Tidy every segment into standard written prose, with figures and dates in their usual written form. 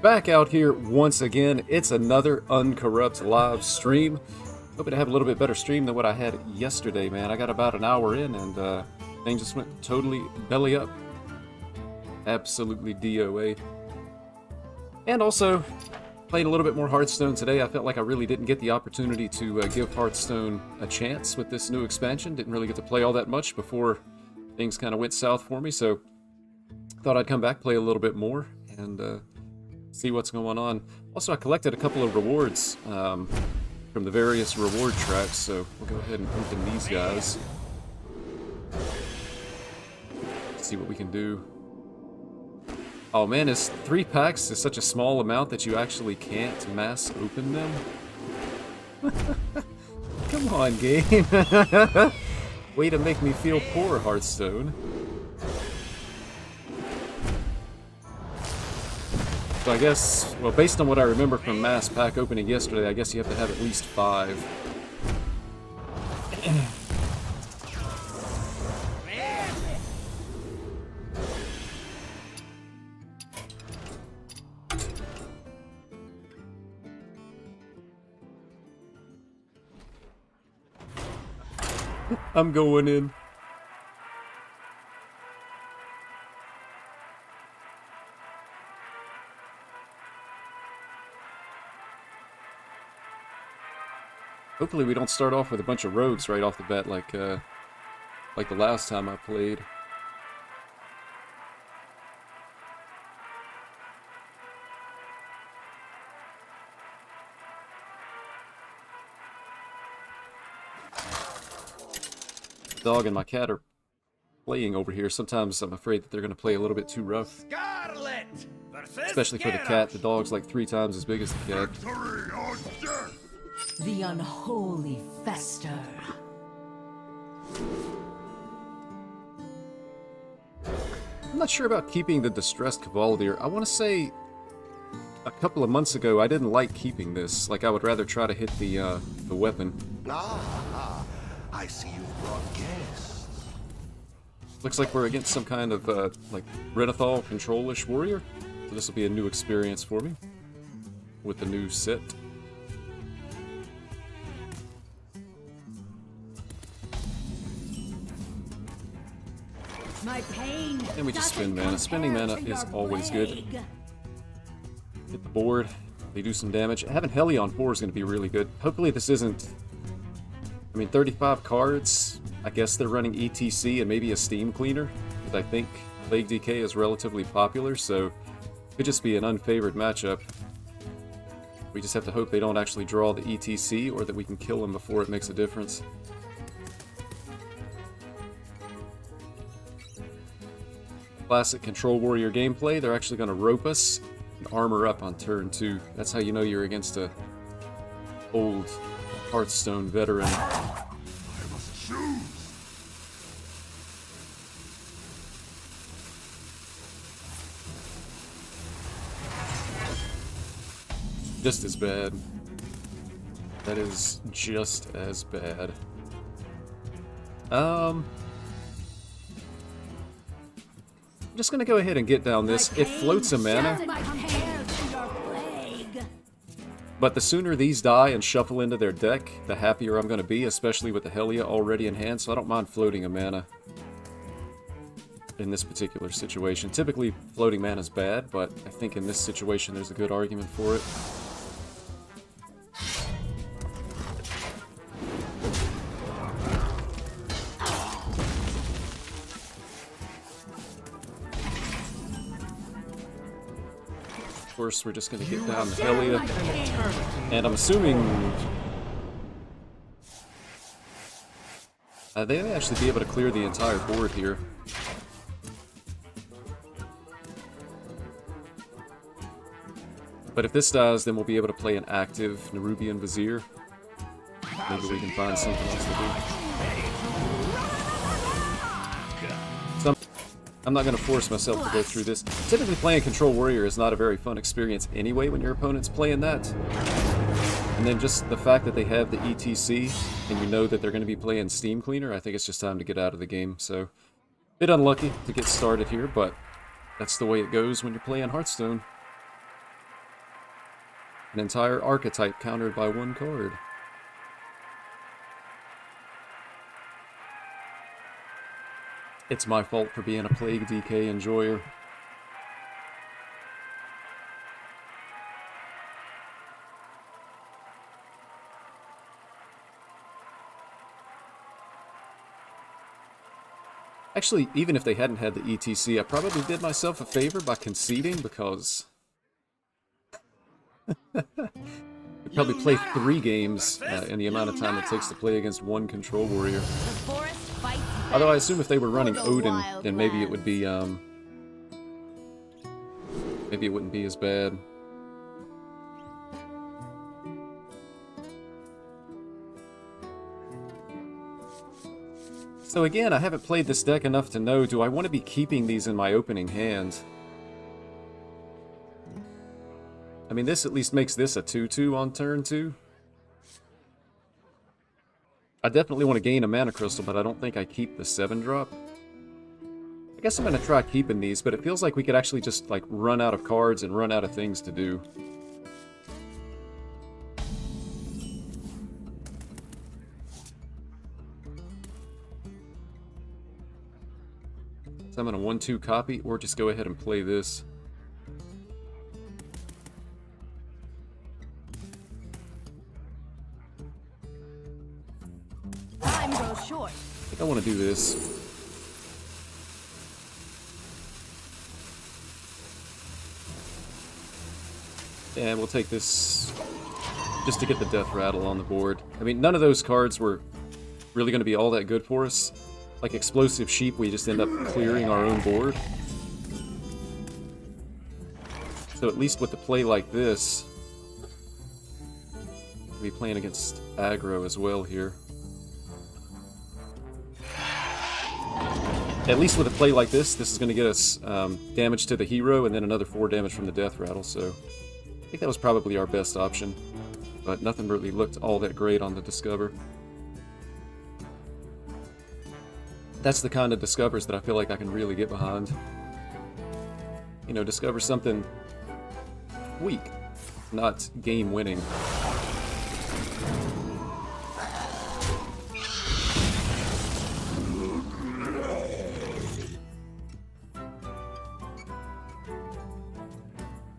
Back out here once again. It's another Uncorrupt live stream. Hoping to have a little bit better stream than what I had yesterday, man. I got about an hour in and things just went totally belly up. Absolutely DOA. And also, playing a little bit more Hearthstone today. I felt like I really didn't get the opportunity to give Hearthstone a chance with this new expansion. Didn't really get to play all that much before things kind of went south for me, so thought I'd come back, play a little bit more, and see what's going on. Also, I collected a couple of rewards from the various reward tracks, so we'll go ahead and open these guys. See what we can do. Oh man, is 3 packs is such a small amount that you actually can't mass open them? Come on, game. Way to make me feel poor, Hearthstone. So I guess, well, based on what I remember from mass pack opening yesterday, I guess you have to have at least 5. I'm going in. Hopefully we don't start off with a bunch of rogues right off the bat like the last time I played. The dog and my cat are playing over here. Sometimes I'm afraid that they're going to play a little bit too rough. Especially for the cat. The dog's like 3 times as big as the cat. The unholy fester. I'm not sure about keeping the Distressed Cavalier. I want to say a couple of months ago I didn't like keeping this. Like, I would rather try to hit the weapon. Ah, I see you've brought guests. Looks like we're against some kind of like Renathal control-ish warrior. So this will be a new experience for me with the new set. My pain. And we just spin mana. Spending mana is always good. Hit the board. They do some damage. Having Heli on 4 is going to be really good. Hopefully this isn't... I mean, 35 cards. I guess they're running ETC and maybe a Steam Cleaner. But I think Plague Decay is relatively popular, so... it could just be an unfavored matchup. We just have to hope they don't actually draw the ETC, or that we can kill them before it makes a difference. Classic Control Warrior gameplay. They're actually going to rope us and armor up on turn 2. That's how you know you're against a old Hearthstone veteran. I must choose. Just as bad. That is just as bad. I'm just gonna go ahead and get down this. It floats a mana, but the sooner these die and shuffle into their deck, the happier I'm gonna be, especially with the Helia already in hand, so I don't mind floating a mana in this particular situation. Typically, floating mana is bad, but I think in this situation there's a good argument for it. Of course, we're just going to get down the Helia, and I'm assuming they may actually be able to clear the entire board here. But if this dies, then we'll be able to play an active Nerubian Vizier. Maybe we can find something else to do. I'm not going to force myself to go through this. Typically playing Control Warrior is not a very fun experience anyway when your opponent's playing that. And then just the fact that they have the ETC, and you know that they're going to be playing Steam Cleaner, I think it's just time to get out of the game. So, bit unlucky to get started here, but that's the way it goes when you're playing Hearthstone. An entire archetype countered by one card. It's my fault for being a Plague DK enjoyer. Actually, even if they hadn't had the ETC, I probably did myself a favor by conceding, because I'd probably play 3 games in the amount of time it takes to play against one control warrior. Although I assume if they were running Odin, then maybe it would be, maybe it wouldn't be as bad. So again, I haven't played this deck enough to know, do I want to be keeping these in my opening hand? I mean, this at least makes this a 2-2 on turn 2. I definitely want to gain a mana crystal, but I don't think I keep the 7-drop. I guess I'm going to try keeping these, but it feels like we could actually just, like, run out of cards and run out of things to do. So I'm going to 1-2 copy, or just go ahead and play this. Time goes short. I think I want to do this. And we'll take this just to get the death rattle on the board. I mean, none of those cards were really going to be all that good for us. Like Explosive Sheep, we just end up clearing our own board. So at least with the play like this, we'll be playing against aggro as well here. At least with a play like this is going to get us damage to the hero and then another 4 damage from the death rattle, so I think that was probably our best option. But nothing really looked all that great on the Discover. That's the kind of Discovers that I feel like I can really get behind. You know, discover something weak, not game-winning.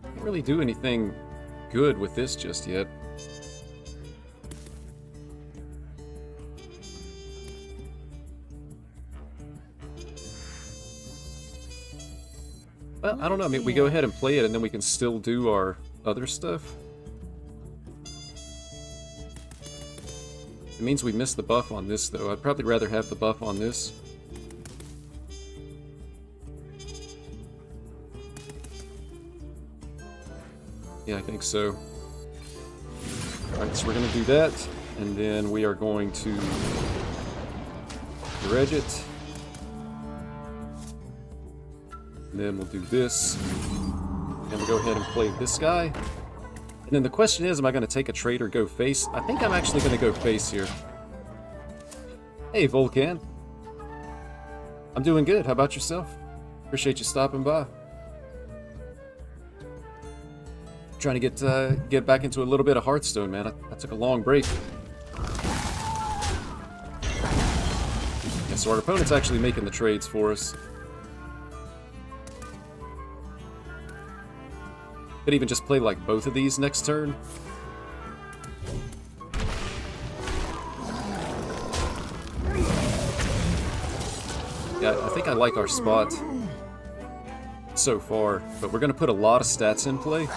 Can't really do anything good with this just yet. Well, I don't know. I mean, we go ahead and play it, and then we can still do our other stuff. It means we missed the buff on this, though. I'd probably rather have the buff on this. Yeah, I think so. Alright, so we're going to do that, and then we are going to dredge it. And then we'll do this. And we'll go ahead and play this guy. And then the question is, am I going to take a trade or go face? I think I'm actually going to go face here. Hey, Volcan. I'm doing good. How about yourself? Appreciate you stopping by. Trying to get back into a little bit of Hearthstone, man. I took a long break. Yeah, so our opponent's actually making the trades for us. Could even just play like both of these next turn. Yeah, I think I like our spot so far, but we're going to put a lot of stats in play.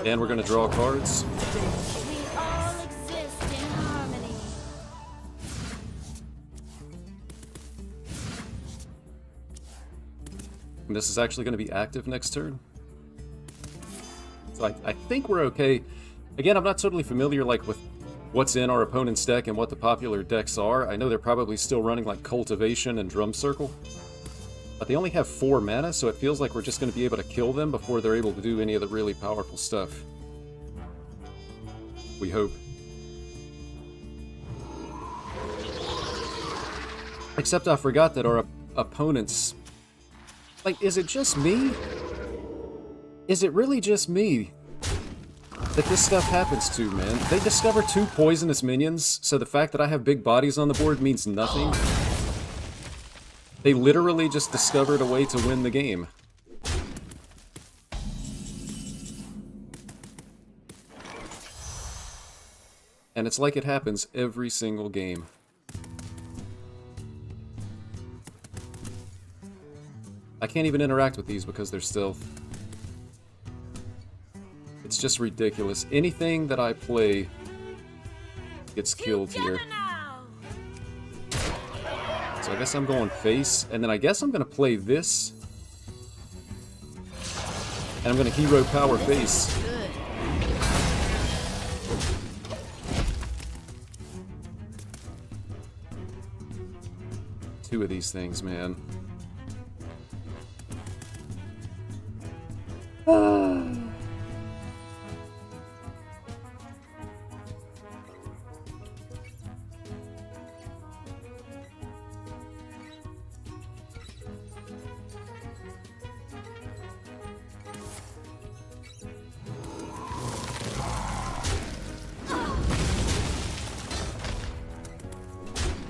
And we're going to draw cards. We all exist in harmony. And this is actually going to be active next turn. So I think we're okay. Again, I'm not totally familiar like with what's in our opponent's deck and what the popular decks are. I know they're probably still running like Cultivation and Drum Circle. But they only have 4 mana, so it feels like we're just going to be able to kill them before they're able to do any of the really powerful stuff. We hope. Except I forgot that our opponents... Like, is it just me? Is it really just me that this stuff happens to, man? They discover 2 poisonous minions, so the fact that I have big bodies on the board means nothing. They literally just discovered a way to win the game. And it's like it happens every single game. I can't even interact with these because they're stealth. It's just ridiculous. Anything that I play gets killed here. So I guess I'm going face, and then I guess I'm going to play this. And I'm going to hero power face. Two of these things, man.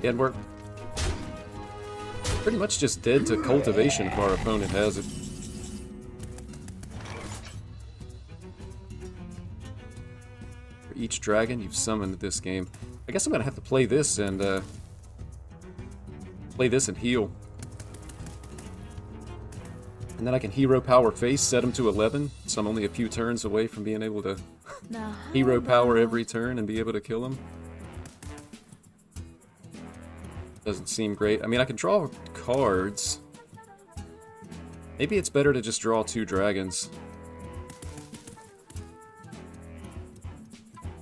And we're pretty much just dead to cultivation if our opponent has it. For each dragon you've summoned this game. I guess I'm gonna have to play this and heal. And then I can hero power face, set him to 11, so I'm only a few turns away from being able to hero power every turn and be able to kill him. Doesn't seem great. I mean, I can draw cards. Maybe it's better to just draw 2 dragons.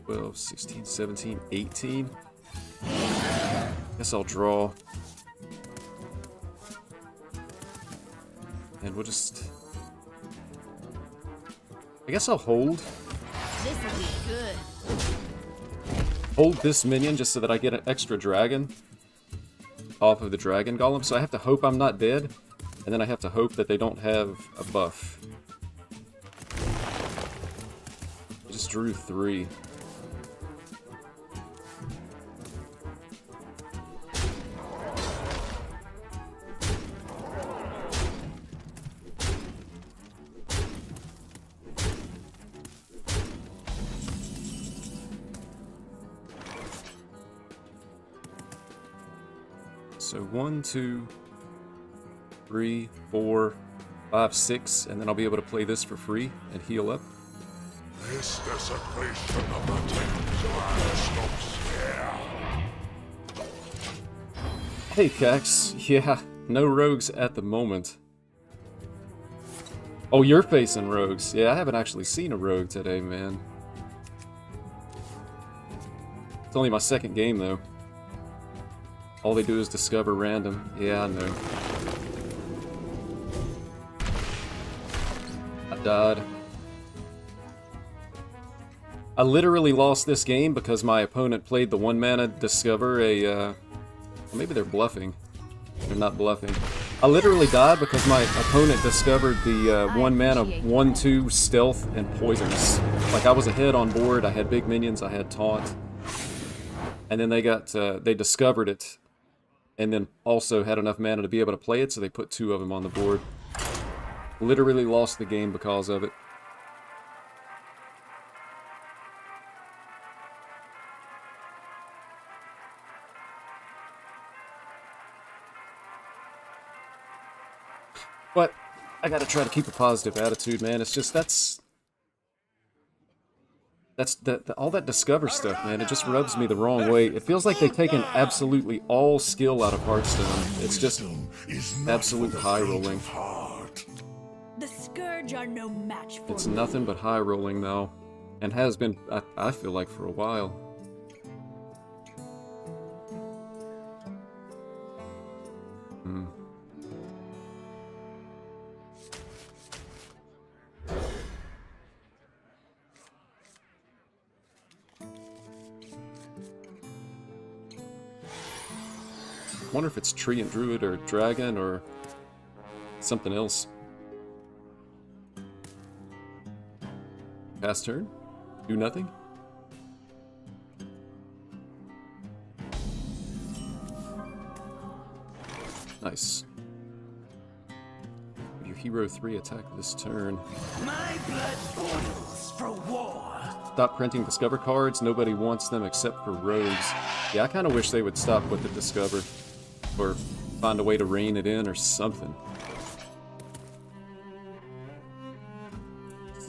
12, 16, 17, 18. Guess I'll draw. And we'll just... I guess I'll hold. This will be good. Hold this minion just so that I get an extra dragon off of the dragon golem. So I have to hope I'm not dead, and then I have to hope that they don't have a buff. I just drew 3. So 1, 2, 3, 4, 5, 6, and then I'll be able to play this for free and heal up. This desecration of the Thames stops here. Hey Cax, yeah, no rogues at the moment. Oh, you're facing rogues. Yeah, I haven't actually seen a rogue today, man. It's only my second game though. All they do is discover random. Yeah, I know. I died. I literally lost this game because my opponent played the 1-mana discover a, maybe they're bluffing. They're not bluffing. I literally died because my opponent discovered the 1-mana 1/2 stealth and poisonous. Like, I was ahead on board, I had big minions, I had taunt. And then they discovered it. And then also had enough mana to be able to play it, so they put 2 of them on the board. Literally lost the game because of it. But I gotta try to keep a positive attitude, man. It's just all that discover stuff, man. It just rubs me the wrong way. It feels like they've taken absolutely all skill out of Hearthstone. It's just absolute high rolling. The Scourge are no match for It's nothing but high rolling now, and has been, I feel like, for a while. Hmm. I wonder if it's tree and druid or dragon or something else. Pass turn? Do nothing? Nice. Your hero 3 attack this turn. My blood boils for war. Stop printing Discover cards. Nobody wants them except for rogues. Yeah, I kind of wish they would stop with the Discover. Or find a way to rein it in or something.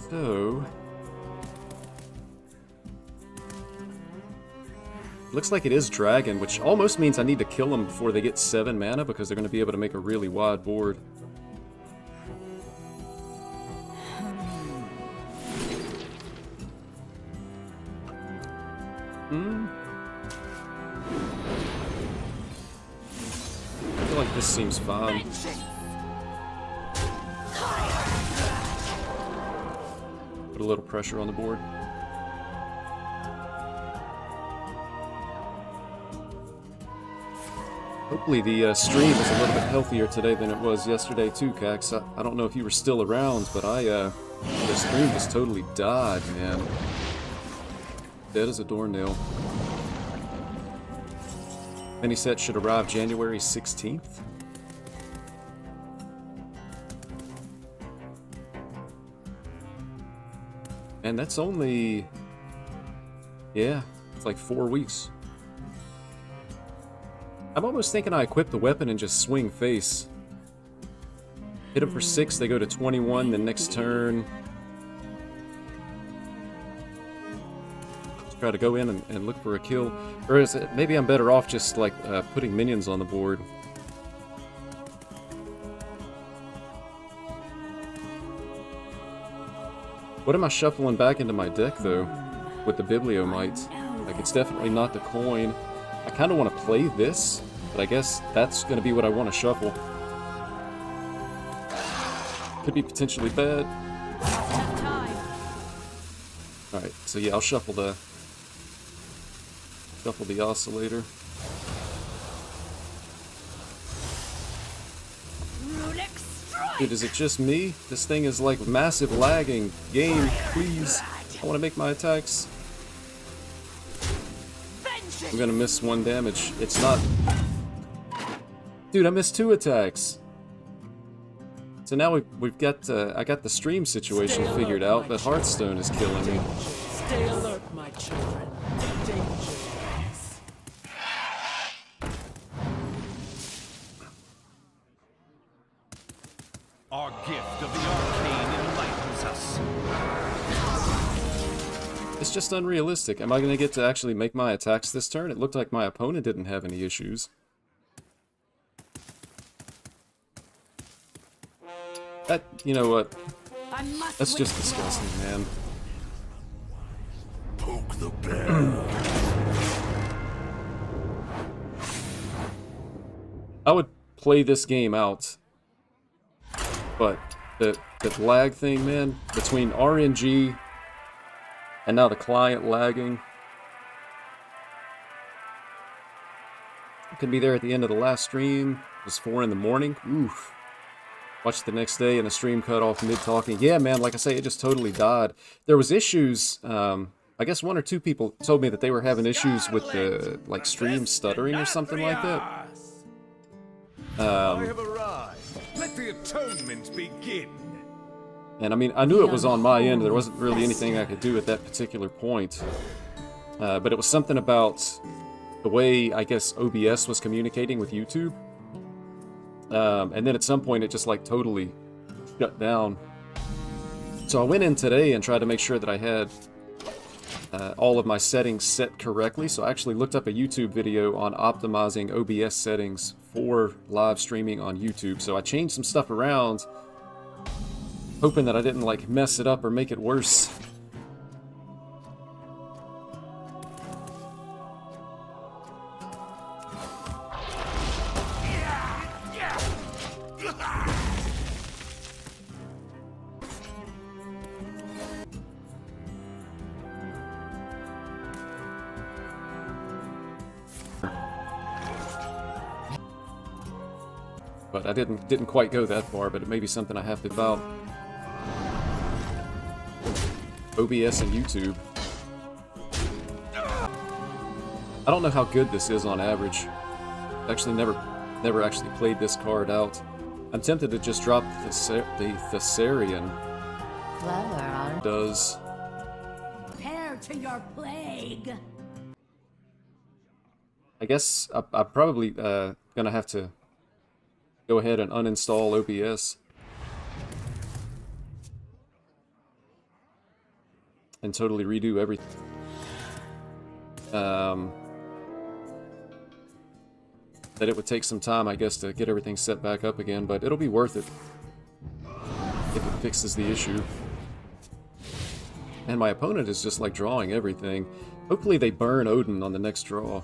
So... looks like it is dragon, which almost means I need to kill them before they get 7 mana because they're going to be able to make a really wide board. I feel like this seems fine. Put a little pressure on the board. Hopefully the stream is a little bit healthier today than it was yesterday too, Cax. I don't know if you were still around, but the stream just totally died, man. Dead as a doornail. Mini set should arrive January 16th. And that's only... yeah, it's like 4 weeks. I'm almost thinking I equip the weapon and just swing face. Hit them for 6, they go to 21, the next turn. Just try to go in and look for a kill. Or is it, maybe I'm better off just like putting minions on the board. What am I shuffling back into my deck though? With the Bibliomite? Like, it's definitely not the coin. I kind of want to play this, but I guess that's going to be what I want to shuffle. Could be potentially bad. Alright, so yeah, I'll shuffle the oscillator. Dude, is it just me? This thing is like massive lagging. Game, please. I want to make my attacks. I'm gonna miss 1 damage. It's not... dude, I missed 2 attacks. So now we've got... I got the stream situation figured out, but Hearthstone is killing me. Stay alert, my children. Danger lies. Our gift of the arcane enlightens us. It's just unrealistic. Am I going to get to actually make my attacks this turn? It looked like my opponent didn't have any issues. That, you know what? That's just disgusting, man. Poke the bear. I would play this game out, but the lag thing, man, between RNG and now the client lagging. Could be there at the end of the last stream. It was 4 in the morning. Oof. Watched the next day and the stream cut off mid-talking. Yeah, man, like I say, it just totally died. There was issues, I guess 1 or 2 people told me that they were having issues with the, like, stream stuttering or something like that. I have arrived. Let the atonement begin. And I mean, I knew it was on my end. There wasn't really anything I could do at that particular point. But it was something about the way, I guess, OBS was communicating with YouTube. And then at some point it just like totally shut down. So I went in today and tried to make sure that I had all of my settings set correctly. So I actually looked up a YouTube video on optimizing OBS settings for live streaming on YouTube. So I changed some stuff around, hoping that I didn't like mess it up or make it worse. But I didn't quite go that far, but it may be something I have to develop. OBS and YouTube. I don't know how good this is on average. Actually, never actually played this card out. I'm tempted to just drop the Thessarian. Clever. Does. Prepare to your plague. I guess I'm probably gonna have to go ahead and uninstall OBS. And totally redo everything. That it would take some time, I guess, to get everything set back up again, but it'll be worth it if it fixes the issue. And my opponent is just like drawing everything. Hopefully they burn Odin on the next draw.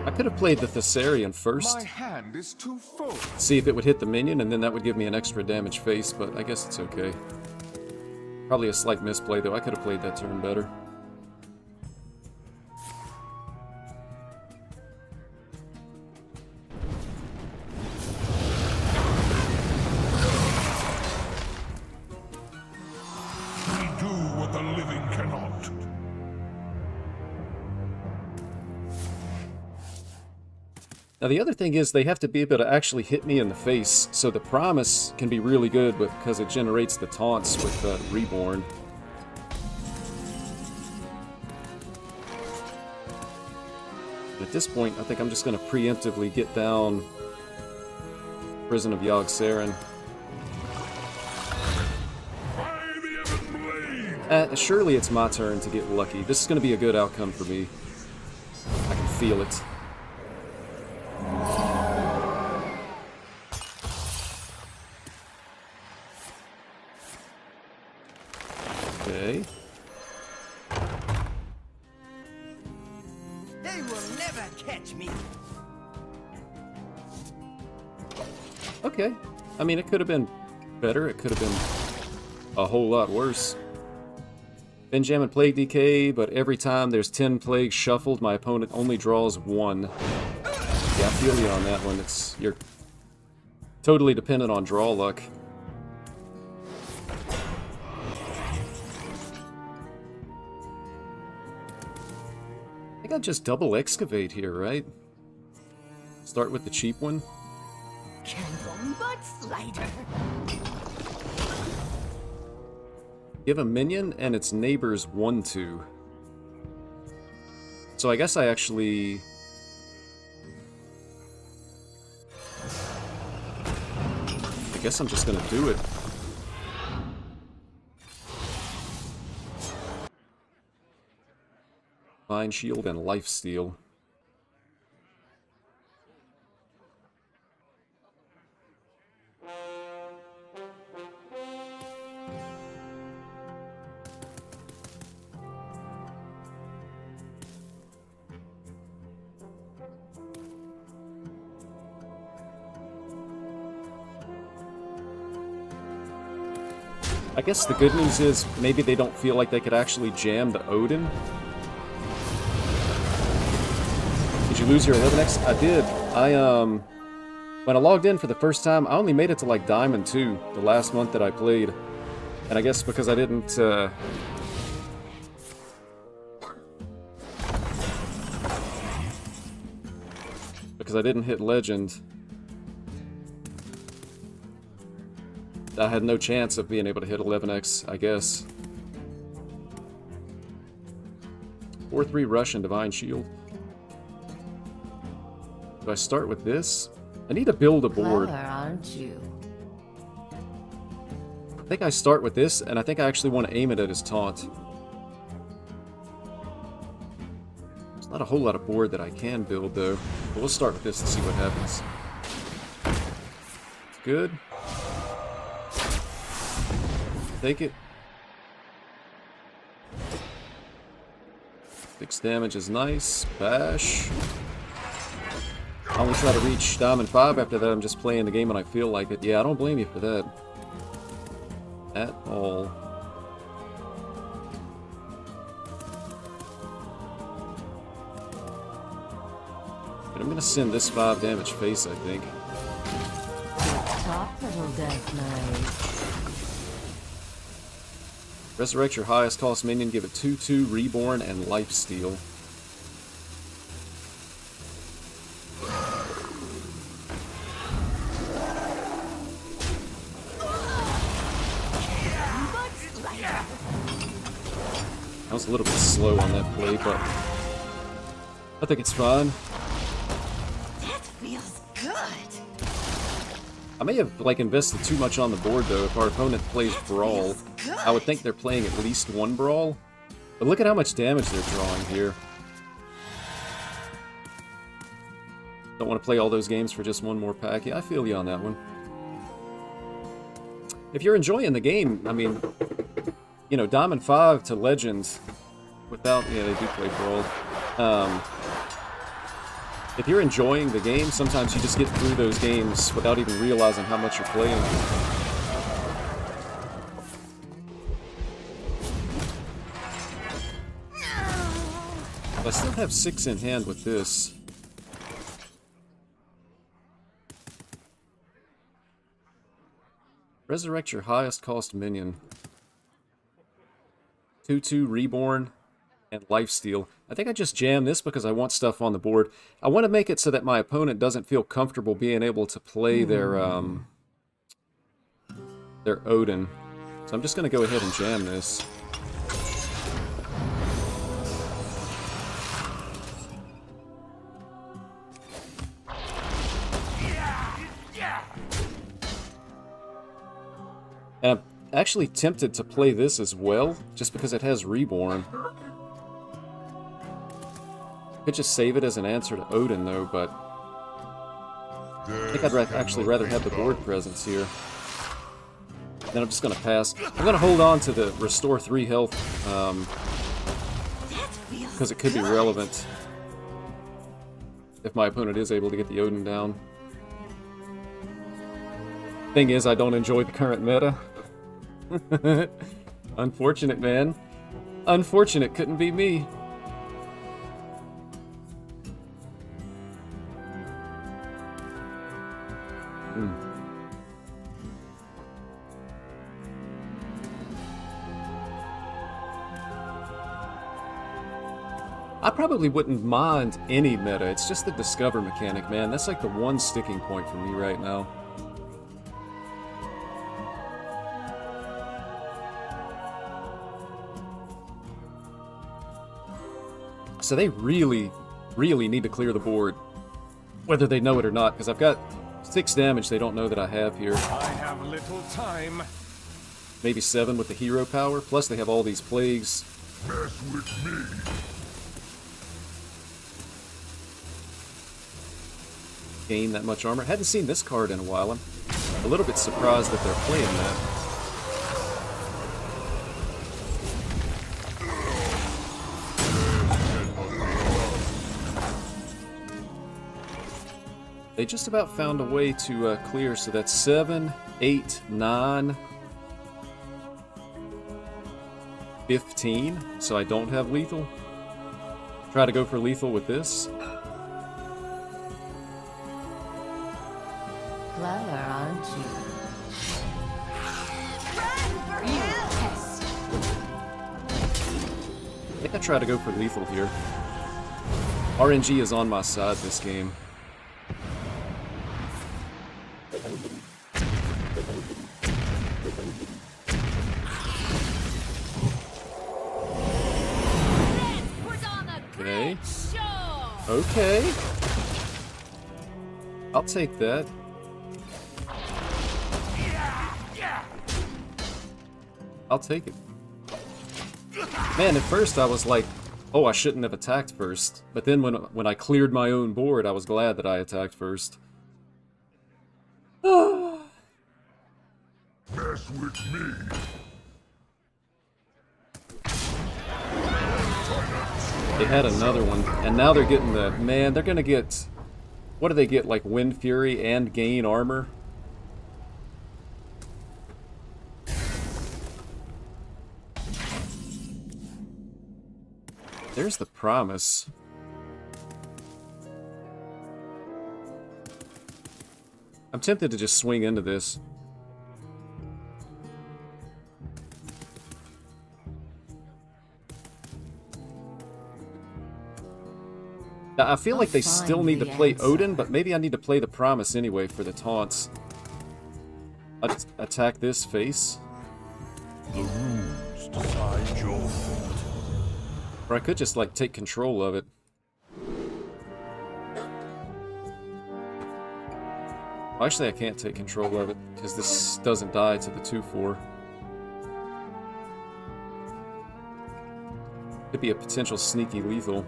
I could have played the Thessarian first. My hand is too full. See if it would hit the minion, and then that would give me an extra damage face, but I guess it's okay. Probably a slight misplay, though. I could have played that turn better. We do what the living cannot. Now the other thing is they have to be able to actually hit me in the face, so the promise can be really good because it generates the taunts with Reborn. At this point, I think I'm just going to preemptively get down Prison of Yogg-Saron. Surely it's my turn to get lucky. This is going to be a good outcome for me. I can feel it. Okay. They will never catch me. Okay. I mean, it could have been better. It could have been a whole lot worse. Benjamin Plague DK, but every time there's 10 plagues shuffled, my opponent only draws 1. Yeah, I feel you on that one. You're totally dependent on draw luck. I think I'll just double excavate here, right? Start with the cheap one. Candle butt slider. Give a minion and its neighbors 1/2. So I guess I actually... I guess I'm just gonna do it. Divine Shield and Lifesteal. I guess the good news is maybe they don't feel like they could actually jam the Odin. Did you lose your 11x? I did. When I logged in for the first time, I only made it to like Diamond 2 the last month that I played. And I guess because I didn't, because I didn't hit Legend, I had no chance of being able to hit 11x, I guess. 4/3 Rush and Divine Shield. Do I start with this? I need to build a board. Clever, aren't you? I think I start with this, and I think I actually want to aim it at his taunt. There's not a whole lot of board that I can build, though. But we'll start with this and see what happens. It's good. Take it. 6 damage is nice. Bash. I only try to reach Diamond 5 after that. I'm just playing the game when I feel like it. Yeah, I don't blame you for that. At all. I'm gonna send this 5 damage face, I think. Top little death knight. Resurrect your highest cost minion, give it 2/2, Reborn, and Lifesteal. I was a little bit slow on that play, but I think it's fine. That feels good. I may have like invested too much on the board though. If our opponent plays Brawl, I would think they're playing at least one Brawl. But look at how much damage they're drawing here. Don't want to play all those games for just one more pack. Yeah, I feel you on that one. If you're enjoying the game, I mean, you know, Diamond 5 to Legend without... Yeah, they do play Brawl. If you're enjoying the game, sometimes you just get through those games without even realizing how much you're playing. I still have 6 in hand with this. Resurrect your highest cost minion. 2/2 Reborn and Lifesteal. I think I just jammed this because I want stuff on the board. I want to make it so that my opponent doesn't feel comfortable being able to play their Odin. So I'm just going to go ahead and jam this. And I'm actually tempted to play this as well, just because it has Reborn. Could just save it as an answer to Odin, though, but I think I'd actually rather have the board presence here. Then I'm just going to pass. I'm going to hold on to the Restore 3 health, because it could be relevant if my opponent is able to get the Odin down. Thing is, I don't enjoy the current meta. Unfortunate, man. Unfortunate, couldn't be me. I probably wouldn't mind any meta, it's just the discover mechanic, man. That's like the one sticking point for me right now. So they really, really need to clear the board, whether they know it or not, because I've got 6 damage they don't know that I have here. I have little time. Maybe 7 with the hero power, plus they have all these plagues. Mess with me. Gain that much armor. Hadn't seen this card in a while. I'm a little bit surprised that they're playing that. They just about found a way to clear, so that's 7, 8, 9, 15, so I don't have lethal. Try to go for lethal with this. Clever, aren't you? I think I try to go for lethal here. RNG is on my side this game. Okay. Okay. I'll take that. I'll take it. Man, at first I was like, oh, I shouldn't have attacked first. But then when I cleared my own board, I was glad that I attacked first. Mess with me. They had another one, and now they're getting the... Man, they're gonna get... What do they get, like Wind Fury and gain armor? There's the promise. I'm tempted to just swing into this. Now, I feel like they still need to play Odin, but maybe I need to play the Promise anyway for the taunts. I'll just attack this face. The runes decide your fate. Or I could just, like, take control of it. Well, actually, I can't take control of it, because this doesn't die to the 2/4. Could be a potential sneaky lethal.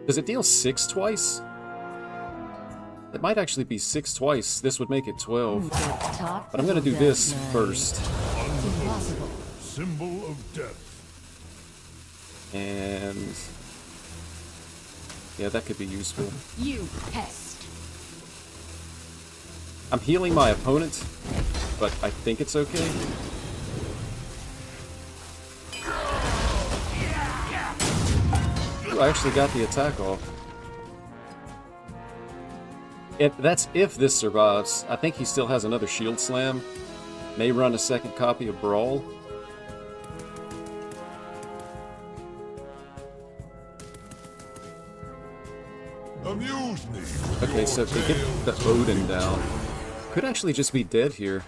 Does it deal 6 twice? It might actually be 6 twice. This would make it 12. But I'm gonna do this first. Impossible. Symbol of death. And... yeah, that could be useful. You pest. I'm healing my opponent, but I think it's okay. Ooh, I actually got the attack off. That's if this survives. I think he still has another shield slam. May run a second copy of Brawl. Amuse me. Okay, so if they get the Odin down, could actually just be dead here.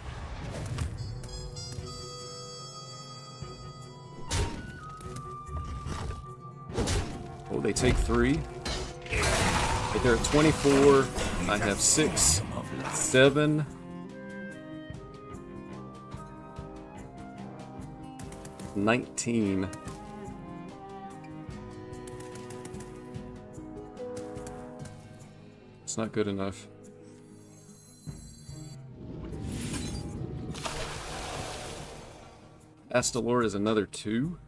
Oh, they take 3. Okay, they're at 24. I have 6, 7. $19. It's not good enough. Astalor is another 2.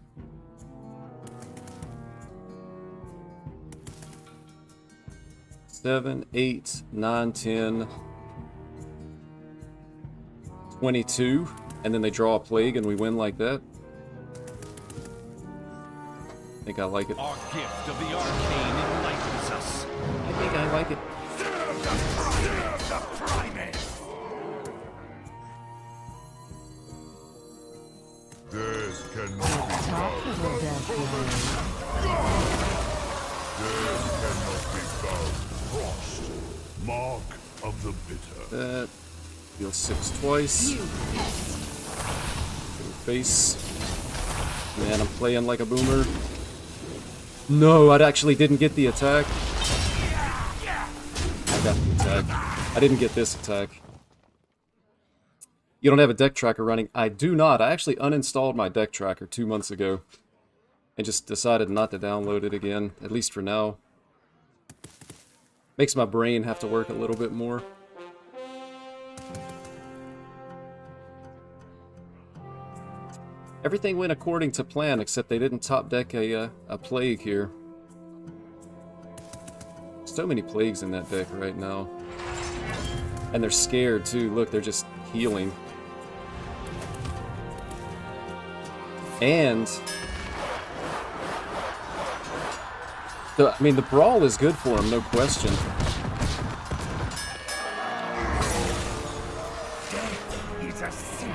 Seven, 8, 9, 10, 22, and then they draw a plague and we win like that. I think I like it. Our gift of the arcane enlightens us. I think I like it. Death cannot be Talkable death knight. Death cannot be found. Frost, mark of the bitter. That deals 6 twice. You pest. Face. Man, I'm playing like a boomer. No, I actually didn't get the attack. I got the attack. I didn't get this attack. You don't have a deck tracker running? I do not. I actually uninstalled my deck tracker 2 months ago. And just decided not to download it again, at least for now. Makes my brain have to work a little bit more. Everything went according to plan, except they didn't top deck a plague here. So many plagues in that deck right now. And they're scared too. Look, they're just healing. And... I mean, the Brawl is good for him, no question.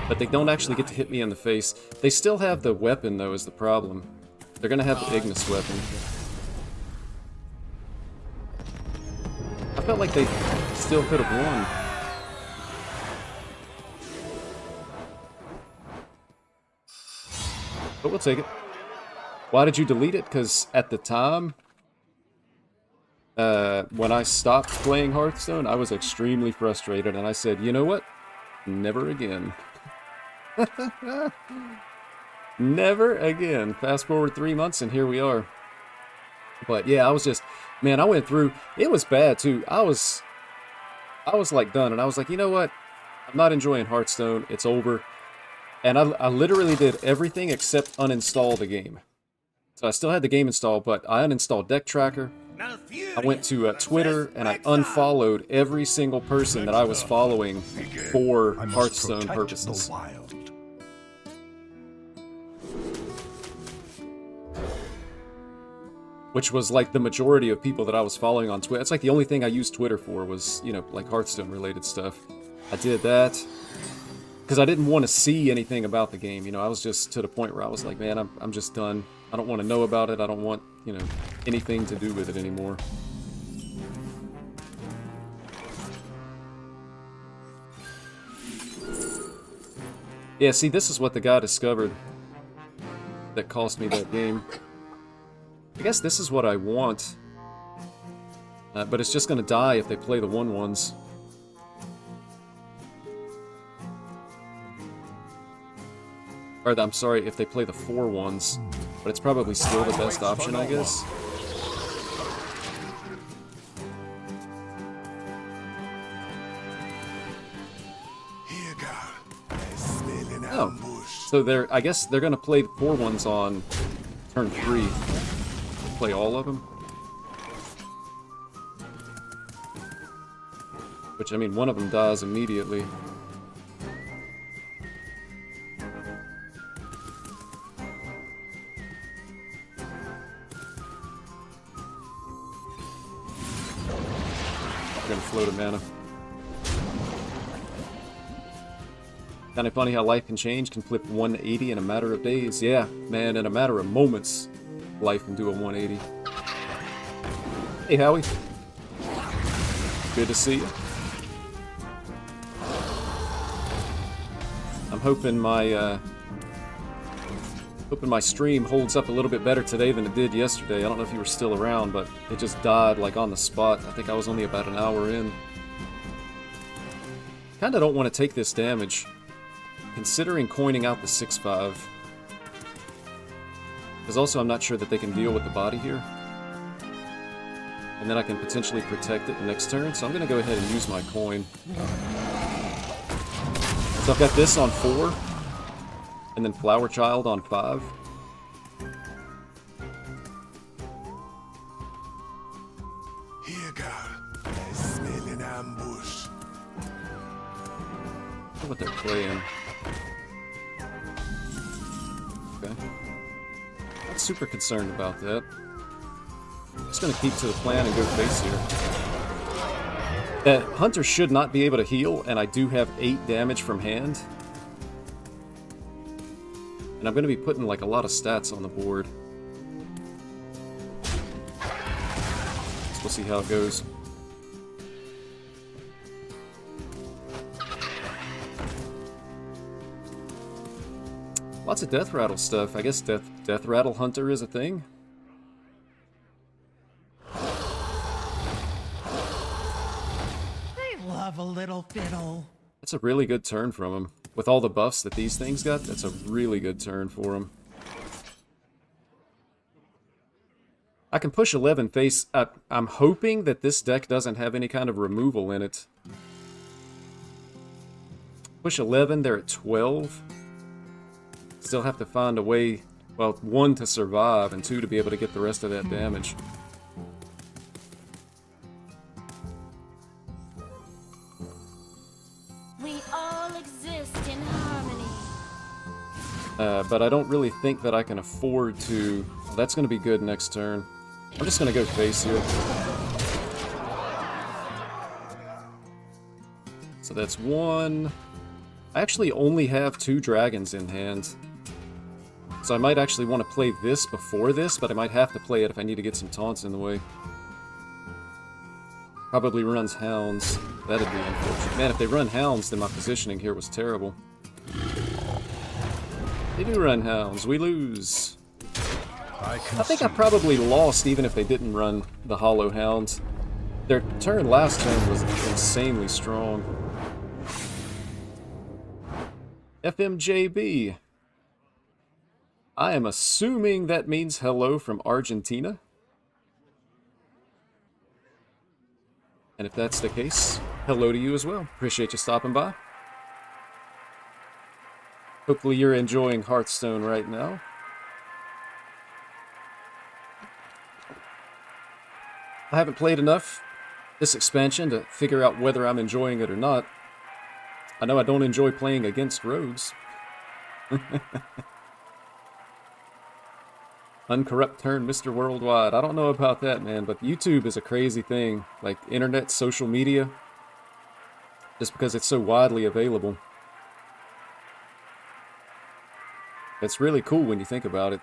But they don't actually get to hit me in the face. They still have the weapon, though, is the problem. They're gonna have the Ignis weapon. I felt like they still could have won. But we'll take it. Why did you delete it? Because at the time, when I stopped playing Hearthstone, I was extremely frustrated, and I said, you know what? Never again. Never again. Fast forward 3 months, and here we are. But yeah, I was just, man, I went through, it was bad too. I was like done, and I was like, you know what? I'm not enjoying Hearthstone. It's over. And I literally did everything except uninstall the game. So I still had the game installed, but I uninstalled Deck Tracker. I went to Twitter, and I unfollowed every single person that I was following for Hearthstone purposes. The wild. Which was like the majority of people that I was following on Twitter. It's like the only thing I used Twitter for was, you know, like Hearthstone related stuff. I did that because I didn't want to see anything about the game. You know, I was just to the point where I was like, man, I'm just done. I don't want to know about it. I don't want, you know, anything to do with it anymore. Yeah, see, this is what the guy discovered that cost me that game. I guess this is what I want. But it's just going to die if they play the 1/1s. Or, I'm sorry, if they play the 4/1s. But it's probably still the best option, I guess. Oh, so I guess they're gonna play the 4/1s on turn 3. Play all of them. Which, I mean, one of them dies immediately. I'm gonna float a mana. Kinda funny how life can change, can flip 180 in a matter of days. Yeah, man, in a matter of moments, life can do a 180. Hey, Howie. Good to see you. I'm hoping my stream holds up a little bit better today than it did yesterday. I don't know if you were still around, but it just died like on the spot. I think I was only about an hour in. Kinda don't want to take this damage. Considering coining out the 6/5. Because also I'm not sure that they can deal with the body here. And then I can potentially protect it next turn, so I'm going to go ahead and use my coin. So I've got this on 4, and then Flower Child on 5. Here, girl. I smell an ambush. I don't know what they're playing. Okay. Not super concerned about that. Just gonna keep to the plan and go face here. Hunter should not be able to heal, and I do have 8 damage from hand. And I'm gonna be putting like a lot of stats on the board. So we'll see how it goes. Lots of Death Rattle stuff. I guess Death Rattle Hunter is a thing. They love a little fiddle. That's a really good turn from him. With all the buffs that these things got, that's a really good turn for him. I can push 11 face. I'm hoping that this deck doesn't have any kind of removal in it. Push 11, they're at 12. Still have to find a way, well, 1 to survive, and 2 to be able to get the rest of that damage. We all exist in harmony. But I don't really think that I can afford to... Well, that's going to be good next turn. I'm just going to go face here. So that's 1. I actually only have 2 dragons in hand. So I might actually want to play this before this, but I might have to play it if I need to get some taunts in the way. Probably runs Hounds. That'd be unfortunate. Man, if they run Hounds, then my positioning here was terrible. They do run Hounds. We lose. I think I probably lost even if they didn't run the Hollow Hounds. Their turn last turn was insanely strong. FMJB. I am assuming that means hello from Argentina. And if that's the case, hello to you as well. Appreciate you stopping by. Hopefully you're enjoying Hearthstone right now. I haven't played enough this expansion to figure out whether I'm enjoying it or not. I know I don't enjoy playing against rogues. Uncorrupt turn Mr. Worldwide. I don't know about that, man, but YouTube is a crazy thing. Like, internet, social media. just because it's so widely available. It's really cool when you think about it.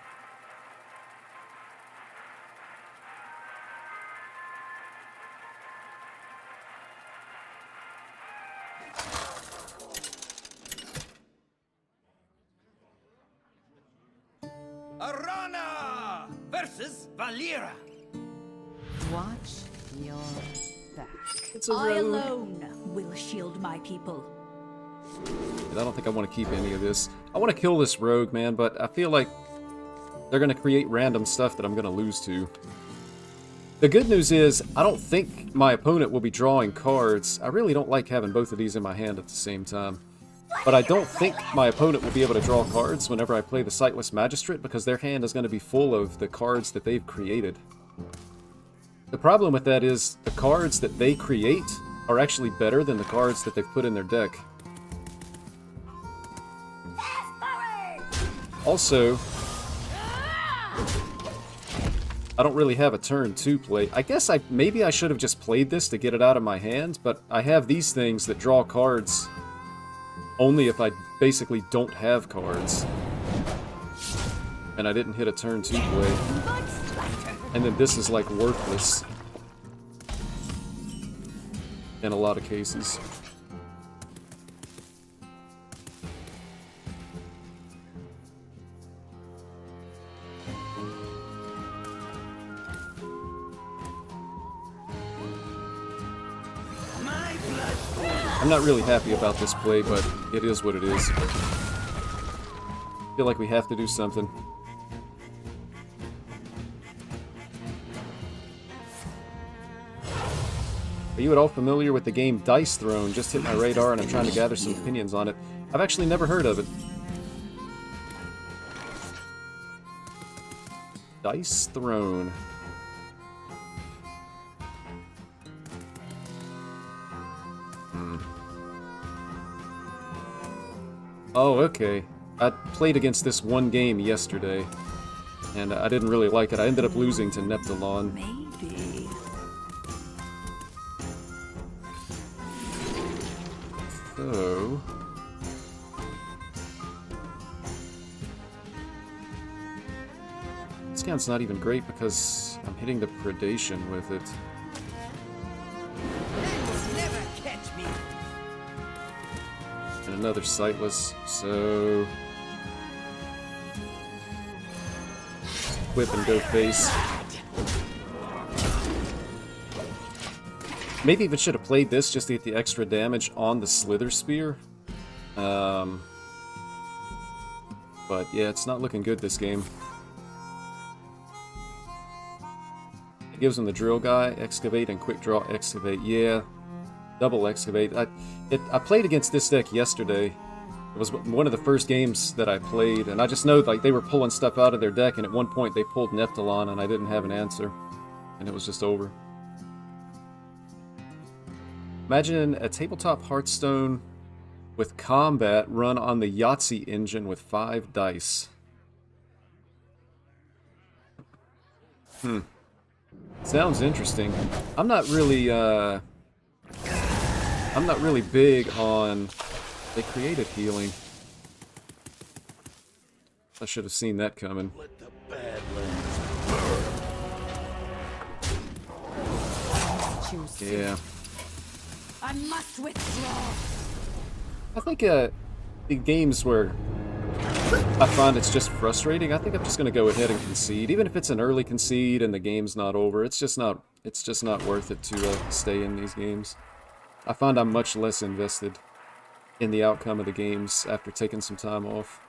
Arana versus Valera. Watch your back. It's a I road. alone will shield my people. I don't think I want to keep any of this. I want to kill this rogue, man, but I feel like they're going to create random stuff that I'm going to lose to. The good news is, I don't think my opponent will be drawing cards. I really don't like having both of these in my hand at the same time. But I don't think my opponent will be able to draw cards whenever I play the Sightless Magistrate, because their hand is going to be full of the cards that they've created. The problem with that is, the cards that they create are actually better than the cards that they've put in their deck. Also, I don't really have a turn to play. I guess maybe I should have just played this to get it out of my hand, but I have these things that draw cards only if I basically don't have cards. And I didn't hit a turn to play. And then this is like worthless in a lot of cases. I'm not really happy about this play, but it is what it is. I feel like we have to do something. Are you at all familiar with the game Dice Throne? Just hit my radar and I'm trying to gather some opinions on it. I've actually never heard of it. Dice Throne. Oh, okay. I played against this one game yesterday, and I didn't really like it. I ended up losing to Neptulon. Maybe. So... this count's not even great because I'm hitting the Predation with it. And another Sightless, so... whip and go face. Maybe even should have played this just to get the extra damage on the Slither Spear. But yeah, it's not looking good this game. It gives him the Drill Guy, Excavate, and Quick Draw Excavate. Yeah, double Excavate. I played against this deck yesterday. It was one of the first games that I played, and I just know like they were pulling stuff out of their deck, and at one point they pulled Neptulon, and I didn't have an answer, and it was just over. Imagine a tabletop Hearthstone with combat run on the Yahtzee engine with 5 dice. Sounds interesting. I'm not really big on... they created healing. I should have seen that coming. Let the Badlands Yeah. I must withdraw. I think the games where I find it's just frustrating, I think I'm just going to go ahead and concede. Even if it's an early concede and the game's not over, it's just not worth it to stay in these games. I find I'm much less invested in the outcome of the games after taking some time off.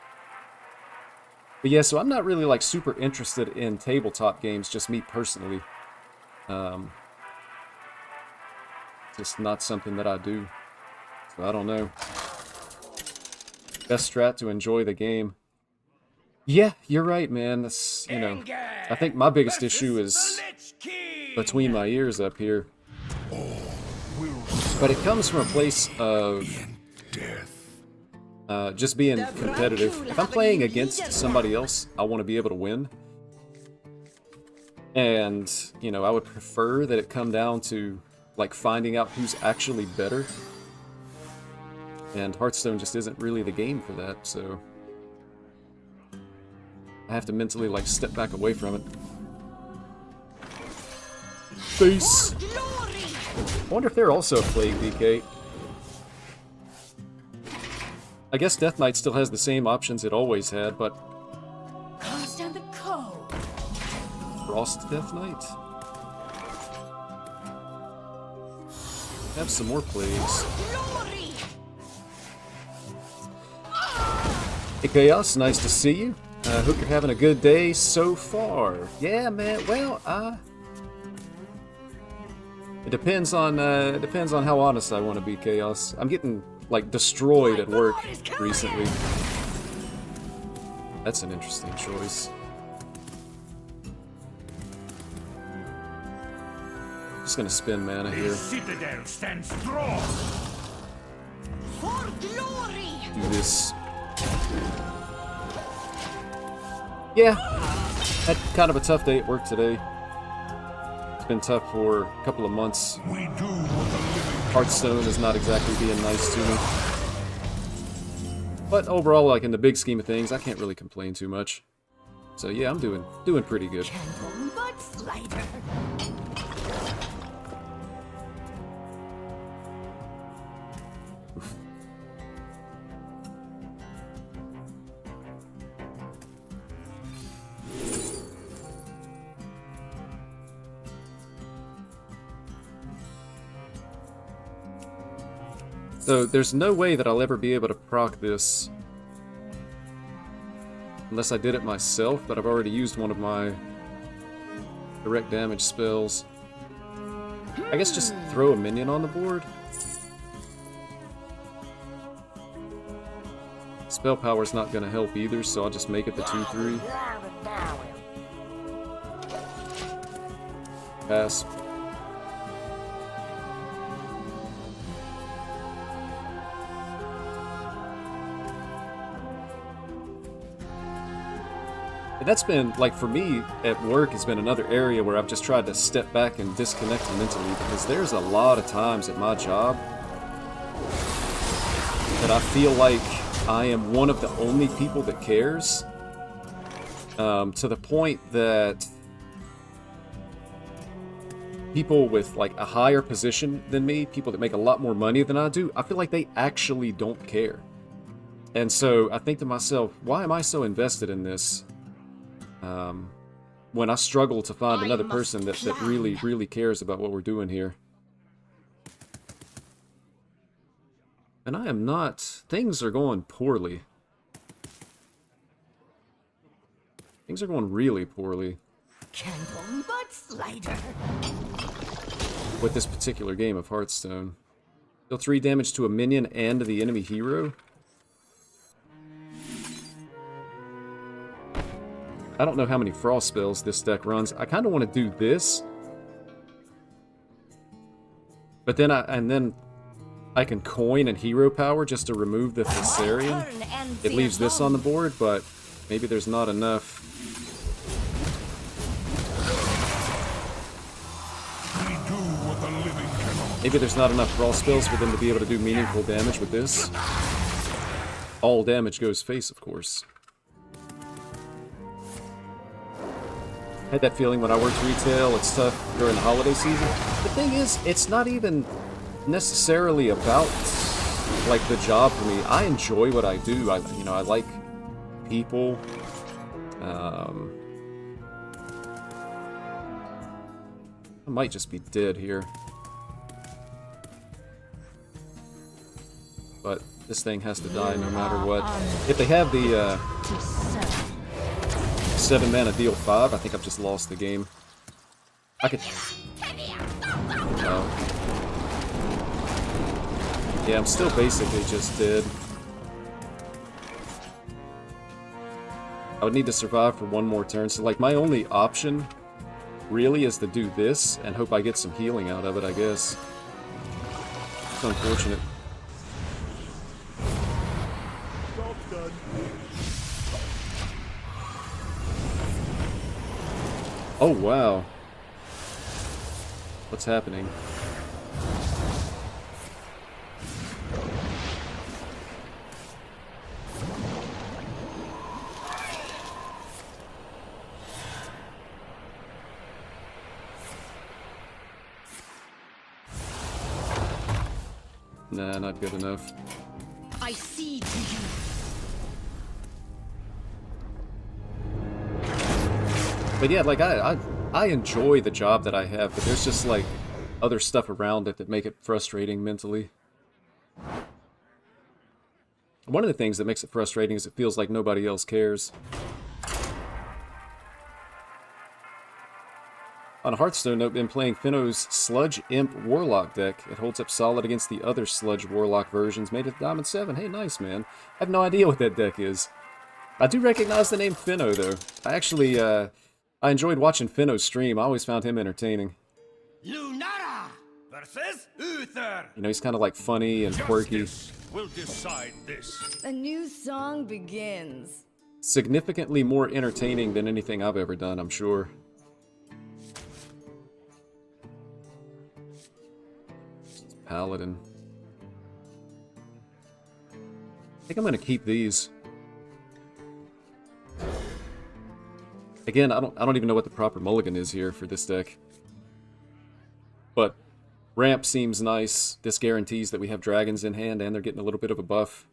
But yeah, so I'm not really like super interested in tabletop games, just me personally. Just not something that I do. So I don't know. Best strat to enjoy the game. Yeah, you're right, man. That's, you know, I think my biggest issue is between my ears up here. But it comes from a place of just being competitive. If I'm playing against somebody else, I want to be able to win. And, you know, I would prefer that it come down to, like, finding out who's actually better. And Hearthstone just isn't really the game for that, so I have to mentally, like, step back away from it. Face! I wonder if they're also a Plague DK. I guess Death Knight still has the same options it always had, but... Stand the cold. Frost Death Knight? Have some more Plagues. Hey Chaos, nice to see you. Hope you're having a good day so far. Yeah, man. Well, it depends on how honest I want to be, Chaos. I'm getting like destroyed at work recently. That's an interesting choice. Just gonna spin mana here. Citadel stands strong. For glory. Do this. Yeah, had kind of a tough day at work today. It's been tough for a couple of months. We do what the living Hearthstone is not exactly being nice to me. But overall, like in the big scheme of things, I can't really complain too much. So yeah, I'm doing pretty good. Gentle but slighter. So there's no way that I'll ever be able to proc this unless I did it myself, but I've already used one of my direct damage spells. I guess just throw a minion on the board. Spell power's not gonna help either, so I'll just make it the 2/3. Pass. And that's been, like, for me, at work, has been another area where I've just tried to step back and disconnect mentally, because there's a lot of times at my job that I feel like I am one of the only people that cares, to the point that people with, like, a higher position than me, people that make a lot more money than I do, I feel like they actually don't care. And so I think to myself, why am I so invested in this? When I struggle to find another person that really cares about what we're doing here. And I am not... Things are going poorly. Things are going really poorly. Gentle but slighter. With this particular game of Hearthstone. Deal 3 damage to a minion and the enemy hero. I don't know how many frost spells this deck runs. I kind of want to do this. But then I can coin and hero power just to remove the Thessarian. It leaves this on the board, but maybe there's not enough. we do what the living cannot. Maybe there's not enough frost spells for them to be able to do meaningful damage with this. All damage goes face, of course. Had that feeling when I worked retail. It's tough during the holiday season. The thing is, it's not even necessarily about like the job for me. I enjoy what I do. I like people. I might just be dead here. But this thing has to die no matter what. If they have the 7 mana deal 5, I think I've just lost the game. I could... No. Yeah, I'm still basically just dead. I would need to survive for one more turn, so like my only option really is to do this and hope I get some healing out of it, I guess. It's unfortunate. Oh, wow. What's happening? Nah, not good enough. I see to you. But yeah, like I enjoy the job that I have, but there's just like other stuff around it that make it frustrating mentally. One of the things that makes it frustrating is it feels like nobody else cares. On a Hearthstone note, been playing Finno's Sludge Imp Warlock deck. It holds up solid against the other Sludge Warlock versions made at Diamond 7. Hey, nice, man. I have no idea what that deck is. I do recognize the name Finno, though. I actually, I enjoyed watching Finno stream. I always found him entertaining. Lunara versus Uther. You know, he's kind of like funny and quirky. Justice will decide this. A new song begins. Significantly more entertaining than anything I've ever done, I'm sure. Paladin. I think I'm going to keep these. Again, I don't even know what the proper mulligan is here for this deck. But ramp seems nice. This guarantees that we have dragons in hand and they're getting a little bit of a buff.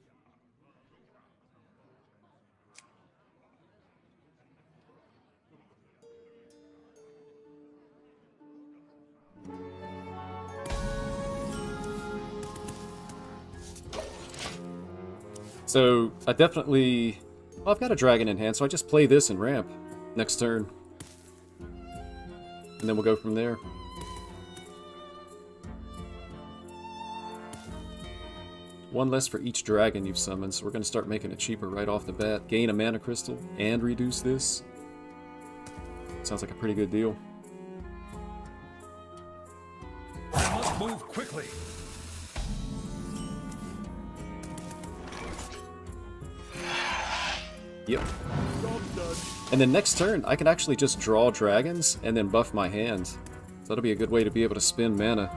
So, I definitely... Well, I've got a dragon in hand, so I just play this and ramp next turn. And then we'll go from there. One less for each dragon you've summoned, so we're going to start making it cheaper right off the bat. Gain a mana crystal and reduce this. Sounds like a pretty good deal. I must move quickly. Yep. And then next turn, I can actually just draw dragons and then buff my hand. So that'll be a good way to be able to spend mana.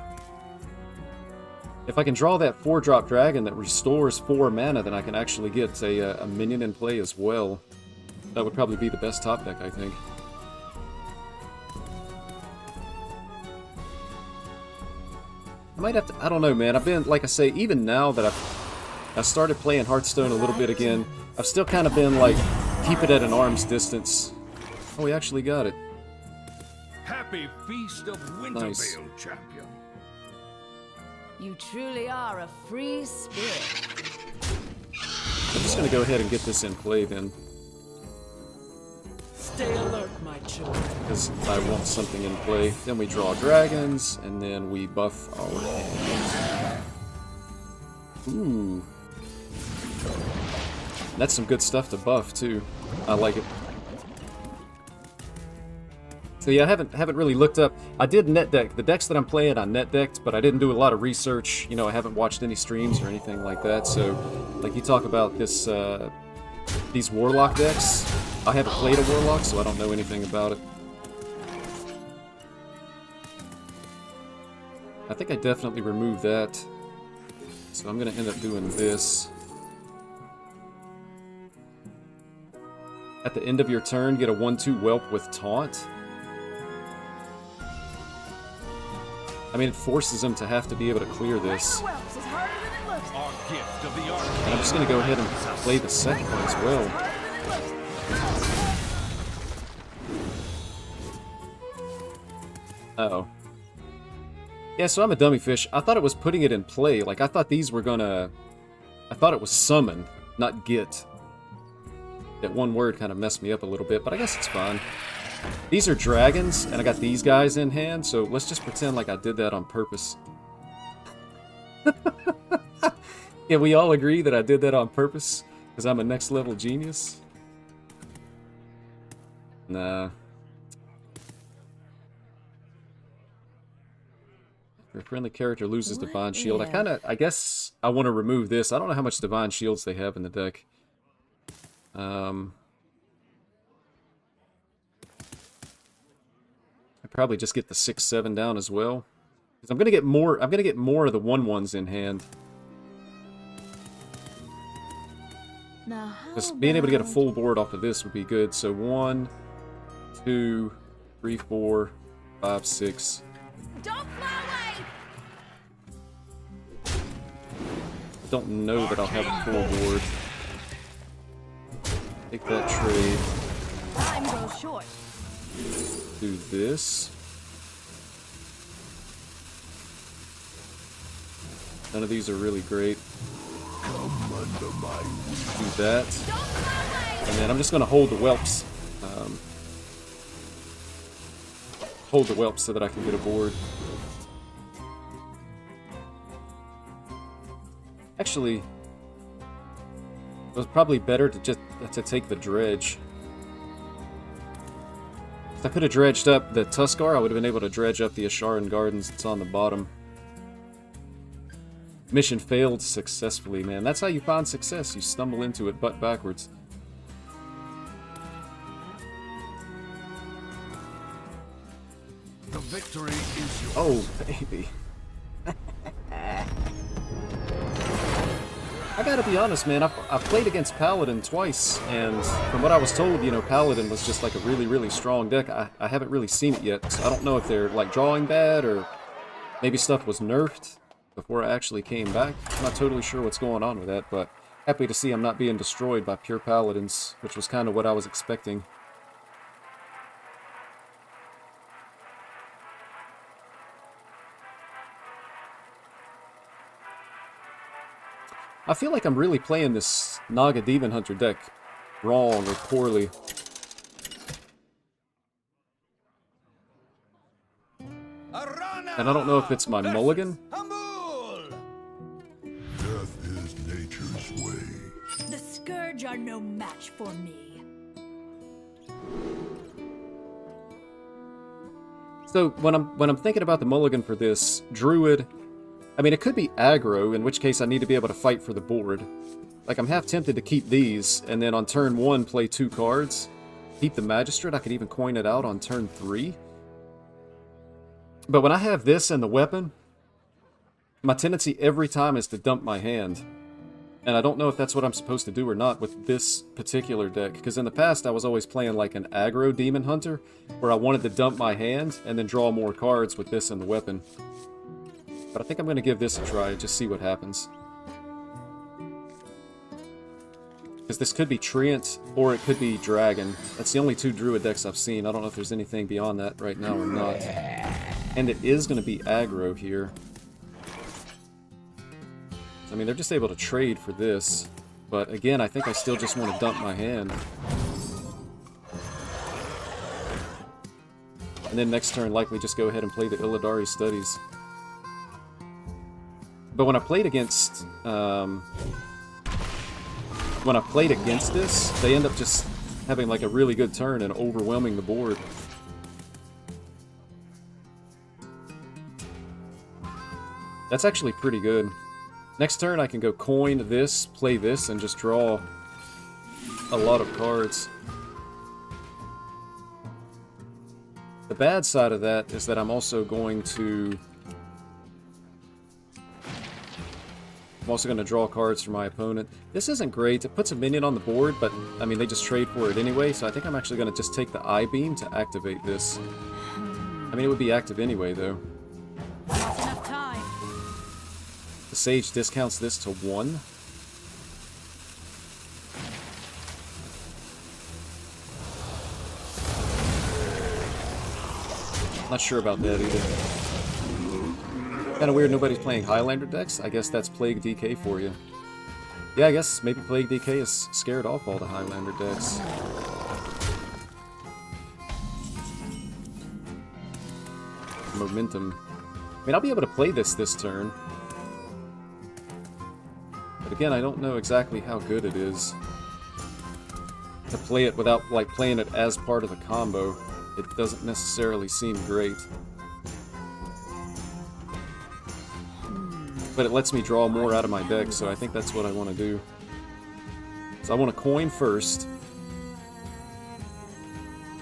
If I can draw that 4-drop dragon that restores 4 mana, then I can actually get a minion in play as well. That would probably be the best top deck, I think. I might have to... I don't know, man. I've been, like I say, even now that I started playing Hearthstone a little bit again, I've still kind of been, like, keep it at an arm's distance. Oh, we actually got it. Happy Feast of Wintervale, Nice. champion. You truly are a free spirit. I'm just going to go ahead and get this in play then, Stay alert, my children. because I want something in play. Then we draw dragons, and then we buff our hand. Ooh. That's some good stuff to buff, too. I like it. So yeah, I haven't really looked up. I did net deck. The decks that I'm playing, I net decked, but I didn't do a lot of research. You know, I haven't watched any streams or anything like that. So, like you talk about this, these Warlock decks. I haven't played a Warlock, so I don't know anything about it. I think I definitely removed that. So I'm gonna end up doing this. At the end of your turn, get a 1/2 Whelp with Taunt. I mean, it forces them to have to be able to clear this. Our gift of the arcane. And I'm just going to go ahead and play the second one as well. Uh-oh. Yeah, so I'm a dummy fish. I thought it was putting it in play. Like, I thought these were gonna... I thought it was summon, not get. That one word kind of messed me up a little bit, but I guess it's fine. These are dragons, and I got these guys in hand, so let's just pretend like I did that on purpose. Yeah, we all agree that I did that on purpose, because I'm a next level genius? Nah. If a friendly character loses Divine Shield, I guess I want to remove this. I don't know how much Divine Shields they have in the deck. I probably just get the 6/7 down as well, because I'm gonna get more of the 1/1s in hand. Now, Just being able to get a full board off of this would be good. So 1, 2, 3, 4, 5, 6. Don't fly away! don't know that I'll have a full board. Take that trade. Time goes short. Do this. None of these are really great. Do that. And then I'm just going to hold the whelps. Hold the whelps so that I can get a board. Actually, it was probably better to take the dredge. If I could have dredged up the Tuskar, I would have been able to dredge up the Asharan Gardens that's on the bottom. Mission failed successfully, man. That's how you find success. You stumble into it butt backwards. The victory is yours. Oh, baby. I gotta be honest, man. I've played against Paladin twice, and from what I was told, you know, Paladin was just like a really, really strong deck. I haven't really seen it yet, so I don't know if they're like drawing bad or maybe stuff was nerfed before I actually came back. I'm not totally sure what's going on with that, but happy to see I'm not being destroyed by pure Paladins, which was kind of what I was expecting. I feel like I'm really playing this Naga Demon Hunter deck wrong or poorly. And I don't know if it's my mulligan. Death is nature's way. The Scourge are no match for me. So when I'm thinking about the mulligan for this, Druid, I mean, it could be aggro, in which case I need to be able to fight for the board. Like, I'm half tempted to keep these, and then on turn 1 play 2 cards. Keep the Magistrate, I could even coin it out on turn 3. But when I have this and the weapon, my tendency every time is to dump my hand. And I don't know if that's what I'm supposed to do or not with this particular deck, because in the past I was always playing like an aggro Demon Hunter, where I wanted to dump my hand and then draw more cards with this and the weapon. But I think I'm going to give this a try and just see what happens. Because this could be Treant or it could be Dragon. That's the only 2 Druid decks I've seen. I don't know if there's anything beyond that right now or not. And it is going to be aggro here. I mean, they're just able to trade for this. But again, I think I still just want to dump my hand. And then next turn, likely just go ahead and play the Illidari Studies. But when I played against, this, they end up just having like a really good turn and overwhelming the board. That's actually pretty good. Next turn I can go coin this, play this, and just draw a lot of cards. The bad side of that is that I'm also going to draw cards for my opponent. This isn't great. It puts a minion on the board, but, I mean, they just trade for it anyway, so I think I'm actually going to just take the I-Beam to activate this. I mean, it would be active anyway, though. Not enough time. The Sage discounts this to 1. Not sure about that either. Kind of weird nobody's playing Highlander decks. I guess that's Plague DK for you. Yeah, I guess maybe Plague DK is scared off all the Highlander decks. Momentum. I mean, I'll be able to play this turn. But again, I don't know exactly how good it is to play it without, like, playing it as part of the combo. It doesn't necessarily seem great. But it lets me draw more out of my deck, so I think that's what I want to do. So I want to coin first.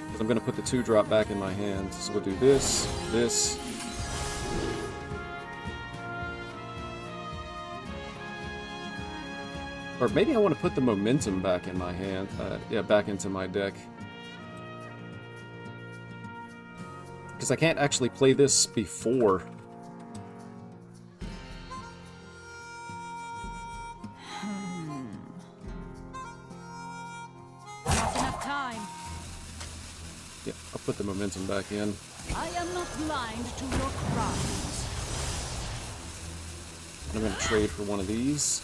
Because I'm going to put the 2-drop back in my hand. So we'll do this, this. Or maybe I want to put the momentum back in my hand. Yeah, back into my deck. Because I can't actually play this before. Yeah, I'll put the momentum back in. I am not blind to your crimes. I'm going to trade for one of these.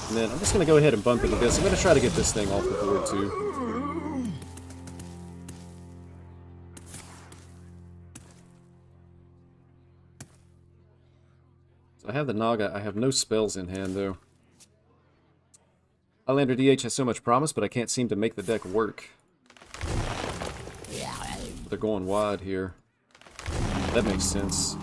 And then I'm just going to go ahead and bump into this. I'm going to try to get this thing off the board too. So I have the Naga. I have no spells in hand though. Highlander DH has so much promise, but I can't seem to make the deck work. They're going wide here. That makes sense.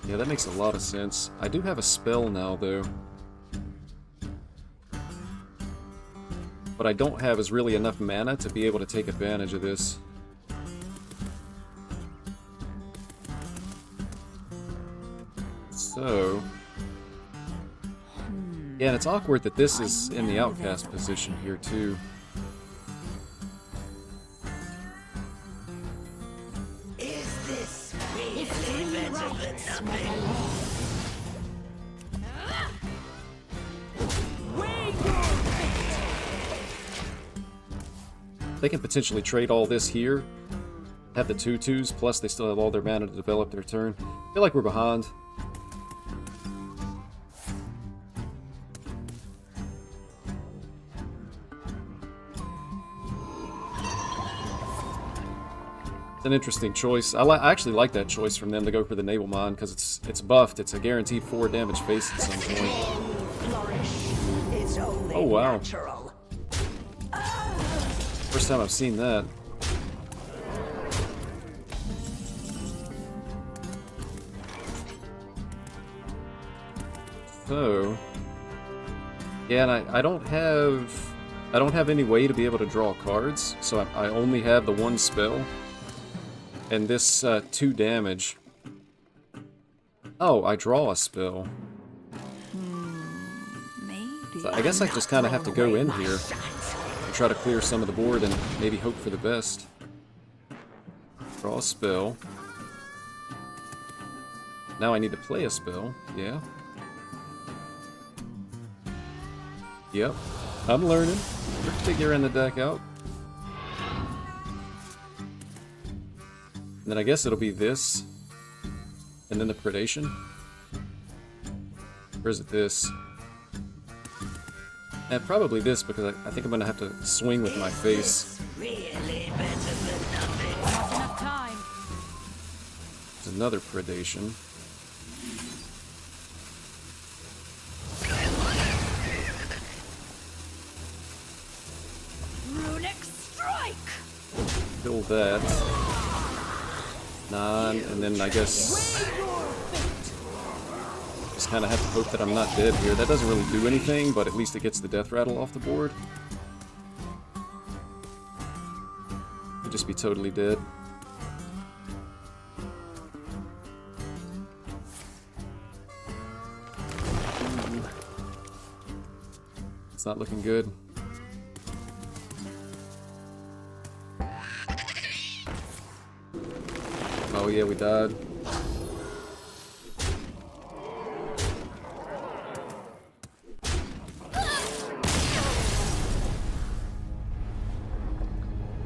Yeah, that makes a lot of sense. I do have a spell now, though. What I don't have is really enough mana to be able to take advantage of this. So... yeah, and it's awkward that this is in the outcast position here, too. Is this really better than nothing? They can potentially trade all this here, have the 2/2s, plus they still have all their mana to develop their turn. I feel like we're behind. An interesting choice. I actually like that choice from them to go for the Naval Mine because it's buffed. It's a guaranteed 4 damage face at some point. Oh wow! First time I've seen that. So yeah, and I don't have any way to be able to draw cards, so I only have the one spell. And this 2 damage. Oh, I draw a spell. So I guess I just kind of have to go in here and try to clear some of the board and maybe hope for the best. Draw a spell. Now I need to play a spell. Yeah. Yep. I'm learning. We're figuring the deck out. And then I guess it'll be this, and then the predation. Or is it this? And probably this, because I think I'm gonna have to swing with my face. Really better than nothing. Not enough time. There's another predation. Runic strike. Kill that. 9, and then I guess just kind of have to hope that I'm not dead here. That doesn't really do anything, but at least it gets the death rattle off the board. Could just be totally dead. It's not looking good. Oh yeah, we died.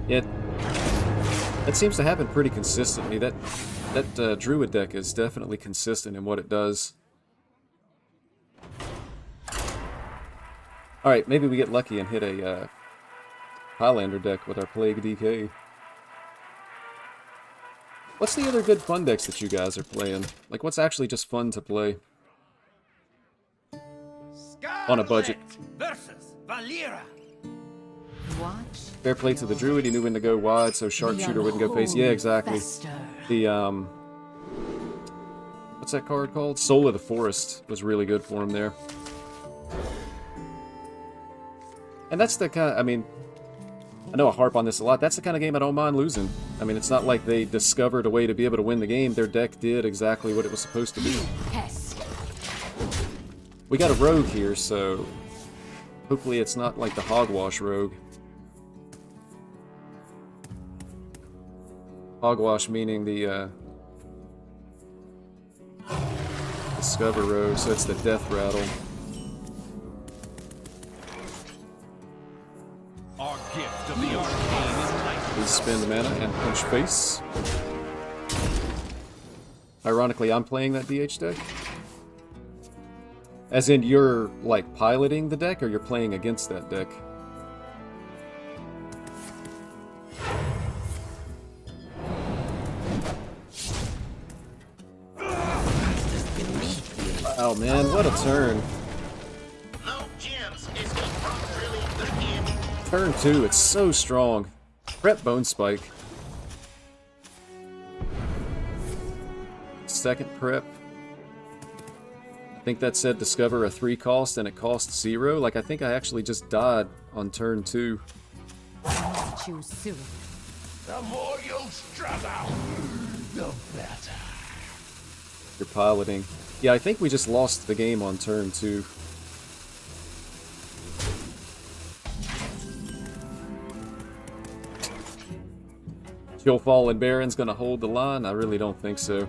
Yeah, that seems to happen pretty consistently. That Druid deck is definitely consistent in what it does. Alright, maybe we get lucky and hit a Highlander deck with our Plague DK. What's the other good fun decks that you guys are playing? Like, what's actually just fun to play? On a budget. Versus Valera. Fair play to the Druid, he knew when to go wide, so Sharpshooter wouldn't go face. Yeah, exactly. The, what's that card called? Soul of the Forest was really good for him there. And that's the kind of, I mean, I know I harp on this a lot. That's the kind of game I don't mind losing. I mean, it's not like they discovered a way to be able to win the game. Their deck did exactly what it was supposed to do. We got a rogue here, so hopefully it's not like the Hogwash rogue. Hogwash meaning the Discover row, so it's the death rattle. Our gift of the arcane is light. Please spend mana and punch face. Ironically, I'm playing that DH deck. As in, you're, like, piloting the deck, or you're playing against that deck? Oh man, what a turn. No gems escape from drilling the enemy. Turn 2, it's so strong. Prep Bone Spike. Second prep. I think that said discover a 3 cost and it costs 0. Like, I think I actually just died on turn 2. Choose soon. The more you'll struggle, the better. You're piloting. Yeah, I think we just lost the game on turn 2. Chill Fallen Baron's gonna hold the line? I really don't think so.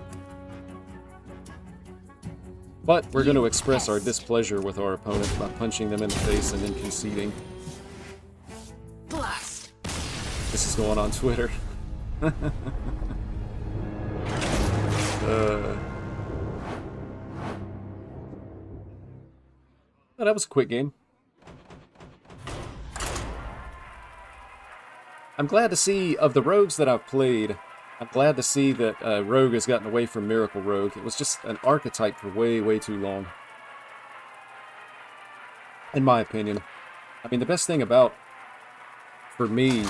But we're going to express our displeasure with our opponent by punching them in the face and then conceding. Blast. This is going on Twitter. Oh, that was a quick game. I'm glad to see, of the rogues that I've played, I'm glad to see that Rogue has gotten away from Miracle Rogue. It was just an archetype for way, way too long. In my opinion. I mean, the best thing about, for me,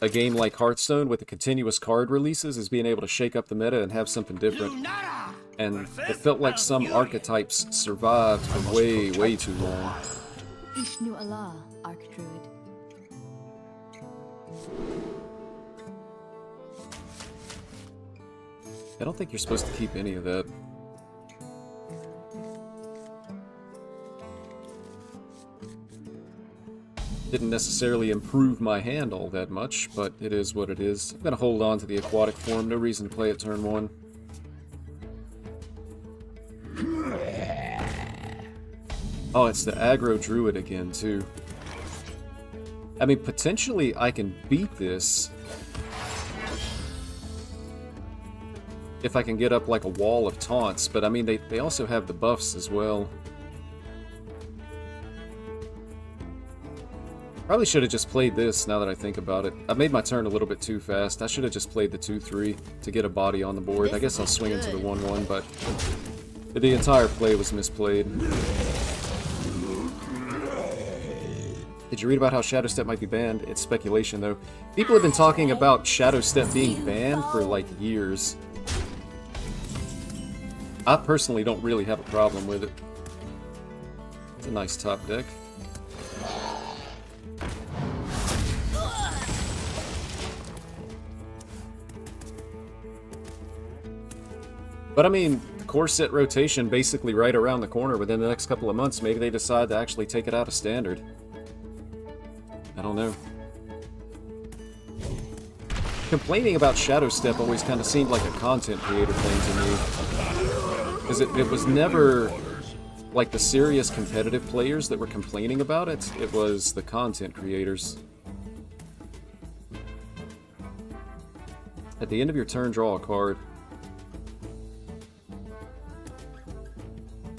a game like Hearthstone with the continuous card releases is being able to shake up the meta and have something different. And it felt like some archetypes survived for way, way too long. Ishnu Allah, Archdruid. I don't think you're supposed to keep any of that. Didn't necessarily improve my hand all that much, but it is what it is. I'm gonna hold on to the aquatic form, no reason to play it turn 1. Oh, it's the aggro druid again, too. I mean, potentially I can beat this if I can get up like a wall of taunts, but I mean, they also have the buffs as well. Probably should have just played this, now that I think about it. I made my turn a little bit too fast. I should have just played the 2-3 to get a body on the board. I guess I'll swing into the 1-1, but the entire play was misplayed. Did you read about how Shadow Step might be banned? It's speculation, though. People have been talking about Shadow Step being banned for, like, years. I personally don't really have a problem with it. It's a nice top deck. But I mean, the core set rotation basically right around the corner within the next couple of months. Maybe they decide to actually take it out of Standard. I don't know. Complaining about Shadow Step always kind of seemed like a content creator thing to me. Because it was never like the serious competitive players that were complaining about it. It was the content creators. At the end of your turn, draw a card.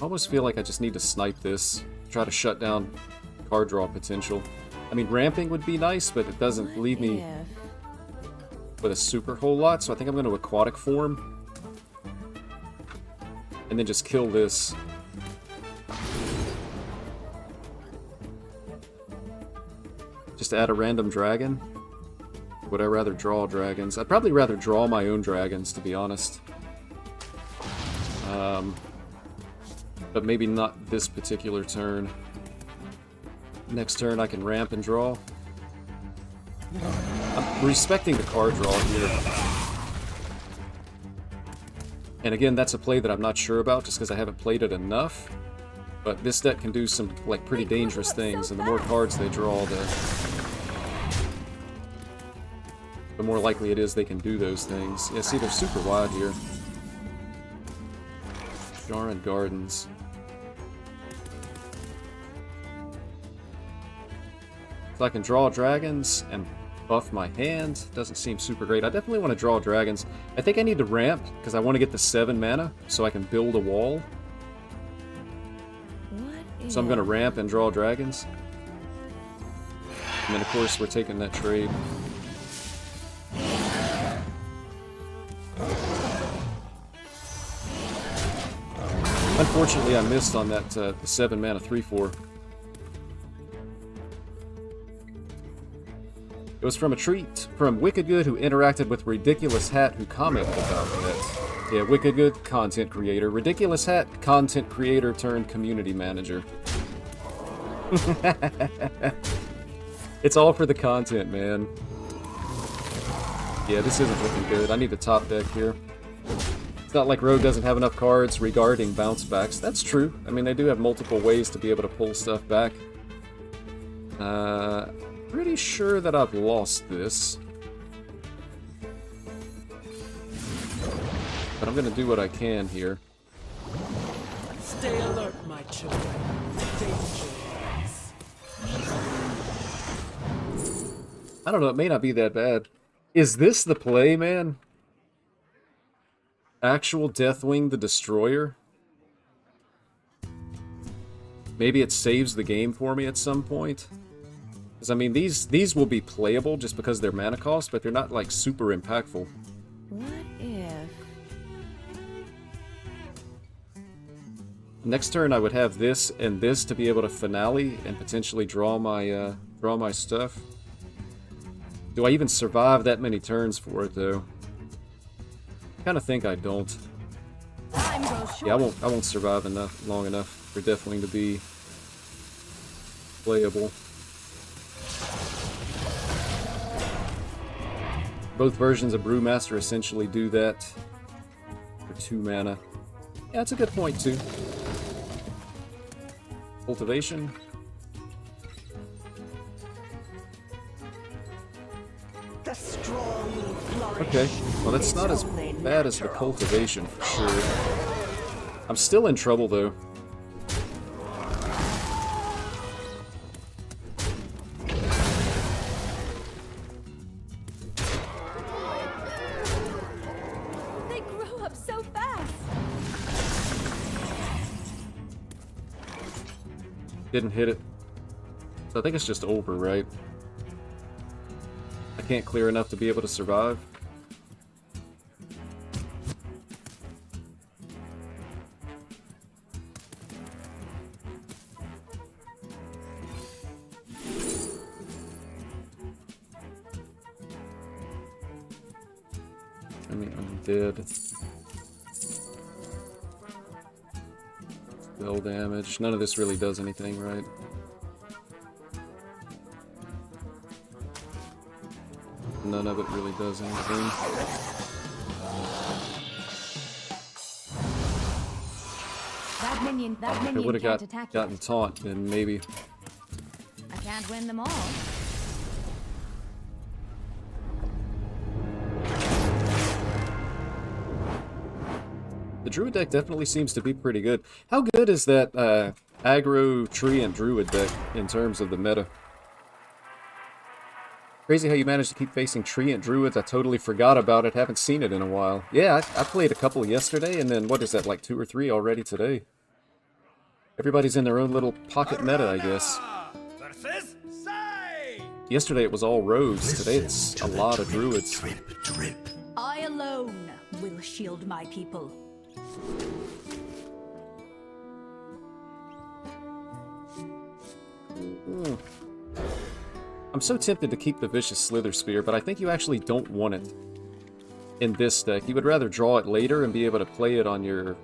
I almost feel like I just need to snipe this. Try to shut down card draw potential. I mean, ramping would be nice, but it doesn't leave me with a super whole lot, so I think I'm going to aquatic form. And then just kill this. Just add a random dragon. Would I rather draw dragons? I'd probably rather draw my own dragons, to be honest. But maybe not this particular turn. Next turn I can ramp and draw. I'm respecting the card draw here. And again, that's a play that I'm not sure about just because I haven't played it enough. But this deck can do some like pretty dangerous things, and the more cards they draw, the more likely it is they can do those things. Yeah, see, they're super wide here. Jarran Gardens. So I can draw dragons and buff my hand. Doesn't seem super great. I definitely want to draw dragons. I think I need to ramp because I want to get the 7 mana so I can build a wall. So I'm going to ramp and draw dragons. And then of course we're taking that trade. Unfortunately I missed on that the 7 mana 3/4. It was from a tweet from Wicked Good, who interacted with Ridiculous Hat, who commented about that. Yeah, Wicked Good, content creator. Ridiculous Hat, content creator turned community manager. It's all for the content, man. Yeah, this isn't looking good. I need to top deck here. It's not like Rogue doesn't have enough cards regarding bounce backs. That's true. I mean, they do have multiple ways to be able to pull stuff back. Pretty sure that I've lost this. But I'm gonna do what I can here. Stay alert, my children. Danger. I don't know, it may not be that bad. Is this the play, man? Actual Deathwing the Destroyer? Maybe it saves the game for me at some point? Because, I mean, these will be playable just because they're mana cost, but they're not, like, super impactful. What if... Next turn I would have this and this to be able to finale and potentially draw my stuff. Do I even survive that many turns for it, though? I kind of think I don't. Yeah, I won't survive long enough for Deathwing to be playable. Both versions of Brewmaster essentially do that for 2 mana. Yeah, that's a good point, too. Cultivation. The strong will flourish. Okay, well that's not as bad as the cultivation for sure. I'm still in trouble though. They grow up so fast. Didn't hit it. So I think it's just over, right? I can't clear enough to be able to survive. I mean, I'm dead. Spell damage. None of this really does anything, right? None of it really does anything. That If I minion would have can't attack gotten you. taunt, then maybe. I can't win them all. The Druid deck definitely seems to be pretty good. How good is that aggro tree and Druid deck in terms of the meta? Crazy how you managed to keep facing tree and Druids. I totally forgot about it. Haven't seen it in a while. Yeah, I played a couple yesterday, and then what is that, like 2 or 3 already today? Everybody's in their own little pocket meta, I guess. Versus Sai! Yesterday it was all rogues. Today it's a lot of Druids. Drip, drip. I alone will shield my people. I'm so tempted to keep the Vicious Slither Spear, but I think you actually don't want it in this deck. You would rather draw it later and be able to play it on your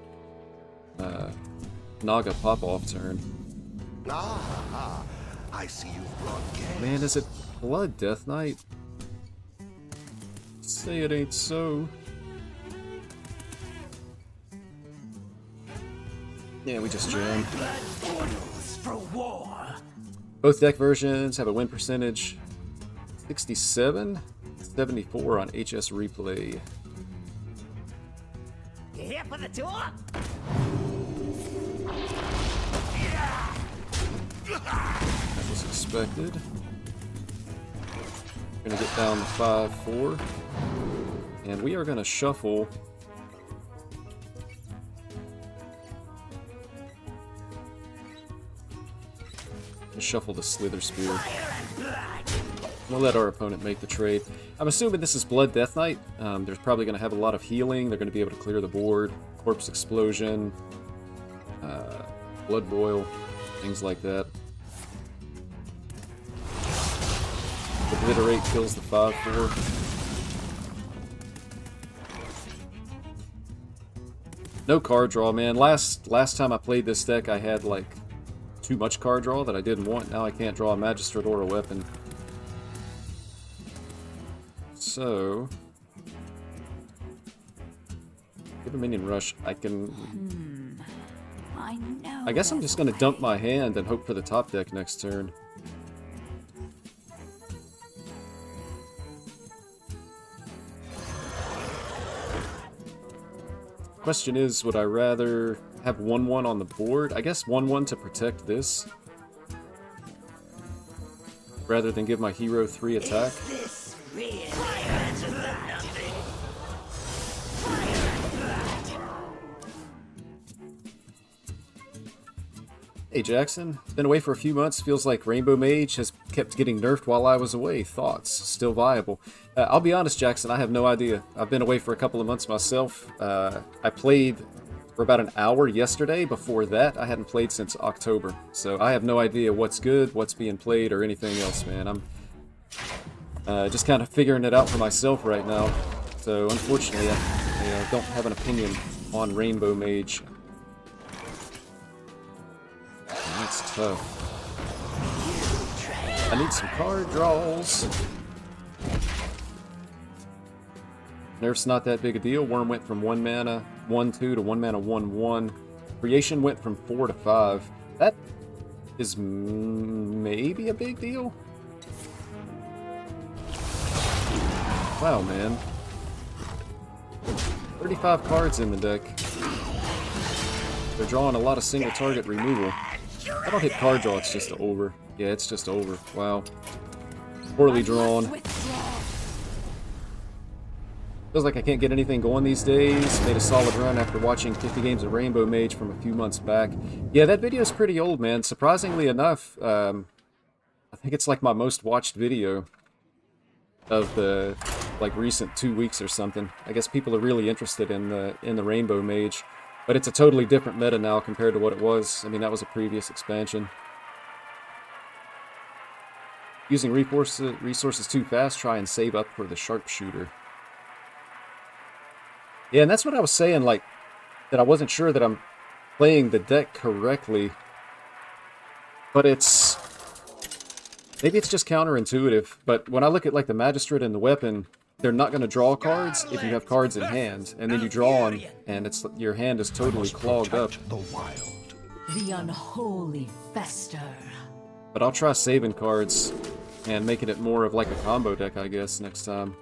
Naga pop-off turn. Ah, I see you've brought guests. Man, is it Blood Death Knight? Say it ain't so. Yeah, we just jammed. For war! Both deck versions have a win percentage 67, 74 on HS Replay. You here for the tour? That was expected. Gonna get down to 5-4. And we are gonna shuffle. Shuffle the Slither Spear. We'll let our opponent make the trade. I'm assuming this is Blood Death Knight. There's probably going to have a lot of healing. They're going to be able to clear the board. Corpse Explosion. Blood Boil. Things like that. Obliterate kills the 5-4. No card draw, man. Last time I played this deck, I had like too much card draw that I didn't want. Now I can't draw a Magistrate or a weapon. So, give a minion rush. I can. I guess I'm just gonna dump my hand and hope for the top deck next turn. Question is, would I rather have 1-1 on the board? I guess 1-1 to protect this, rather than give my hero 3 attack. Hey Jackson, been away for a few months. Feels like Rainbow Mage has kept getting nerfed while I was away. Thoughts? Still viable? I'll be honest, Jackson, I have no idea. I've been away for a couple of months myself. I played for about an hour yesterday. Before that, I hadn't played since October. So I have no idea what's good, what's being played, or anything else, man. I'm just kind of figuring it out for myself right now. So unfortunately, I don't have an opinion on Rainbow Mage. That's tough. I need some card draws. Nerf's not that big a deal. Worm went from 1 mana 1/2 to 1 mana 1/1. Creation went from 4 to 5. That is maybe a big deal. Wow, man. 35 cards in the deck. They're drawing a lot of single target removal. I don't hit card draw, it's just over. Yeah, it's just over. Wow. Poorly drawn. Feels like I can't get anything going these days. Made a solid run after watching 50 games of Rainbow Mage from a few months back. Yeah, that video's pretty old, man. Surprisingly enough, I think it's like my most watched video of the like recent 2 weeks or something. I guess people are really interested in the Rainbow Mage. But it's a totally different meta now compared to what it was. I mean, that was a previous expansion. Using resources too fast, try and save up for the sharpshooter. Yeah, and that's what I was saying, like, that I wasn't sure that I'm playing the deck correctly. But it's... maybe it's just counterintuitive, but when I look at, like, the Magistrate and the weapon, they're not going to draw cards if you have cards in hand, and then you draw them, and it's your hand is totally clogged up. The wild. The unholy fester. But I'll try saving cards and making it more of like a combo deck, I guess, next time.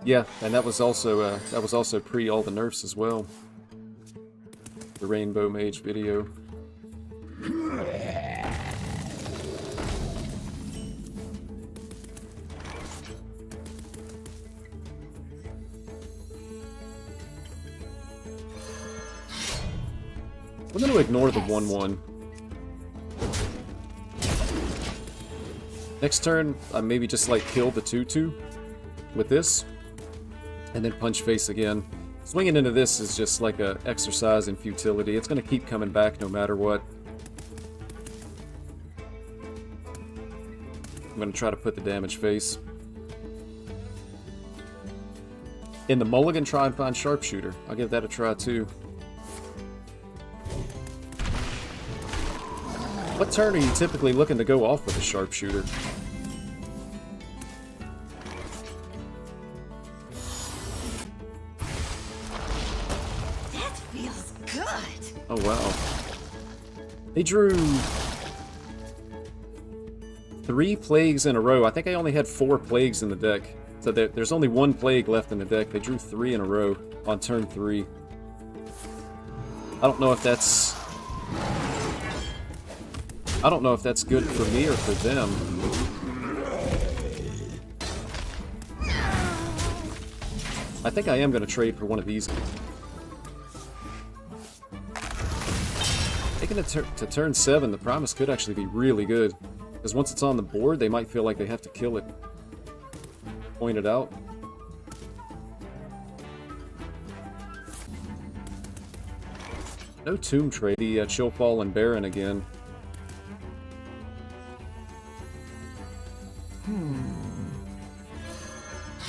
Yeah, and that was also pre all the nerfs as well. The Rainbow Mage video. I'm going to ignore the 1/1. Next turn, I maybe just like kill the 2/2 with this, and then punch face again. Swinging into this is just like a exercise in futility. It's going to keep coming back no matter what. I'm going to try to put the damage face. In the mulligan, try and find sharpshooter. I'll give that a try too. What turn are you typically looking to go off with a sharpshooter? That feels good. Oh wow. They drew 3 plagues in a row. I think I only had 4 plagues in the deck. So there's only one plague left in the deck. They drew 3 in a row on turn 3. I don't know if that's good for me or for them. I think I am going to trade for one of these. Taking it to turn 7, the promise could actually be really good. Because once it's on the board, they might feel like they have to kill it. Point it out. No Tomb Trade, the Chillfall and Baron again.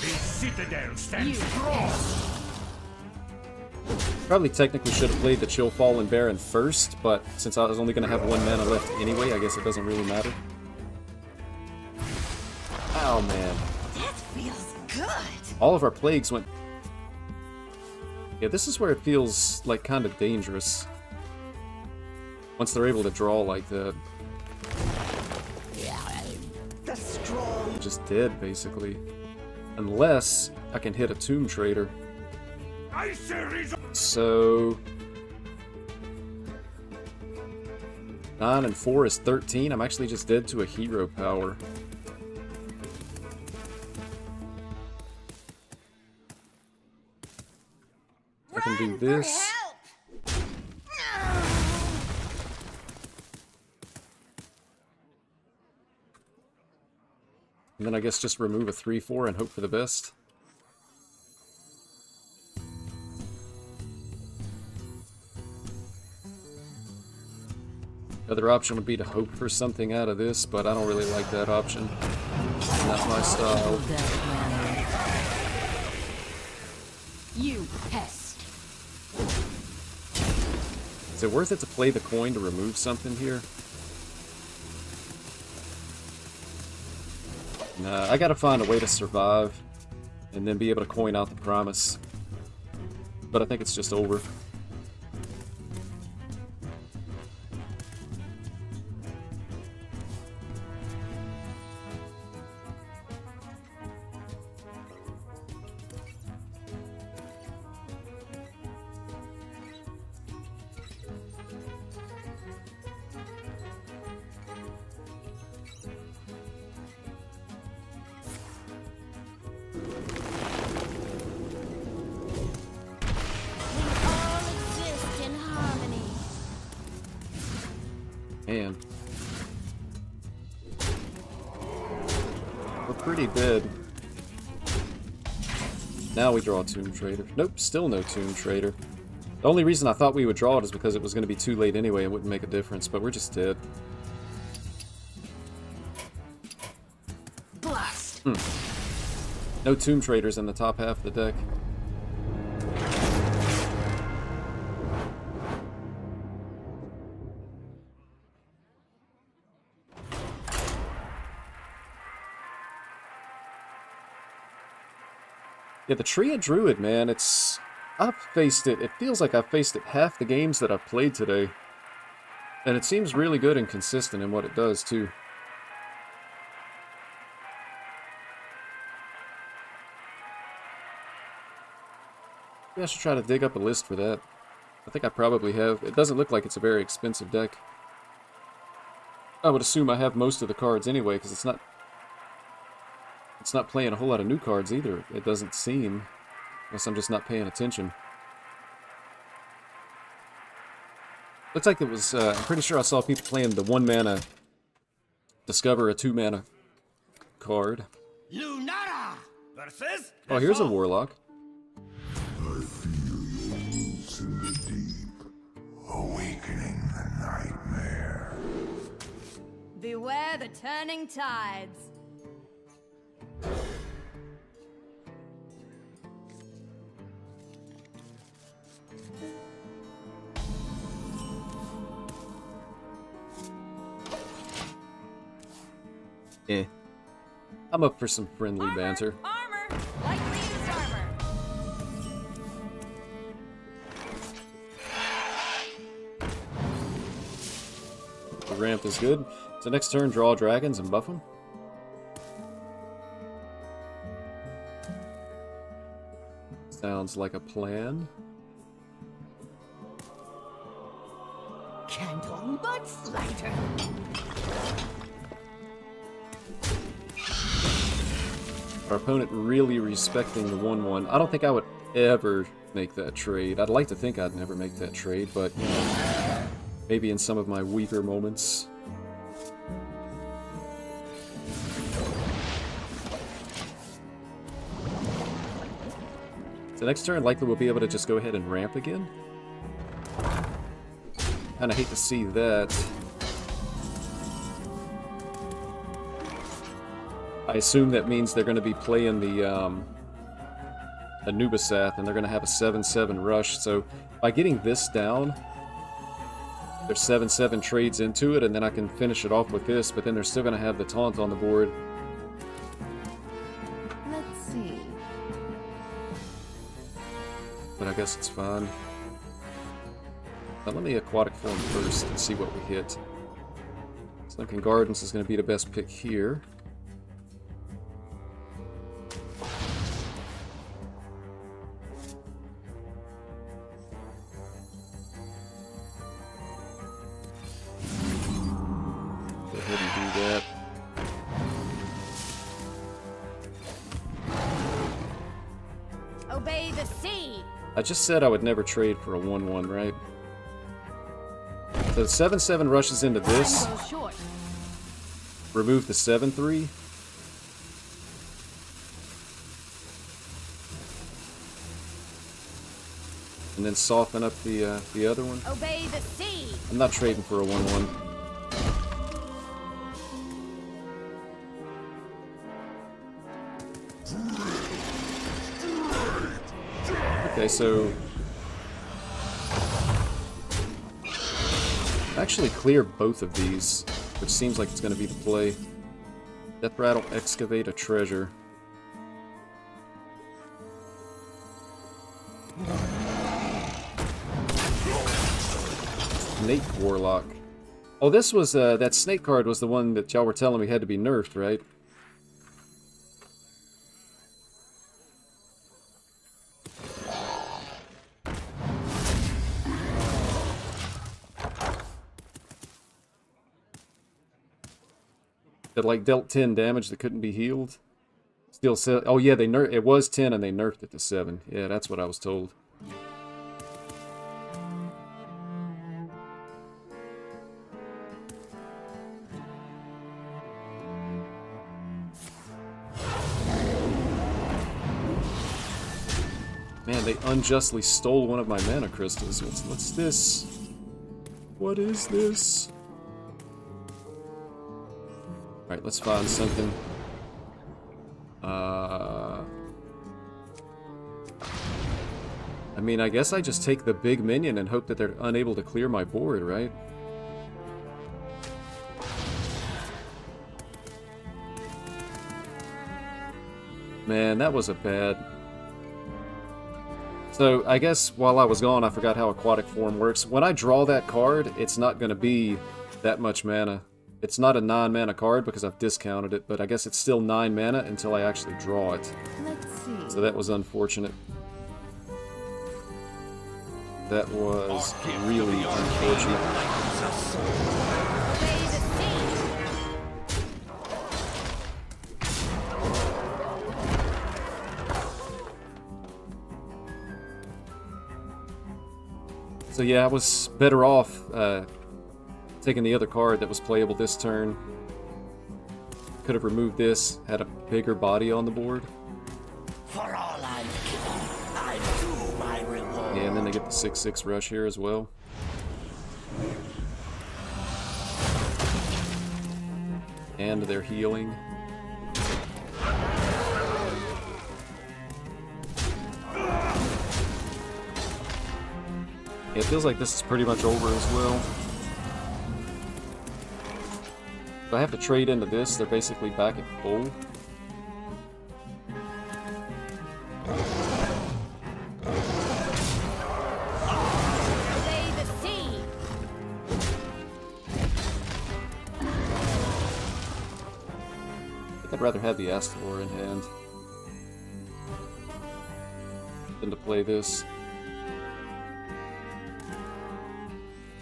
The citadel stands strong. Probably technically should have played the Chillfall and Baron first, but since I was only going to have 1 mana left anyway, I guess it doesn't really matter. Oh man. That feels good. All of our plagues went... Yeah, this is where it feels like kind of dangerous. Once they're able to draw like that. The strong. Just dead, basically. Unless I can hit a Tomb Trader. So... 9 and 4 is 13. I'm actually just dead to a hero power. I can do this. And then I guess just remove a 3/4 and hope for the best. The other option would be to hope for something out of this, but I don't really like that option. Not my style. You pest. Is it worth it to play the coin to remove something here? Nah, I gotta find a way to survive and then be able to coin out the promise. But I think it's just over. Man. We're pretty dead. Now we draw a Tomb Trader. Nope, still no Tomb Trader. The only reason I thought we would draw it is because it was going to be too late anyway and wouldn't make a difference, but we're just dead. Blast. No Tomb Traders in the top half of the deck. Yeah, the Tree of Druid, man, I've faced it. It feels like I've faced it half the games that I've played today. And it seems really good and consistent in what it does, too. Maybe I should try to dig up a list for that. I think I probably have. It doesn't look like it's a very expensive deck. I would assume I have most of the cards anyway, because it's not playing a whole lot of new cards either, it doesn't seem. Unless I'm just not paying attention. Looks like it was, I'm pretty sure I saw people playing the 1 mana Discover a 2 mana card. Lunara versus. Oh, here's a Warlock. I feel your roots in the deep, awakening the nightmare. Beware the turning tides. Eh. I'm up for some friendly banter. Armor! Lightly used armor! The ramp is good. So next turn, draw dragons and buff them. Sounds like a plan. Candle much lighter. Our opponent really respecting the 1-1. I don't think I would ever make that trade. I'd like to think I'd never make that trade, but you know, maybe in some of my weaker moments. So next turn, likely we'll be able to just go ahead and ramp again. Kinda hate to see that. I assume that means they're going to be playing the Anubisath, and they're going to have a 7-7 rush. So by getting this down, their 7-7 trades into it, and then I can finish it off with this, but then they're still going to have the taunt on the board. Let's see. But I guess it's fine. Now let me Aquatic Form first and see what we hit. Sunken Gardens is going to be the best pick here. Go ahead and do that. Obey the sea. I just said I would never trade for a 1-1, right? So the 7-7 rushes into this. Go short. Remove the 7-3. And then soften up the other one. Obey the sea. I'm not trading for a 1-1. Okay, so actually clear both of these, which seems like it's going to be the play. Death Rattle, excavate a treasure. Snake Warlock. Oh, this was, that snake card was the one that y'all were telling me had to be nerfed, right? That like dealt 10 damage that couldn't be healed. Still said, oh yeah, they it was 10 and they nerfed it to 7. Yeah, that's what I was told. Man, they unjustly stole one of my mana crystals. What's this? What is this? Alright, let's find something. I mean, I guess I just take the big minion and hope that they're unable to clear my board, right? Man, that was a bad... So, I guess while I was gone, I forgot how Aquatic Form works. When I draw that card, it's not going to be that much mana. It's not a 9-mana card because I've discounted it, but I guess it's still 9 mana until I actually draw it. Let's see. So that was unfortunate. That was really unfortunate. Obey the sea. So yeah, I was better off taking the other card that was playable this turn. Could have removed this, had a bigger body on the board. For all I've given, I do my reward. Yeah, and then they get the 6/6 rush here as well. And they're healing. Yeah, it feels like this is pretty much over as well. If I have to trade into this, they're basically back at full. Obey the sea. I think I'd rather have the Astalor in hand. than to play this.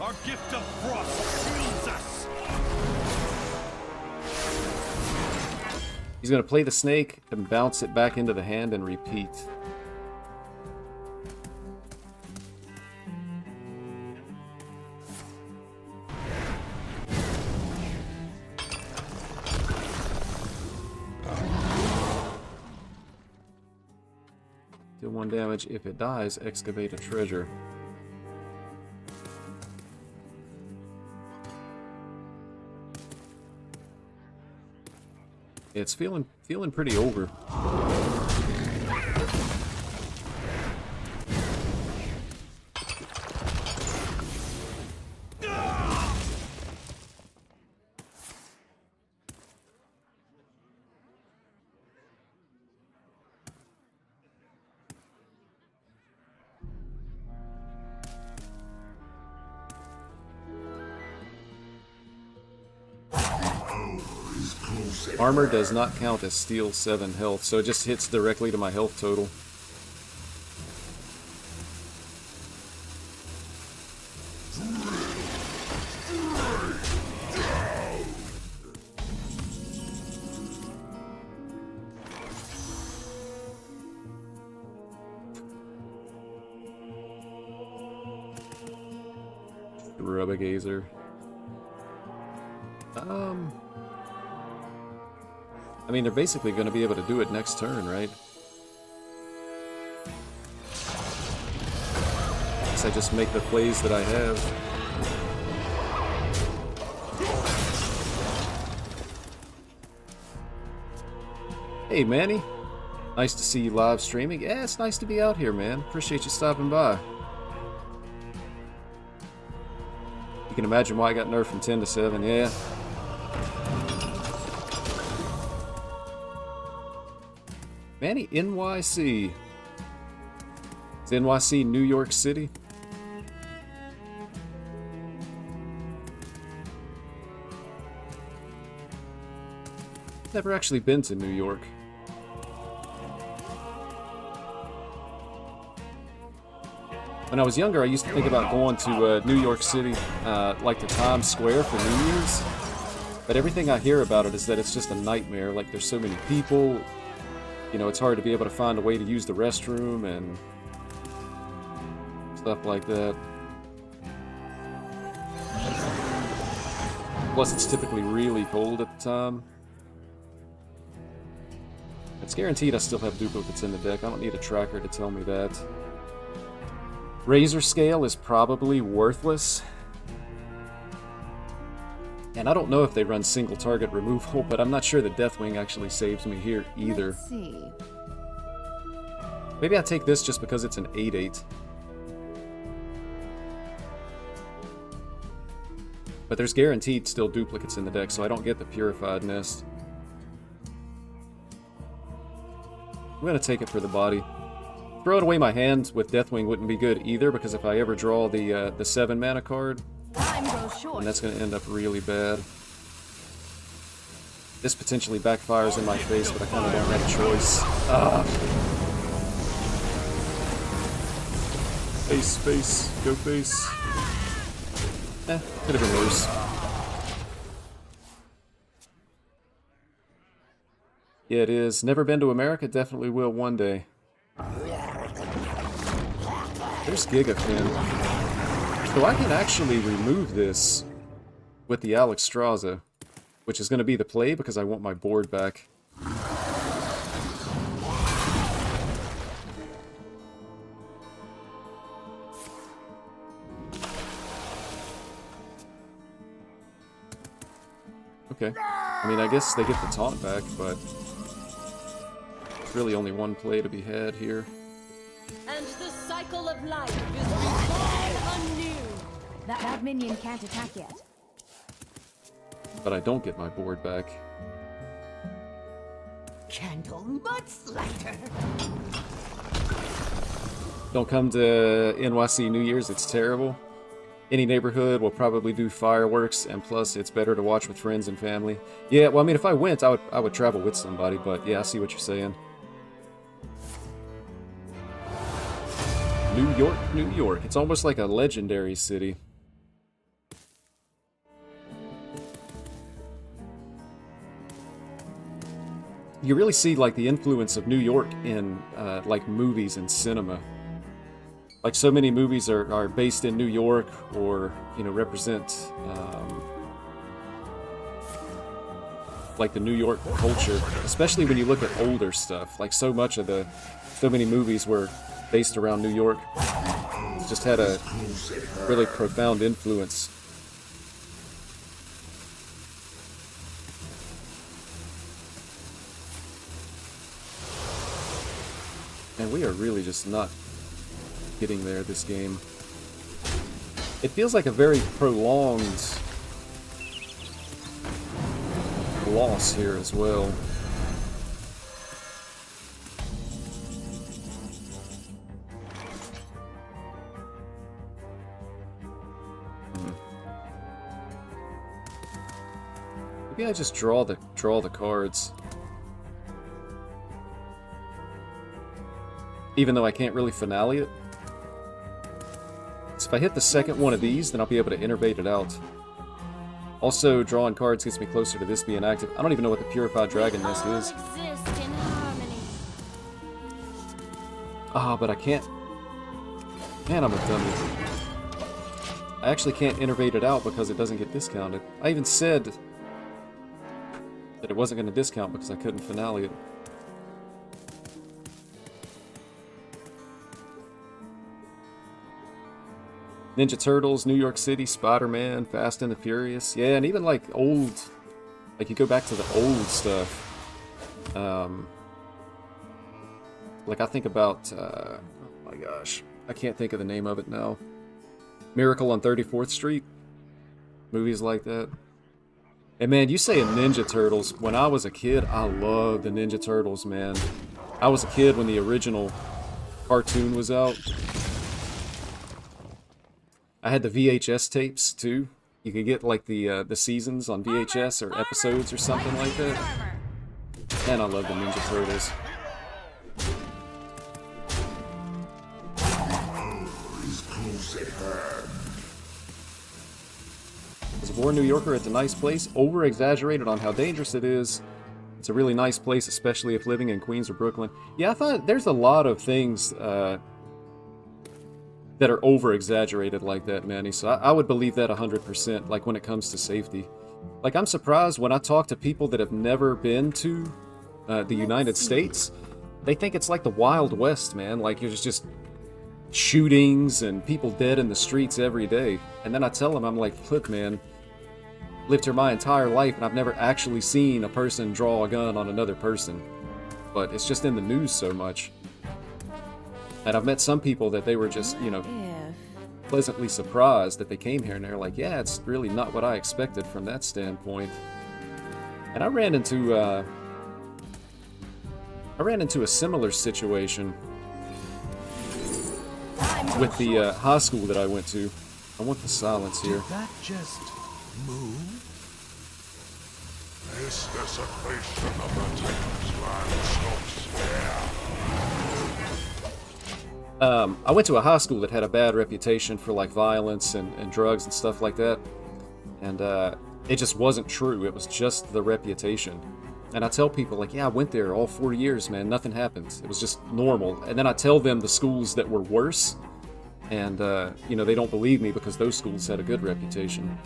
Our gift of frost shields us. He's going to play the snake and bounce it back into the hand and repeat. Deal 1 damage. If it dies, excavate a treasure. It's feeling pretty ogre. Armor does not count as steal 7 health, so it just hits directly to my health total. Rubagazer. I mean, they're basically going to be able to do it next turn, right? Guess I just make the plays that I have. Hey, Manny. Nice to see you live streaming. Yeah, it's nice to be out here, man. Appreciate you stopping by. You can imagine why I got nerfed from 10 to 7, yeah. Manny, NYC. Is NYC New York City? Never actually been to New York. When I was younger, I used to think about going to New York City, like the Times Square for New Year's. But everything I hear about it is that it's just a nightmare. Like, there's so many people. You know, it's hard to be able to find a way to use the restroom and stuff like that. Plus, it's typically really cold at the time. It's guaranteed I still have duplicates in the deck. I don't need a tracker to tell me that. Razor Scale is probably worthless. And I don't know if they run single target removal, but I'm not sure the Deathwing actually saves me here either. Let's see. Maybe I take this just because it's an 8/8. But there's guaranteed still duplicates in the deck, so I don't get the Purified Nest. I'm gonna take it for the body. Throwing away my hand with Deathwing wouldn't be good either, because if I ever draw the 7 mana card, Time goes short. and that's going to end up really bad. This potentially backfires in my face, but I kind of don't have a choice. Face, face, go face. Could have been worse. Yeah, it is. Never been to America, definitely will one day. There's Gigafin. So I can actually remove this with the Alexstrasza, which is going to be the play because I want my board back. Okay. I mean, I guess they get the taunt back, but there's really only one play to be had here. And the cycle of life is reborn anew. That minion can't attack yet. But I don't get my board back. Candle much lighter. Don't come to NYC New Year's, it's terrible. Any neighborhood will probably do fireworks, and plus it's better to watch with friends and family. Yeah, well, I mean, if I went, I would travel with somebody, but yeah, I see what you're saying. New York, New York. It's almost like a legendary city. You really see like the influence of New York in like movies and cinema. Like so many movies are based in New York, or you know, represent like the New York culture, especially when you look at older stuff. Like so many movies were based around New York. It's just had a really profound influence. And we are really just not getting there this game. It feels like a very prolonged loss here as well. Maybe I just draw the cards. Even though I can't really finale it. So if I hit the second one of these, then I'll be able to innervate it out. Also, drawing cards gets me closer to this being active. I don't even know what the Purified Dragon Nest is. Exist in harmony. Ah, but I can't... Man, I'm a dummy. I actually can't innervate it out because it doesn't get discounted. I even said that it wasn't going to discount because I couldn't finale it. Ninja Turtles, New York City, Spider-Man, Fast and the Furious. Yeah, and even like old, like you go back to the old stuff. Like I think about, oh my gosh, I can't think of the name of it now. Miracle on 34th Street. Movies like that. And man, you say Ninja Turtles. When I was a kid, I loved the Ninja Turtles, man. I was a kid when the original cartoon was out. I had the VHS tapes too. You could get like the seasons on VHS or episodes or something like that. And I love the Ninja Turtles. As a born New Yorker, it's a nice place. Over-exaggerated on how dangerous it is. It's a really nice place, especially if living in Queens or Brooklyn. Yeah, I thought there's a lot of things that are over-exaggerated like that, Manny. So I would believe that 100%, like when it comes to safety. Like, I'm surprised when I talk to people that have never been to the United States, they think it's like the Wild West, man. Like, there's just shootings and people dead in the streets every day. And then I tell them, I'm like, look, man, lived here my entire life and I've never actually seen a person draw a gun on another person. But it's just in the news so much. And I've met some people that they were just, you know, pleasantly surprised that they came here, and they're like, yeah, it's really not what I expected from that standpoint. And I ran into a similar situation with the high school that I went to. I want the silence here. Did that just move? This desecration of the Titan's land stops there. I went to a high school that had a bad reputation for like violence and drugs and stuff like that. And it just wasn't true. It was just the reputation. And I tell people like, yeah, I went there all 4 years, man. Nothing happened. It was just normal. And then I tell them the schools that were worse. And, you know, they don't believe me because those schools had a good reputation.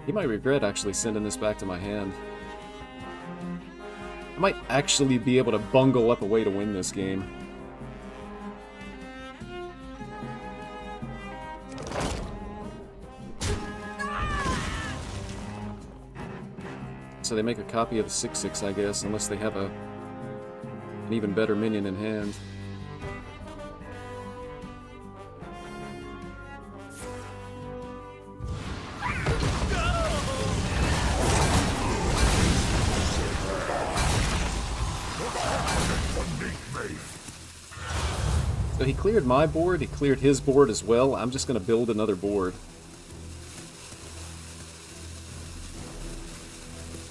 You might regret actually sending this back to my hand. I might actually be able to bungle up a way to win this game. So they make a copy of the 6/6, I guess, unless they have an even better minion in hand. So he cleared my board, he cleared his board as well. I'm just going to build another board.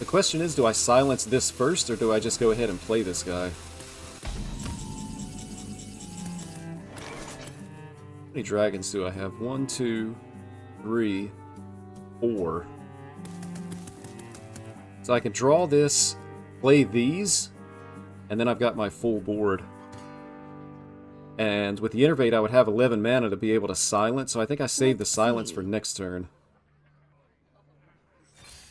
question is, do I silence this first, or do I just go ahead and play this guy? How many dragons do I have? 1, 2, 3, 4. So I can draw this, play these, and then I've got my full board. And with the Innervate, I would have 11 mana to be able to silence, so I think I saved the silence for next turn.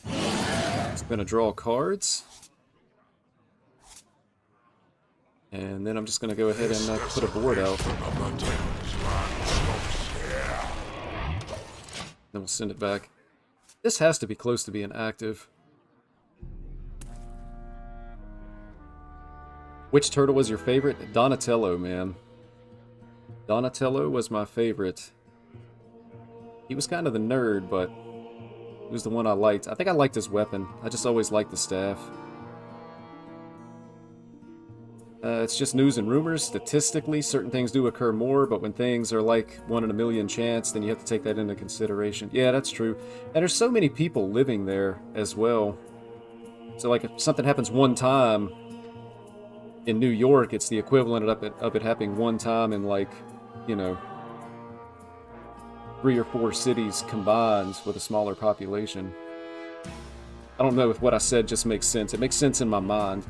Just gonna draw cards. And then I'm just gonna go ahead and put a board out. Then we'll send it back. This has to be close to being active. Which turtle was your favorite? Donatello, man. Donatello was my favorite. He was kind of the nerd, but he was the one I liked. I think I liked his weapon. I just always liked the staff. It's just news and rumors. Statistically, certain things do occur more, but when things are like 1 in a million chance, then you have to take that into consideration. Yeah, that's true. And there's so many people living there as well. So like if something happens one time in New York, it's the equivalent of it happening one time in, like, you know, 3 or 4 cities combined with a smaller population. I don't know if what I said just makes sense. It makes sense in my mind.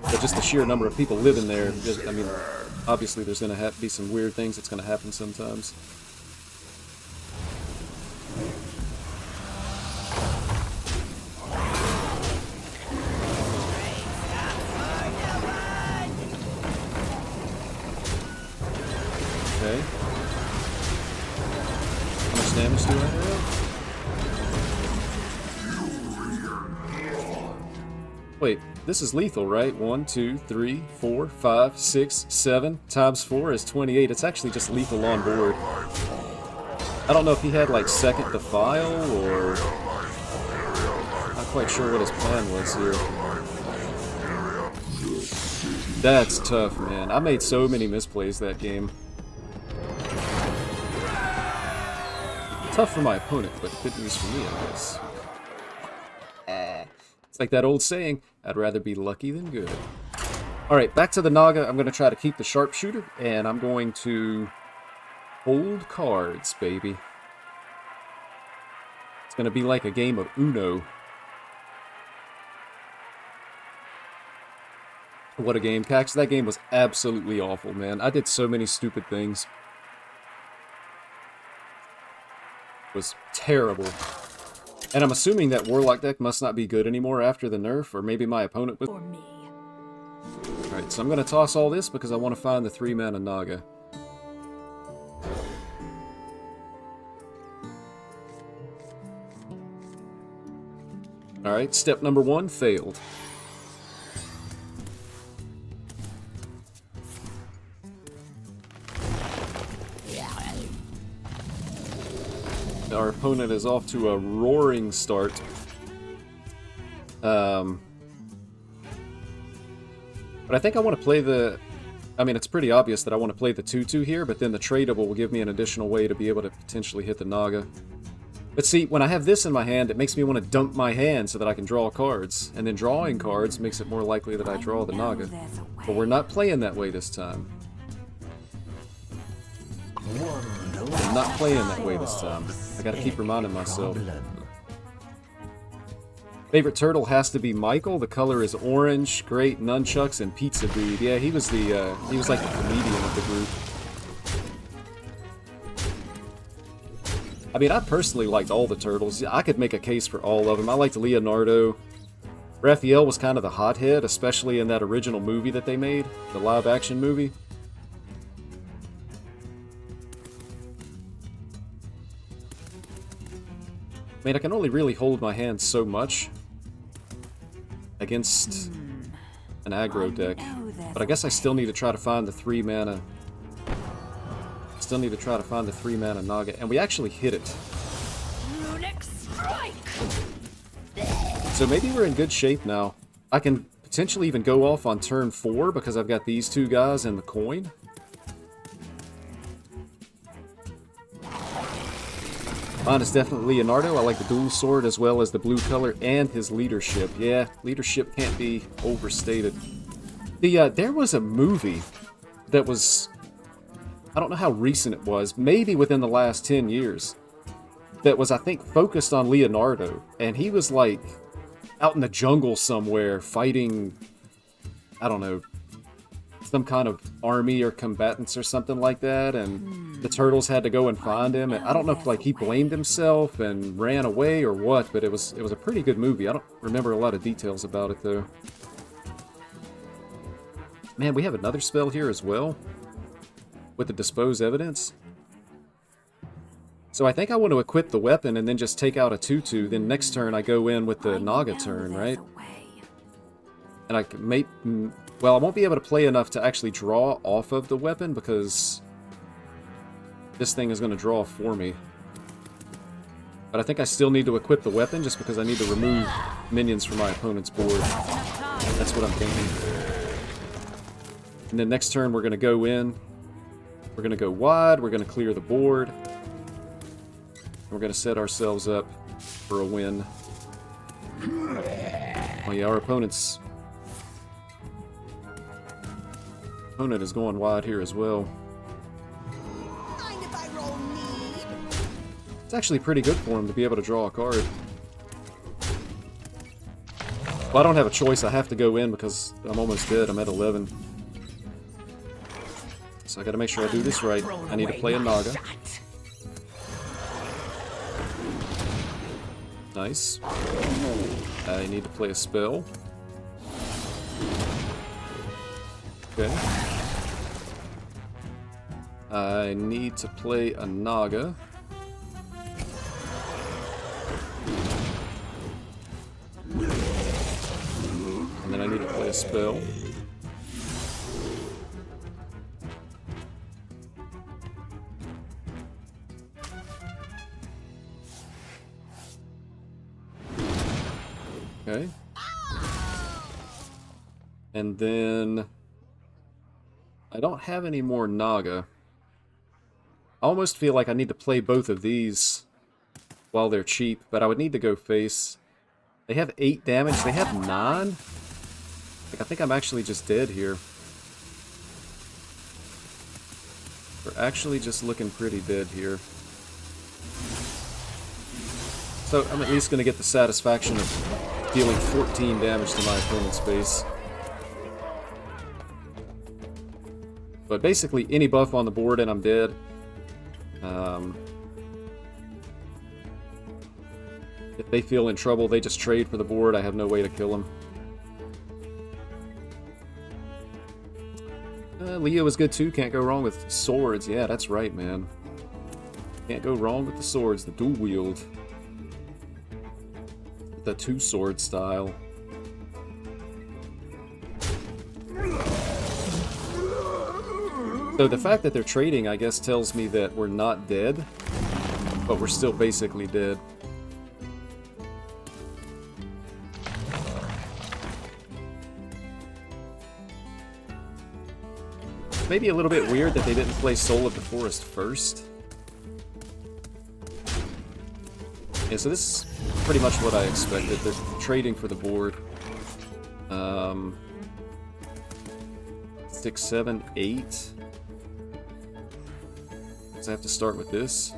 But just the sheer number of people living there, I mean, obviously there's going to be some weird things that's going to happen sometimes. Okay. How much damage do I have? Wait, this is lethal, right? 1, 2, 3, 4, 5, 6, 7 times 4 is 28. It's actually just lethal on board. I don't know if he had like second to file, or not quite sure what his plan was here. That's tough, man. I made so many misplays that game. Tough for my opponent, but good news for me, I guess. It's like that old saying, I'd rather be lucky than good. Alright, back to the Naga. I'm going to try to keep the sharpshooter, and I'm going to hold cards, baby. It's going to be like a game of Uno. What a game, Cax. That game was absolutely awful, man. I did so many stupid things. It was terrible. And I'm assuming that Warlock deck must not be good anymore after the nerf, or maybe my opponent was... Alright, so I'm going to toss all this because I want to find the 3-mana Naga. Alright, step number 1 failed. Our opponent is off to a roaring start. But I think I want to play the... I mean, it's pretty obvious that I want to play the 2/2 here, but then the tradable will give me an additional way to be able to potentially hit the Naga. But see, when I have this in my hand, it makes me want to dump my hand so that I can draw cards. And then drawing cards makes it more likely that I draw the Naga. But we're not playing that way this time. I'm not playing that way this time. I gotta keep reminding myself. Favorite turtle has to be Michael. The color is orange, great nunchucks, and pizza dude. Yeah, he was like the comedian of the group. I mean, I personally liked all the turtles. I could make a case for all of them. I liked Leonardo. Raphael was kind of the hothead, especially in that original movie that they made, the live-action movie. I mean, I can only really hold my hand so much against an aggro deck, but I guess I still need to try to find the 3-mana. Still need to try to find the 3-mana Naga, and we actually hit it. So maybe we're in good shape now. I can potentially even go off on turn 4 because I've got these 2 guys and the coin. Mine is definitely Leonardo. I like the dual sword as well as the blue color and his leadership. Yeah, leadership can't be overstated. There was a movie that was, I don't know how recent it was, maybe within the last 10 years, that was, I think, focused on Leonardo. And he was like out in the jungle somewhere fighting, I don't know, some kind of army or combatants or something like that, and the turtles had to go and find him. And I don't know if like he blamed himself and ran away or what, but it was a pretty good movie. I don't remember a lot of details about it though. Man, we have another spell here as well with the dispose evidence. So I think I want to equip the weapon and then just take out a 2/2. Then next turn I go in with the Naga turn, right? And I can make... Well, I won't be able to play enough to actually draw off of the weapon because this thing is going to draw for me. But I think I still need to equip the weapon just because I need to remove minions from my opponent's board. That's what I'm thinking. And then next turn we're going to go in. We're going to go wide. We're going to clear the board. And we're going to set ourselves up for a win. Oh yeah, our opponent is going wide here as well. It's actually pretty good for him to be able to draw a card. Well, I don't have a choice. I have to go in because I'm almost dead. I'm at 11. So I gotta make sure I do this right. I need to play a Naga. Nice. I need to play a spell. Okay. I need to play a Naga. And then I need to play a spell. Okay. And then I don't have any more Naga. I almost feel like I need to play both of these while they're cheap, but I would need to go face. They have 8 damage. They have 9? Like, I think I'm actually just dead here. We're actually just looking pretty dead here. So I'm at least going to get the satisfaction of dealing 14 damage to my opponent's base. But basically, any buff on the board and I'm dead. If they feel in trouble, they just trade for the board. I have no way to kill them. Leo is good too. Can't go wrong with swords. Yeah, that's right, man. Can't go wrong with the swords. The dual wield. The 2-sword style. So the fact that they're trading, I guess, tells me that we're not dead, but we're still basically dead. Maybe a little bit weird that they didn't play Soul of the Forest first. Yeah, so this is pretty much what I expected. They're trading for the board. 6, 7, 8. So I have to start with this.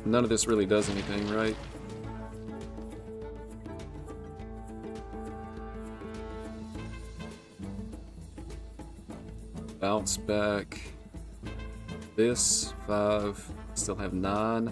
None of this really does anything, right? Bounce back. This, 5. Still have 9.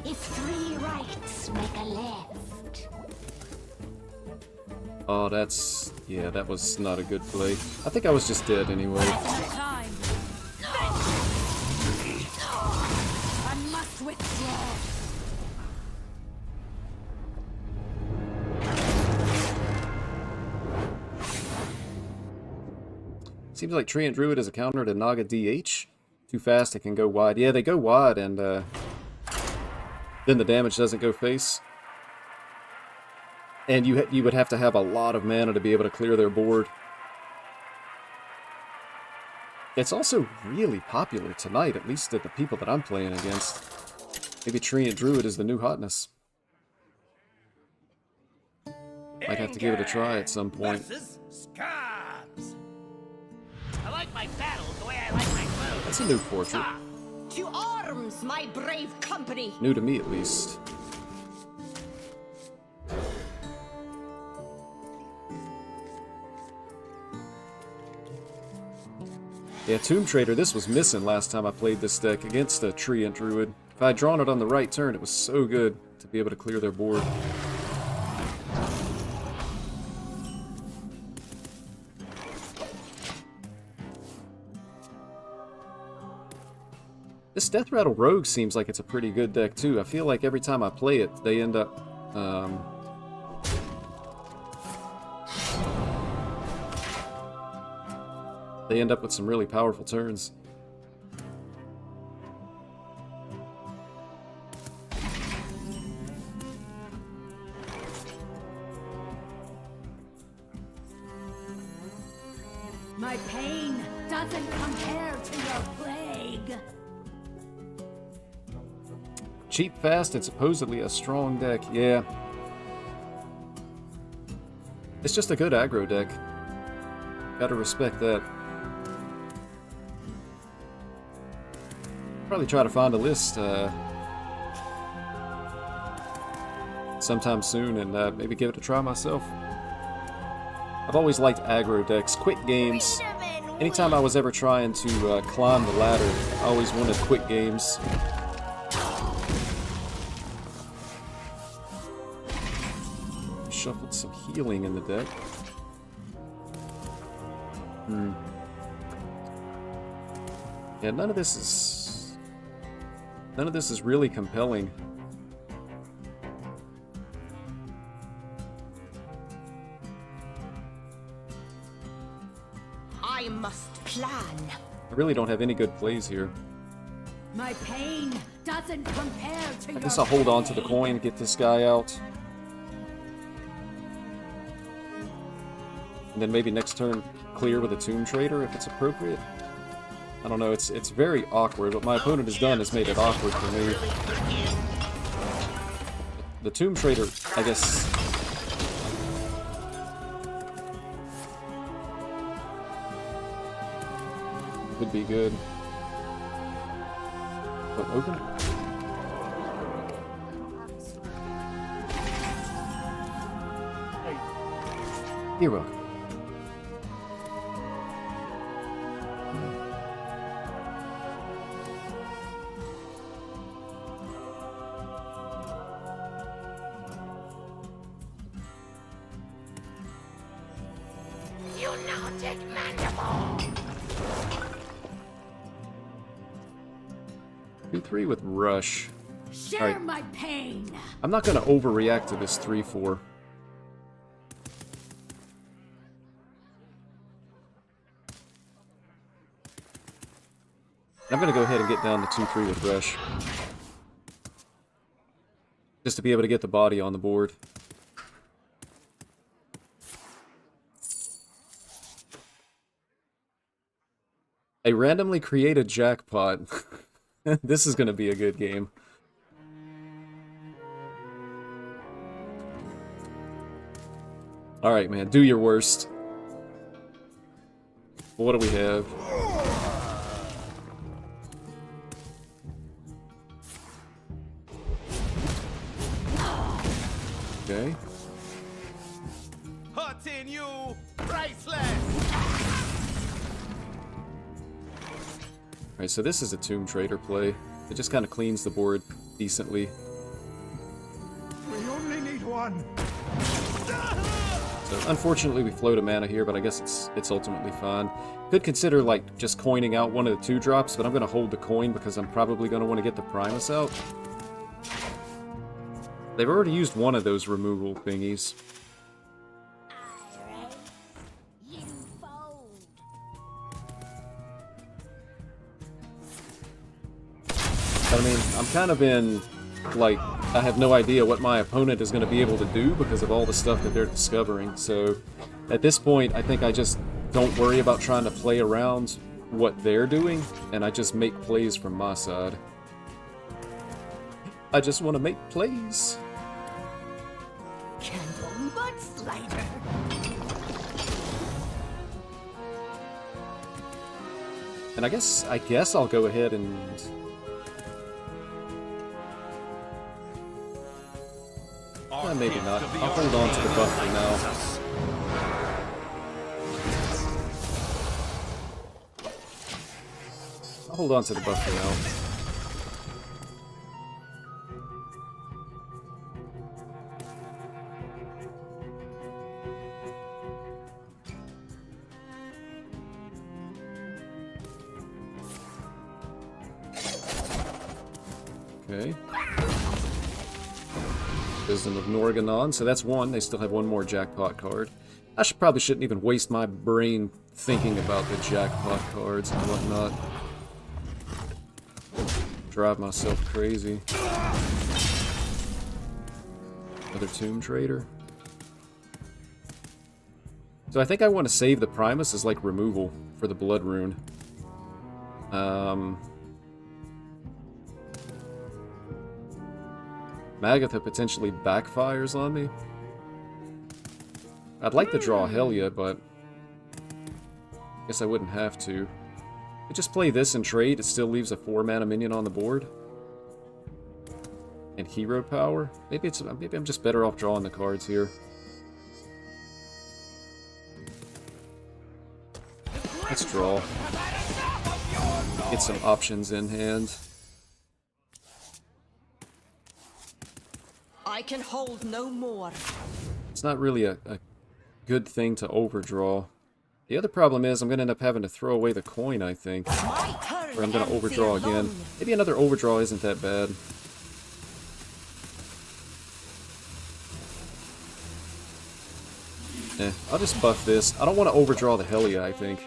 If 3 rights make a left. Oh, that's... yeah, that was not a good play. I think I was just dead anyway. Time. I must withdraw. Seems like Treant Druid is a counter to Naga DH. Too fast, it can go wide. Yeah, they go wide, and then the damage doesn't go face. And you would have to have a lot of mana to be able to clear their board. It's also really popular tonight, at least at the people that I'm playing against. Maybe Treant Druid is the new hotness. Might have to give it a try at some point. Scabs. I like my battles the way I like my food. That's a new portrait. To arms, my brave company! New to me, at least. Yeah, Tomb Trader, this was missing last time I played this deck against a Treant Druid. If I had drawn it on the right turn, it was so good to be able to clear their board. This Death Rattle Rogue seems like it's a pretty good deck too. I feel like every time I play it, they end up with some really powerful turns. My pain doesn't compare to your plague. Cheap, fast, and supposedly a strong deck. Yeah. It's just a good aggro deck. Gotta respect that. Probably try to find a list sometime soon and maybe give it a try myself. I've always liked aggro decks, quick games. Anytime I was ever trying to climb the ladder, I always wanted quick games. Shuffled some healing in the deck. Yeah, none of this is really compelling. I must plan. I really don't have any good plays here. My pain doesn't compare to I guess I'll hold on to the coin, get this guy out. And then maybe next turn clear with a Tomb Trader if it's appropriate. I don't know, it's very awkward. What my opponent has done is made it awkward for me. The Tomb Trader, I guess... would be good. But open? You're welcome. You know take mandible. 2-3 with Rush. Share Alright. my pain. I'm not going to overreact to this 3-4. I'm going to go ahead and get down to 2-3 with Rush. Just to be able to get the body on the board. A randomly created jackpot. This is going to be a good game. Alright, man. Do your worst. What do we have? Okay. Hurting you, priceless. Alright, so this is a Tomb Trader play. It just kind of cleans the board decently. We only need one. So unfortunately we float a mana here, but I guess it's ultimately fine. Could consider like just coining out one of the 2-drops, but I'm going to hold the coin because I'm probably going to want to get the Primus out. They've already used one of those removal thingies. You fold. But I mean, I'm kind of in, like, I have no idea what my opponent is going to be able to do because of all the stuff that they're discovering. So at this point, I think I just don't worry about trying to play around what they're doing, and I just make plays from my side. I just want to make plays. Candle mudslider. And I guess I'll go ahead and... maybe not. I'll hold on to the buff for now. I'll hold on to the buff for now. Okay. Wisdom of Norganon, so that's one. They still have one more jackpot card. I probably shouldn't even waste my brain thinking about the jackpot cards and whatnot. Drive myself crazy. Another Tomb Trader. So I think I want to save the Primus as like removal for the Blood Rune. Magatha potentially backfires on me. I'd like to draw Helia, but I guess I wouldn't have to. I just play this and trade, it still leaves a 4-mana minion on the board. And hero power? Maybe I'm just better off drawing the cards here. Let's draw. Get some options in hand. I can hold no more. It's not really a good thing to overdraw. The other problem is I'm going to end up having to throw away the coin, I think. Or I'm going to overdraw again. Maybe another overdraw isn't that bad. I'll just buff this. I don't want to overdraw the Helia, I think.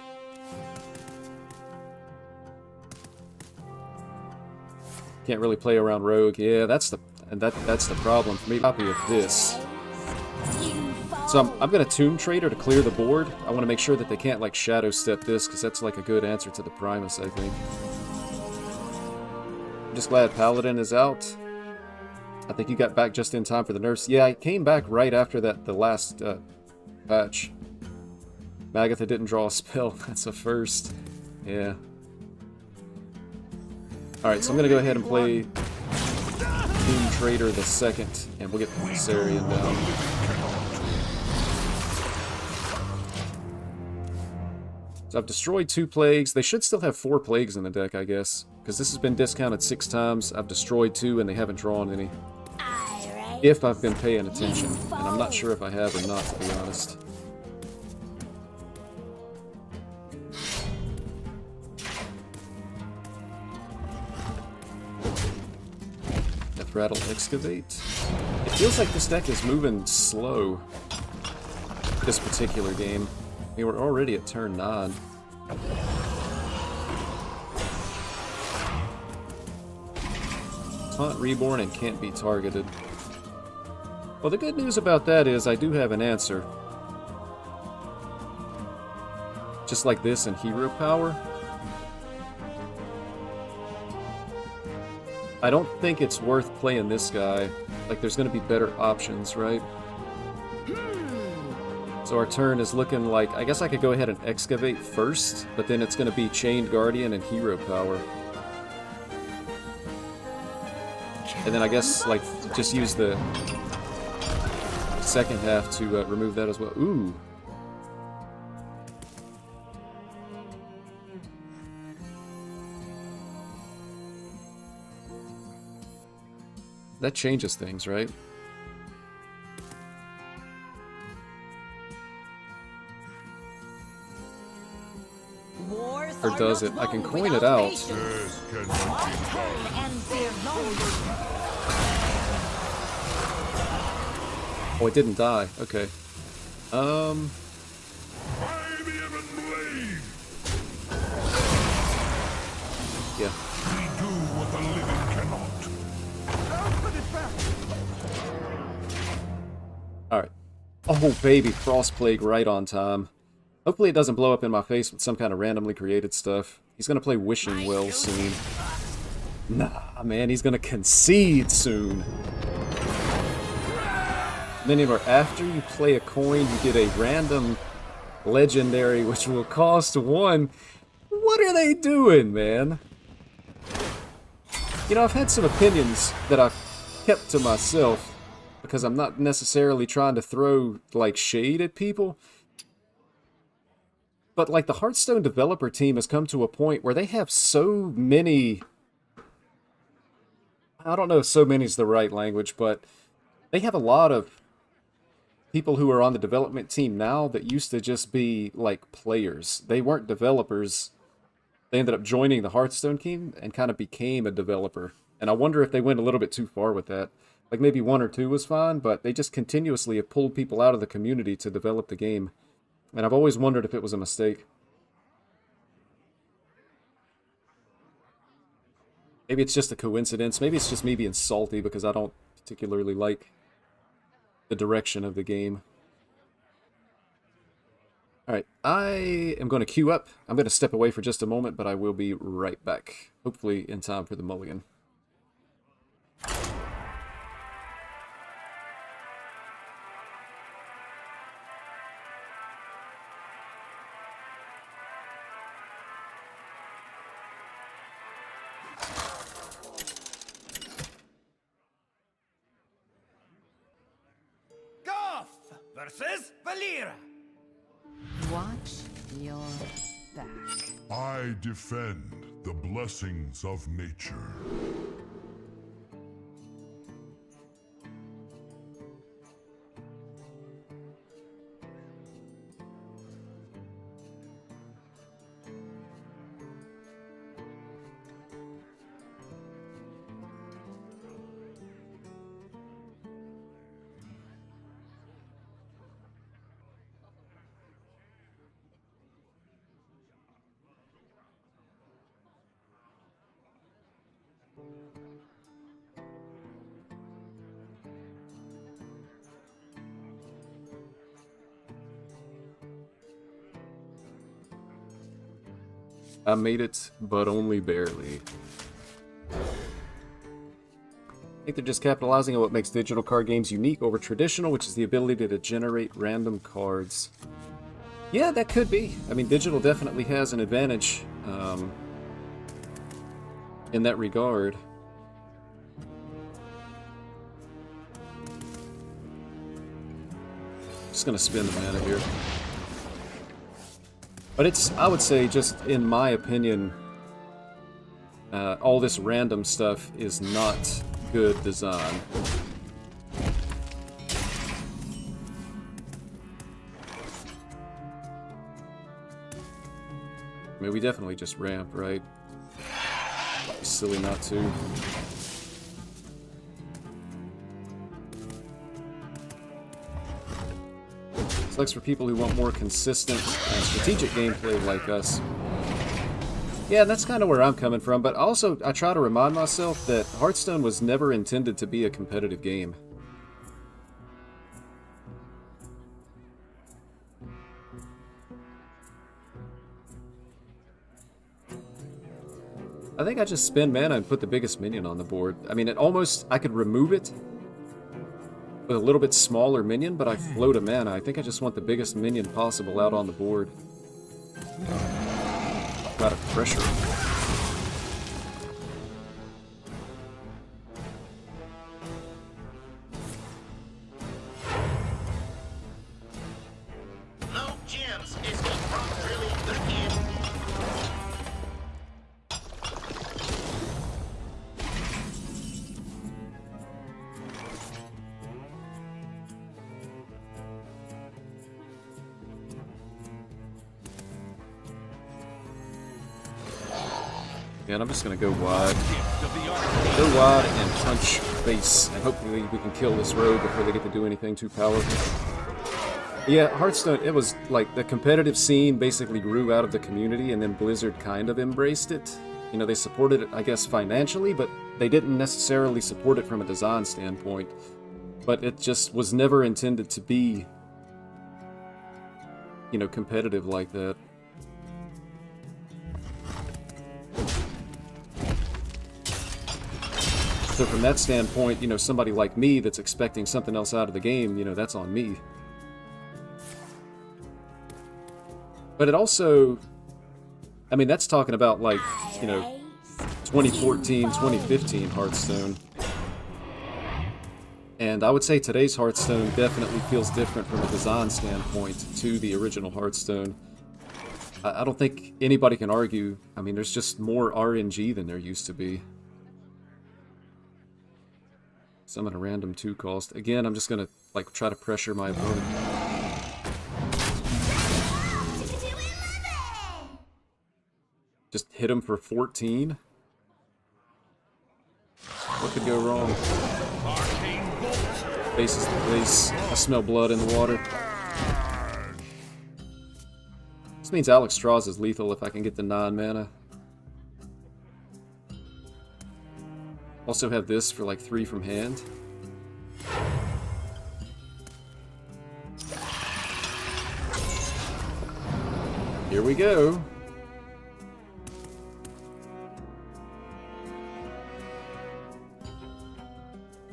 Can't really play around Rogue. Yeah, that's the problem for me. Copy of this. So I'm going to Tomb Trader to clear the board. I want to make sure that they can't like Shadow Step this, because that's like a good answer to the Primus, I think. I'm just glad Paladin is out. I think you got back just in time for the nerfs. Yeah, I came back right after the last patch. Magatha didn't draw a spell. That's a first. Yeah. Alright, so I'm going to go ahead and play Tomb Trader the second, and we'll get Sarian down. So I've destroyed 2 plagues. They should still have 4 plagues in the deck, I guess. Because this has been discounted 6 times. I've destroyed 2 and they haven't drawn any. If I've been paying attention. And I'm not sure if I have or not, to be honest. Rattle Excavate. It feels like this deck is moving slow. This particular game. We were already at turn 9. Taunt Reborn and can't be targeted. Well, the good news about that is I do have an answer. Just like this and Hero Power. I don't think it's worth playing this guy. Like, there's going to be better options, right? So our turn is looking like... I guess I could go ahead and Excavate first, but then it's going to be Chained Guardian and Hero Power. And then I guess, like, just use the second half to remove that as well. Ooh! That changes things, right? Or does it? I can coin it out. Oh, it didn't die. Okay. Yeah. We do what the living can. Oh, baby, Frostplague right on time. Hopefully it doesn't blow up in my face with some kind of randomly created stuff. He's gonna play Wishing Well soon. Nah, man, he's gonna concede soon. Many of our after you play a coin, you get a random legendary which will cost 1. What are they doing, man? You know, I've had some opinions that I've kept to myself because I'm not necessarily trying to throw, like, shade at people. But, like, the Hearthstone developer team has come to a point where they have so many... I don't know if so many is the right language, but they have a lot of people who are on the development team now that used to just be, like, players. They weren't developers. They ended up joining the Hearthstone team and kind of became a developer. And I wonder if they went a little bit too far with that. Like, maybe 1 or 2 was fine, but they just continuously have pulled people out of the community to develop the game. And I've always wondered if it was a mistake. Maybe it's just a coincidence. Maybe it's just me being salty because I don't particularly like the direction of the game. Alright, I am going to queue up. I'm going to step away for just a moment, but I will be right back. Hopefully in time for the mulligan. Versus Valera. Watch your back. I defend the blessings of nature. I made it, but only barely. I think they're just capitalizing on what makes digital card games unique over traditional, which is the ability to generate random cards. Yeah, that could be. I mean, digital definitely has an advantage in that regard. Just gonna spin the mana here. But it's, I would say, just in my opinion, all this random stuff is not good design. I mean, we definitely just ramp, right? It's silly not to. Sucks for people who want more consistent and strategic gameplay like us. Yeah, that's kind of where I'm coming from, but also I try to remind myself that Hearthstone was never intended to be a competitive game. I think I just spend mana and put the biggest minion on the board. I mean, I could remove it with a little bit smaller minion, but I float a mana. I think I just want the biggest minion possible out on the board. A lot of pressure. No gems escape from drilling again. Yeah, and I'm just gonna go wide. Go wide and punch face, and hopefully we can kill this rogue before they get to do anything too powerful. Yeah, Hearthstone, it was like the competitive scene basically grew out of the community, and then Blizzard kind of embraced it. You know, they supported it, I guess, financially, but they didn't necessarily support it from a design standpoint. But it just was never intended to be you know, competitive like that. So from that standpoint, you know, somebody like me that's expecting something else out of the game, you know, that's on me. But it also, I mean, that's talking about, like, you know, 2014, 2015 Hearthstone. And I would say today's Hearthstone definitely feels different from a design standpoint to the original Hearthstone. I don't think anybody can argue. I mean, there's just more RNG than there used to be. Summon a random 2 cost. Again, I'm just gonna, like, try to pressure my opponent. Just hit him for 14. What could go wrong? Face is the face. I smell blood in the water. This means Alex Strauss is lethal if I can get the 9 mana. Also have this for like 3 from hand. Here we go.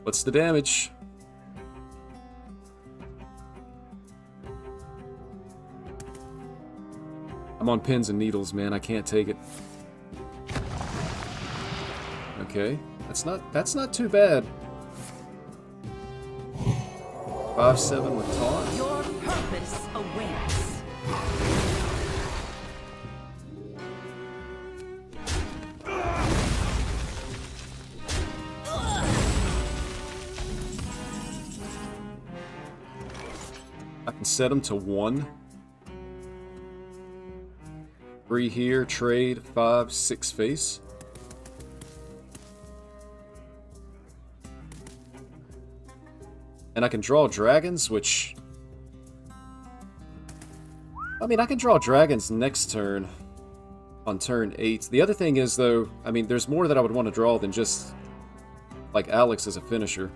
What's the damage? I'm on pins and needles, man. I can't take it. Okay. That's not too bad. 5/7 with taunt. Your purpose awaits. I can set him to 1. 3 here, trade, 5, 6 face. And I can draw dragons, which... I mean, I can draw dragons next turn, on turn 8. The other thing is, though, I mean, there's more that I would want to draw than just, like, Alex as a finisher.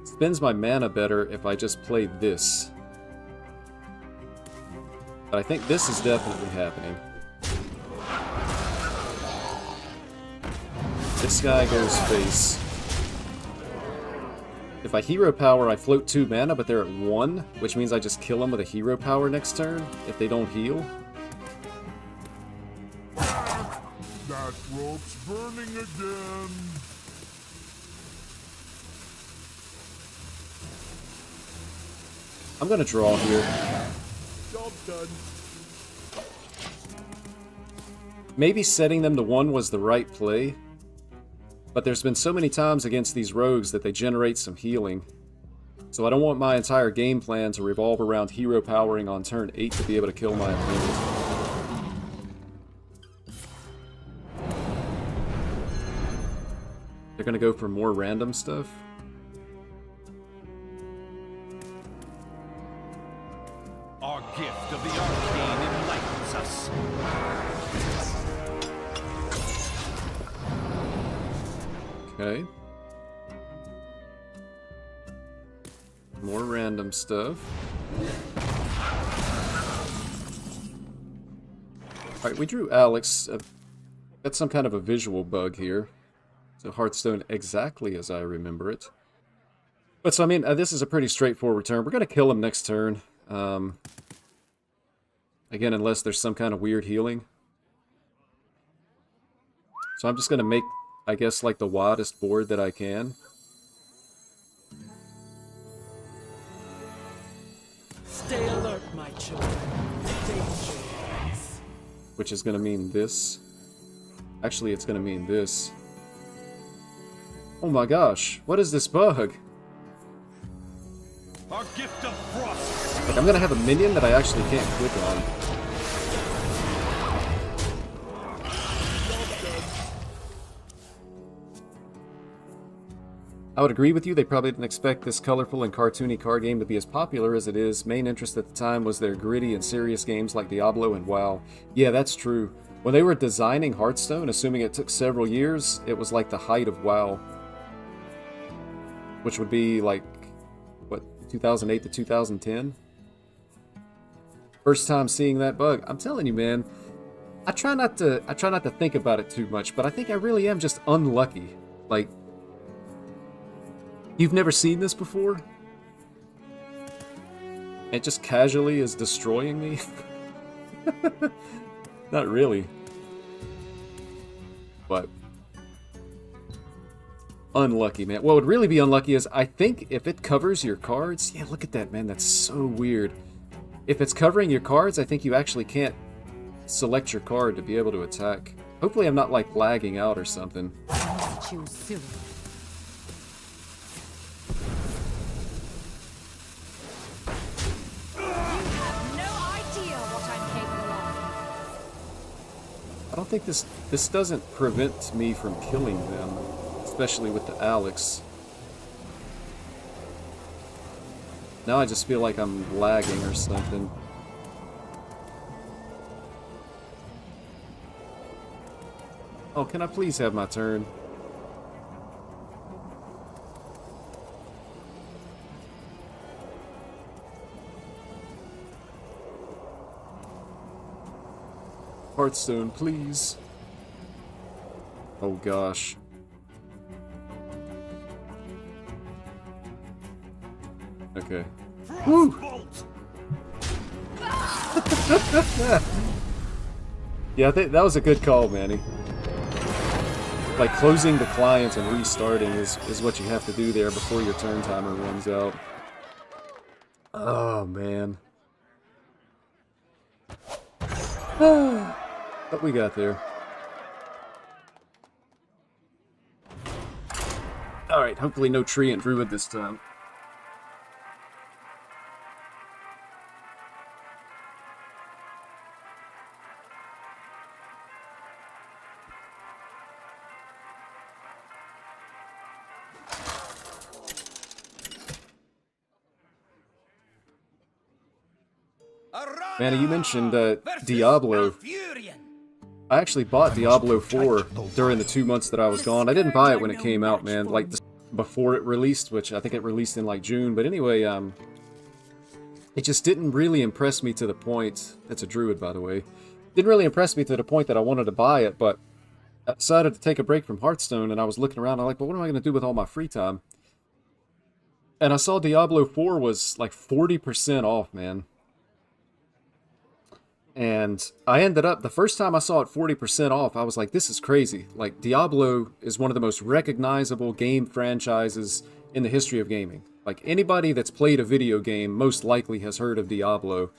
Spends my mana better if I just play this. But I think this is definitely happening. This guy goes face. If I hero power, I float 2 mana, but they're at 1, which means I just kill them with a hero power next turn if they don't heal. That rope's burning again. I'm gonna draw here. Job done. Maybe setting them to 1 was the right play, but there's been so many times against these rogues that they generate some healing. So I don't want my entire game plan to revolve around hero powering on turn 8 to be able to kill my opponent. They're gonna go for more random stuff. Our gift of the arcane enlightens us. Okay. More random stuff. Alright, we drew Alex. That's some kind of a visual bug here. So Hearthstone exactly as I remember it. But so, I mean, this is a pretty straightforward turn. We're going to kill him next turn. Again, unless there's some kind of weird healing. So I'm just going to make, I guess, like the widest board that I can. Stay alert, my children. Danger awaits. Which is going to mean this. Actually, it's going to mean this. Oh my gosh, what is this bug? Our gift of frost. Like, I'm going to have a minion that I actually can't click on. I would agree with you, they probably didn't expect this colorful and cartoony card game to be as popular as it is. Main interest at the time was their gritty and serious games like Diablo and WoW. Yeah, that's true. When they were designing Hearthstone, assuming it took several years, it was like the height of WoW. Which would be like, what, 2008 to 2010? First time seeing that bug. I'm telling you, man. I try not to think about it too much, but I think I really am just unlucky. Like, you've never seen this before? It just casually is destroying me? Not really. But unlucky, man. What would really be unlucky is, I think if it covers your cards... Yeah, look at that, man. That's so weird. If it's covering your cards, I think you actually can't select your card to be able to attack. Hopefully I'm not, like, lagging out or something. Choose soon. I don't think this doesn't prevent me from killing them, especially with the Alex. Now I just feel like I'm lagging or something. Oh, can I please have my turn? Hearthstone, please. Oh gosh. Okay. Woo! Yeah, I think that was a good call, Manny. Like, closing the client and restarting is what you have to do there before your turn timer runs out. Oh, man. What we got there? Alright, hopefully no tree and druid this time. Manny, you mentioned Diablo. I actually bought Diablo 4 during the 2 months that I was gone. I didn't buy it when it came out, man, like before it released, which I think it released in like June. But anyway, it just didn't really impress me to the point... That's a druid, by the way. Didn't really impress me to the point that I wanted to buy it, but I decided to take a break from Hearthstone, and I was looking around, I'm like, but what am I going to do with all my free time? And I saw Diablo 4 was like 40% off, man. And I ended up, the first time I saw it 40% off, I was like, this is crazy. Like, Diablo is one of the most recognizable game franchises in the history of gaming. Like, anybody that's played a video game most likely has heard of Diablo.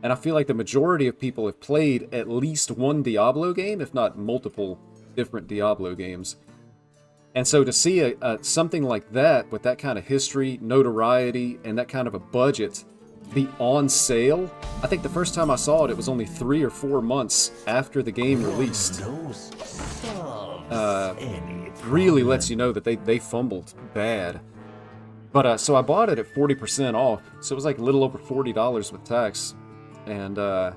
And I feel like the majority of people have played at least one Diablo game, if not multiple different Diablo games. And so to see something like that, with that kind of history, notoriety, and that kind of a budget, be on sale. I think the first time I saw it, it was only 3 or 4 months after the game released. Really lets you know that they fumbled bad. But so I bought it at 40% off, so it was like a little over $40 with tax. And I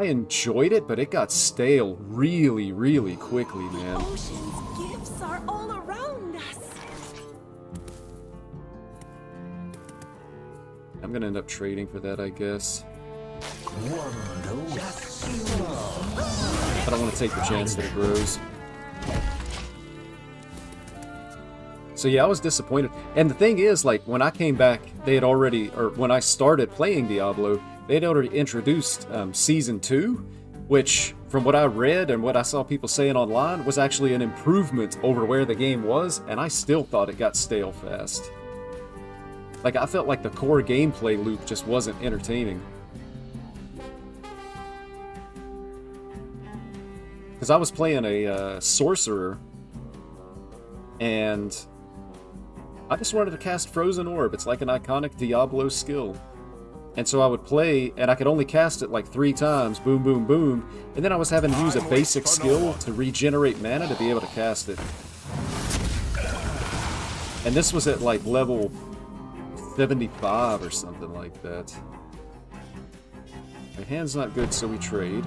enjoyed it, but it got stale really, really quickly, man. Ocean's gifts are all around us. I'm gonna end up trading for that, I guess. I don't want to take the chance that it grows. So yeah, I was disappointed. And the thing is, like, when I came back, they had already, or when I started playing Diablo, they had already introduced Season 2, which, from what I read and what I saw people saying online, was actually an improvement over where the game was, and I still thought it got stale fast. Like, I felt like the core gameplay loop just wasn't entertaining. Because I was playing a sorcerer, and I just wanted to cast Frozen Orb. It's like an iconic Diablo skill. And so I would play, and I could only cast it like 3 times, boom, boom, boom, and then I was having to use a basic skill to regenerate mana to be able to cast it. And this was at like level 75 or something like that. My hand's not good, so we trade.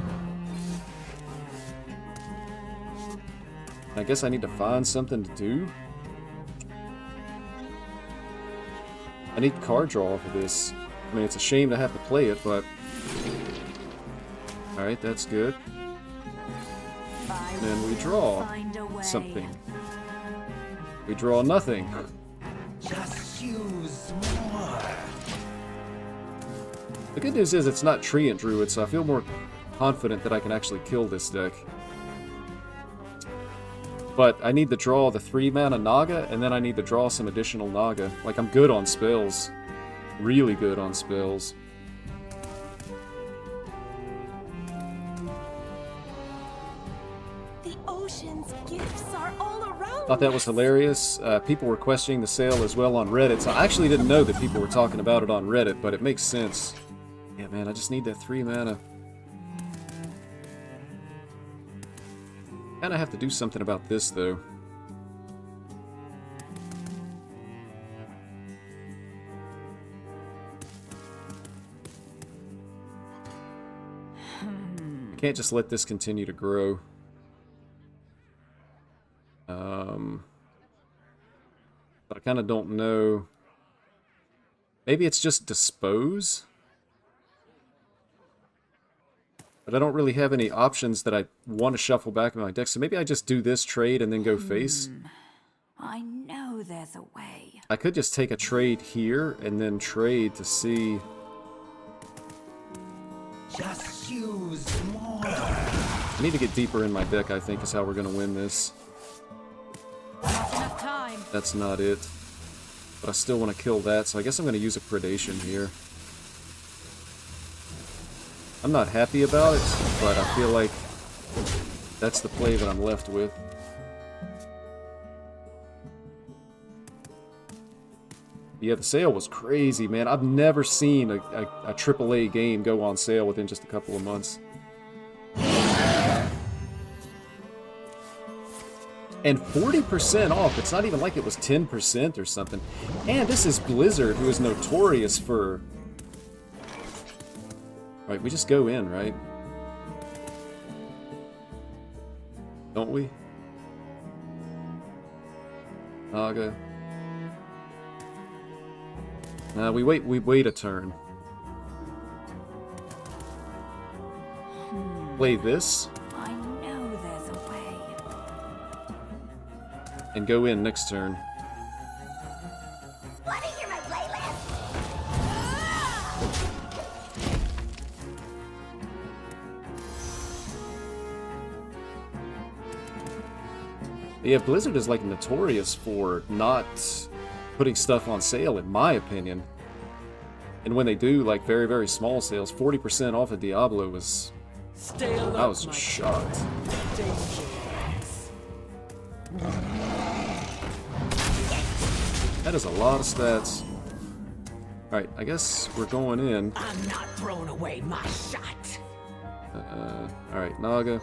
I guess I need to find something to do. need card draw for this. I mean, it's a shame to have to play it, but... Alright, that's good. And then we draw something. We draw nothing. Just use more. The good news is it's not Treant Druid, so I feel more confident that I can actually kill this deck. But I need to draw the 3-mana Naga, and then I need to draw some additional Naga. Like, I'm good on spells. Really good on spells. The ocean's gifts are all around. Thought that was hilarious. People were questioning the sale as well on Reddit, so I actually didn't know that people were talking about it on Reddit, but it makes sense. Yeah, man, I just need that 3-mana. Kinda have to do something about this, though. I can't just let this continue to grow. But I kind of don't know. Maybe it's just dispose? But I don't really have any options that I want to shuffle back in my deck, so maybe I just do this trade and then go face. I know there's a way. I could just take a trade here and then trade to see... Just use more. I need to get deeper in my deck, I think, is how we're going to win this. Enough time. That's not it. But I still want to kill that, so I guess I'm going to use a Predation here. I'm not happy about it, but I feel like that's the play that I'm left with. Yeah, the sale was crazy, man. I've never seen a AAA game go on sale within just a couple of months. And 40% off. It's not even like it was 10% or something. And this is Blizzard, who is notorious for... Right, we just go in, right? Don't we? Naga. We wait a turn. Play this. I know there's a way. And go in next turn. Want to hear my playlist? Yeah, Blizzard is like notorious for not putting stuff on sale, in my opinion. And when they do, like, very, very small sales, 40% off of Diablo was... Stay alert, I was my shocked. danger. That is a lot of stats. Alright, I guess we're going in. I'm not throwing away my shot. Alright, Naga.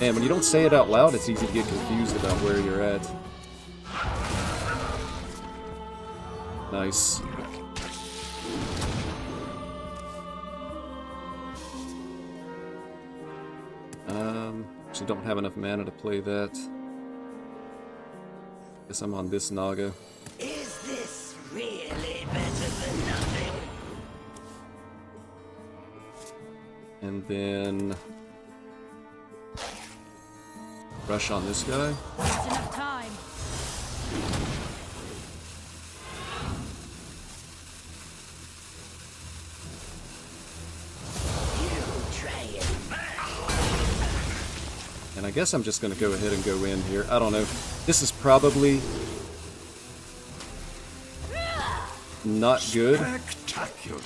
And when you don't say it out loud, it's easy to get confused about where you're at. Nice. Actually don't have enough mana to play that. Guess I'm on this Naga. Is this really better than nothing? And then... rush on this guy. Just enough time. And I guess I'm just going to go ahead and go in here. I don't know. This is probably not good. Spectacular.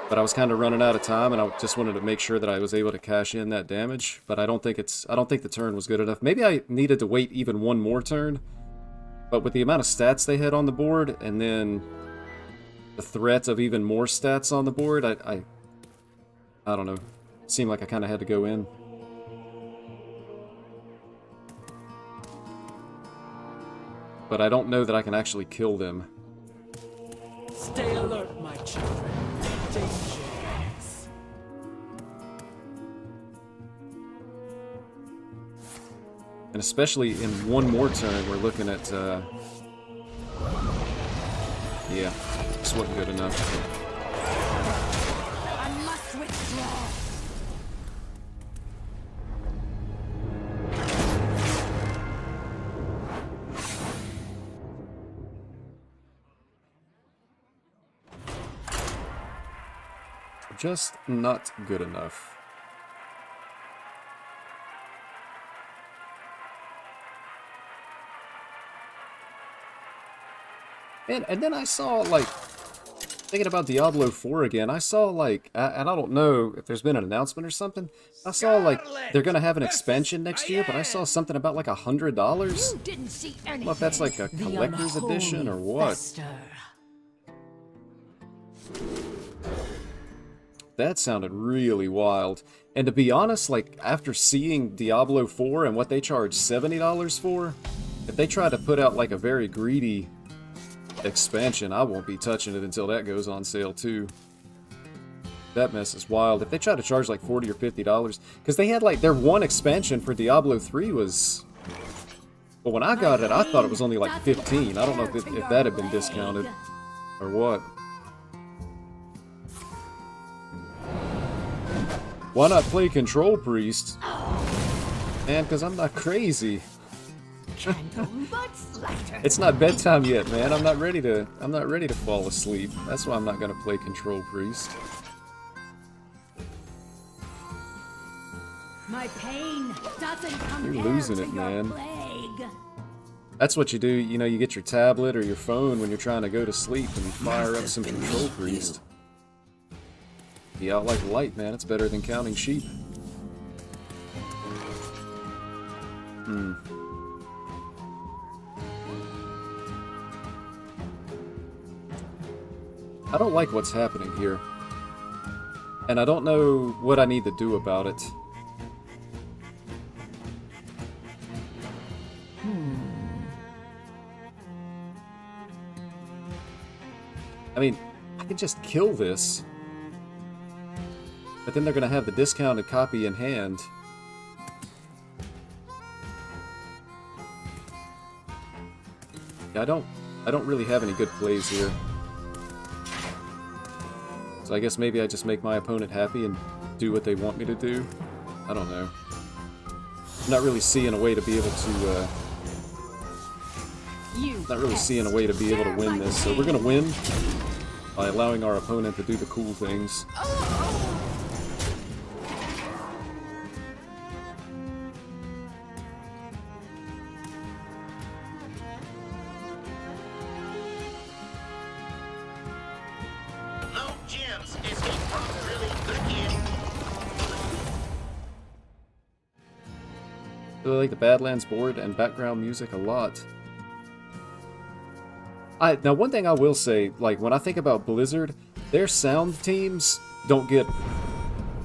But I was kind of running out of time, and I just wanted to make sure that I was able to cash in that damage. But I don't think the turn was good enough. Maybe I needed to wait even one more turn. But with the amount of stats they had on the board, and then the threat of even more stats on the board, I don't know. It seemed like I kind of had to go in. but I don't know that I can actually kill them. Stay alert, my children. Danger waits. And especially in one more turn, we're looking at, yeah, this wasn't good enough. I must withdraw. Just not good enough. And then I saw, like, thinking about Diablo 4 again, I saw, like, and I don't know if there's been an announcement or something, I saw, like, they're gonna have an expansion next year, but I saw something about, like, $100? You didn't see I don't know anything. if that's, like, a The collector's edition or unholy what. fester. That sounded really wild. And to be honest, like, after seeing Diablo 4 and what they charge $70 for, if they try to put out, like, a very greedy expansion, I won't be touching it until that goes on sale, too. That mess is wild. If they try to charge, like, $40 or $50, because they had, like, their one expansion for Diablo 3 was... Well, when I got it, I thought it was only, like, 15. I don't know if that had been discounted or what. Why not play Control Priest? Man, because I'm not crazy. It's not bedtime yet, man. I'm not ready to fall asleep. That's why I'm not gonna play Control Priest. My pain doesn't compare You're losing to it, your man. plague. That's what you do, you know, you get your tablet or your phone when you're trying to go to sleep and you fire up some Control Priest. Be out like light, man. It's better than counting sheep. I don't like what's happening here. And I don't know what I need to do about it. I mean, I could just kill this. But then they're gonna have the discounted copy in hand. Yeah, I don't really have any good plays here. So I guess maybe I just make my opponent happy and do what they want me to do. I don't know. I'm not really seeing a way to be able to, not really seeing a way to be able to win this. So we're gonna win by allowing our opponent to do the cool things. No gems escape from really cooking. I really like the Badlands board and background music a lot. Now, one thing I will say, like, when I think about Blizzard, their sound teams don't get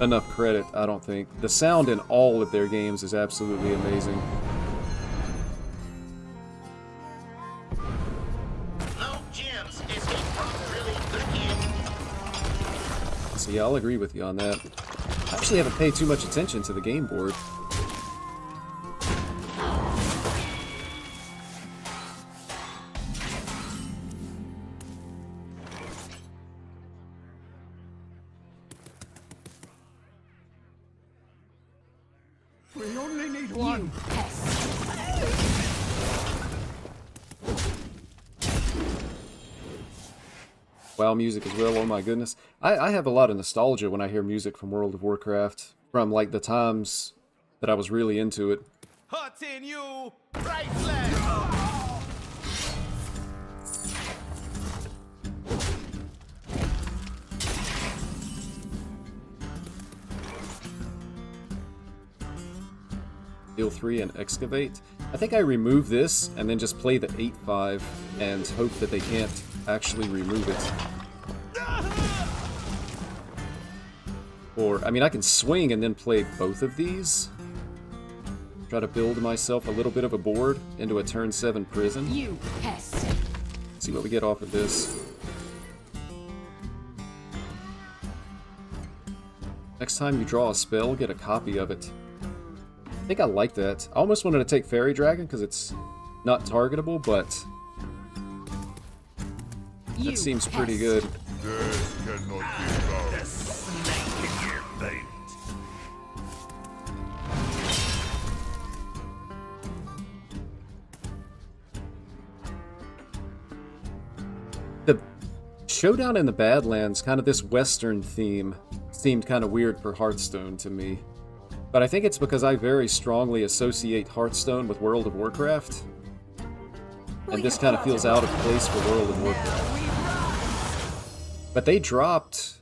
enough credit, I don't think. The sound in all of their games is absolutely amazing. No gems escape from really cooking. So yeah, I'll agree with you on that. I actually haven't paid too much attention to the game board. We only need one. WoW music as well, oh my goodness. I have a lot of nostalgia when I hear music from World of Warcraft, from like the times that I was really into it. Hurting you! Priceless. Deal 3 and Excavate. I think I remove this and then just play the 8-5 and hope that they can't actually remove it. Or, I mean, I can swing and then play both of these. Try to build myself a little bit of a board into a turn 7 prison. You pest. See what we get off of this. Next time you draw a spell, get a copy of it. I think I like that. I almost wanted to take Fairy Dragon because it's not targetable, but that seems pretty good. Death cannot be loved. Snake in your boot. The Showdown in the Badlands, kind of this Western theme, seemed kind of weird for Hearthstone to me. But I think it's because I very strongly associate Hearthstone with World of Warcraft. And this kind of feels out of place for World of Warcraft. But they dropped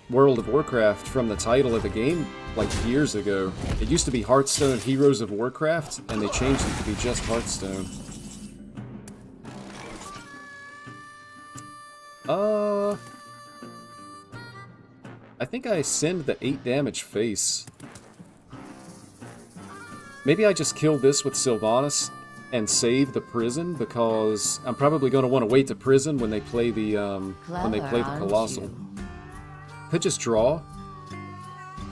World of Warcraft from the title of the game like years ago. It used to be Hearthstone Heroes of Warcraft, and they changed it to be just Hearthstone. I think I send the 8 damage face. Maybe I just kill this with Sylvanas and save the prison, because I'm probably going to want to wait to prison when they play the Colossal. Could just draw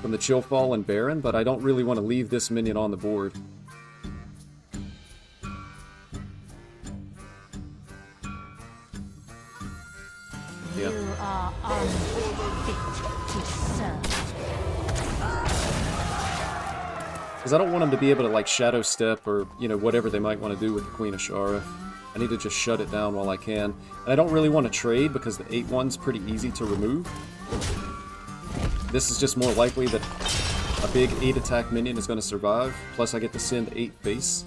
from the Chillfall and Baron, but I don't really want to leave this minion on the board. Yeah. You are unfit to serve. Because I don't want them to be able to, like, Shadow Step or, you know, whatever they might want to do with the Queen of Shara. I need to just shut it down while I can. And I don't really want to trade because the 8-1's pretty easy to remove. This is just more likely that a big 8-attack minion is going to survive. Plus I get to send 8 face.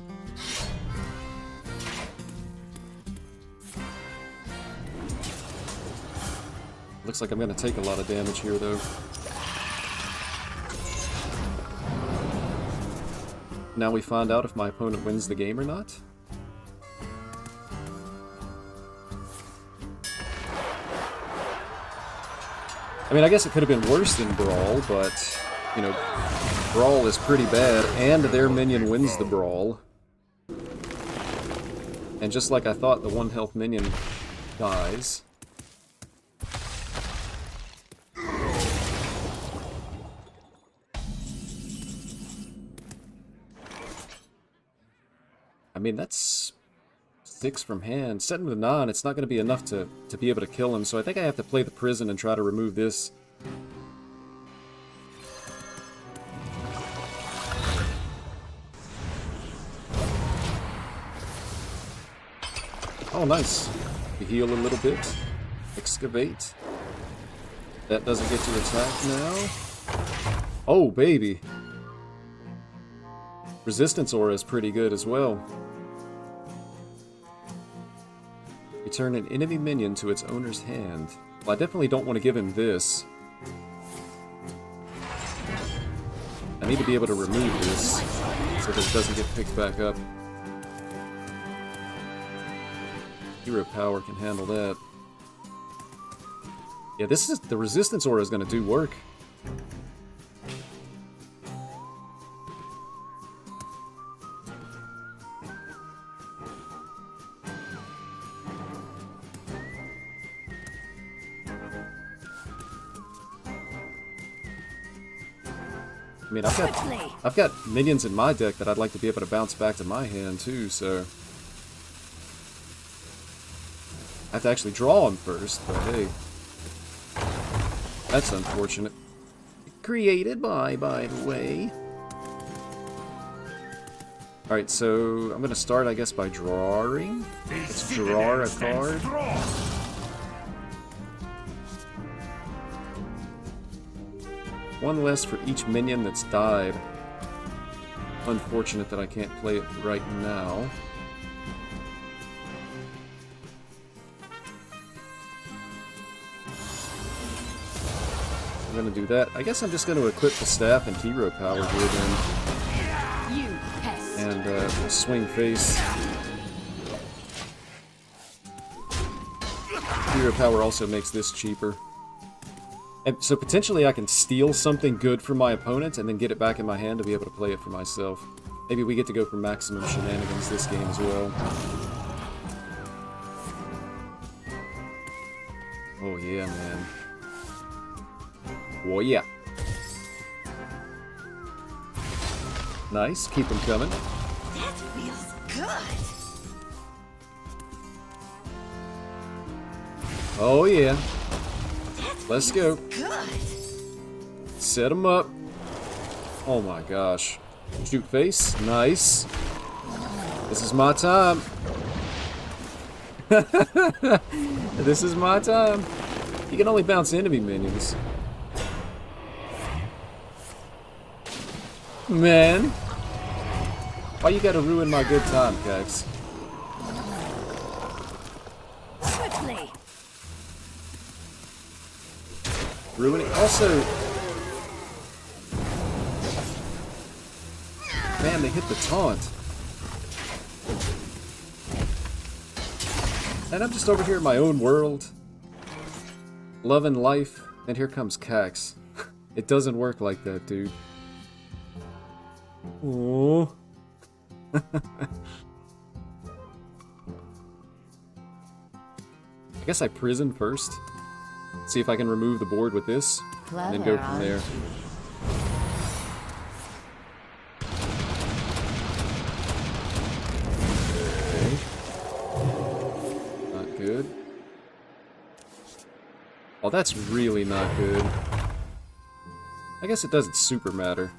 Looks like I'm going to take a lot of damage here, though. Now we find out if my opponent wins the game or not. I mean, I guess it could have been worse than Brawl, but, you know, Brawl is pretty bad, and their minion wins the Brawl. And just like I thought, the 1 health minion dies. I mean, that's 6 from hand. 7 with 9, it's not going to be enough to be able to kill him, so I think I have to play the prison and try to remove this. Oh, nice. You heal a little bit. Excavate. That doesn't get to attack now. Oh, baby. Resistance aura is pretty good as well. Return an enemy minion to its owner's hand. Well, I definitely don't want to give him this. I need to be able to remove this so that it doesn't get picked back up. Hero power can handle that. Yeah, this is the resistance aura is going to do work. I mean, I've got minions in my deck that I'd like to be able to bounce back to my hand too, so I have to actually draw them first, but hey, that's unfortunate. Created by the way. Alright, so I'm gonna start, I guess, by drawing. Let's draw a card. One less for each minion that's died. Unfortunate that I can't play it right now. I'm gonna do that. I guess I'm just gonna equip the staff and hero power here then. You pest. And we'll swing face. Hero power also makes this cheaper. And so potentially I can steal something good from my opponent and then get it back in my hand to be able to play it for myself. Maybe we get to go for maximum shenanigans this game as well. Oh yeah, man. Oh yeah. Nice, keep them coming. That feels good. Oh yeah. Let's go. Good. Set them up. Oh my gosh. Shoot face. Nice. This is my time. This is my time. You can only bounce enemy minions. Man. Why you gotta ruin my good time, Cax? Quickly. Ruin it. Also, man, they hit the taunt. And I'm just over here in my own world, loving life, and here comes Cax. It doesn't work like that, dude. Oh. I guess I prison first. See if I can remove the board with this, and then go from there. Okay. Not good. Oh, that's really not good. I guess it doesn't super matter.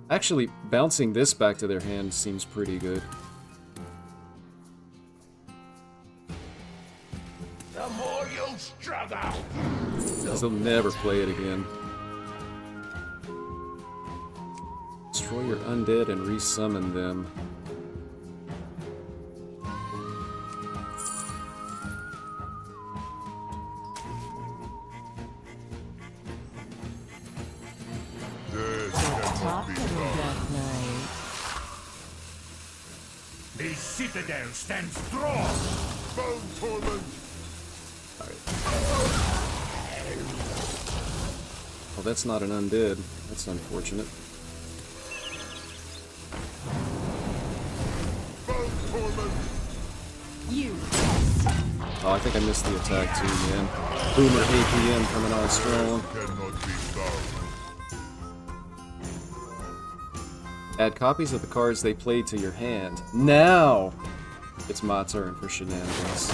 Actually, bouncing this back to their hand seems pretty good. The more you struggle. Because they'll never play it again. Destroy your undead and resummon them. The citadel stands strong. Bone torment. Well, that's not an undead. That's unfortunate. Bone torment. You. Oh, I think I missed the attack too, man. Boomer APM coming on strong. Cannot be stopped. Add copies of the cards they played to your hand. Now it's my turn for shenanigans.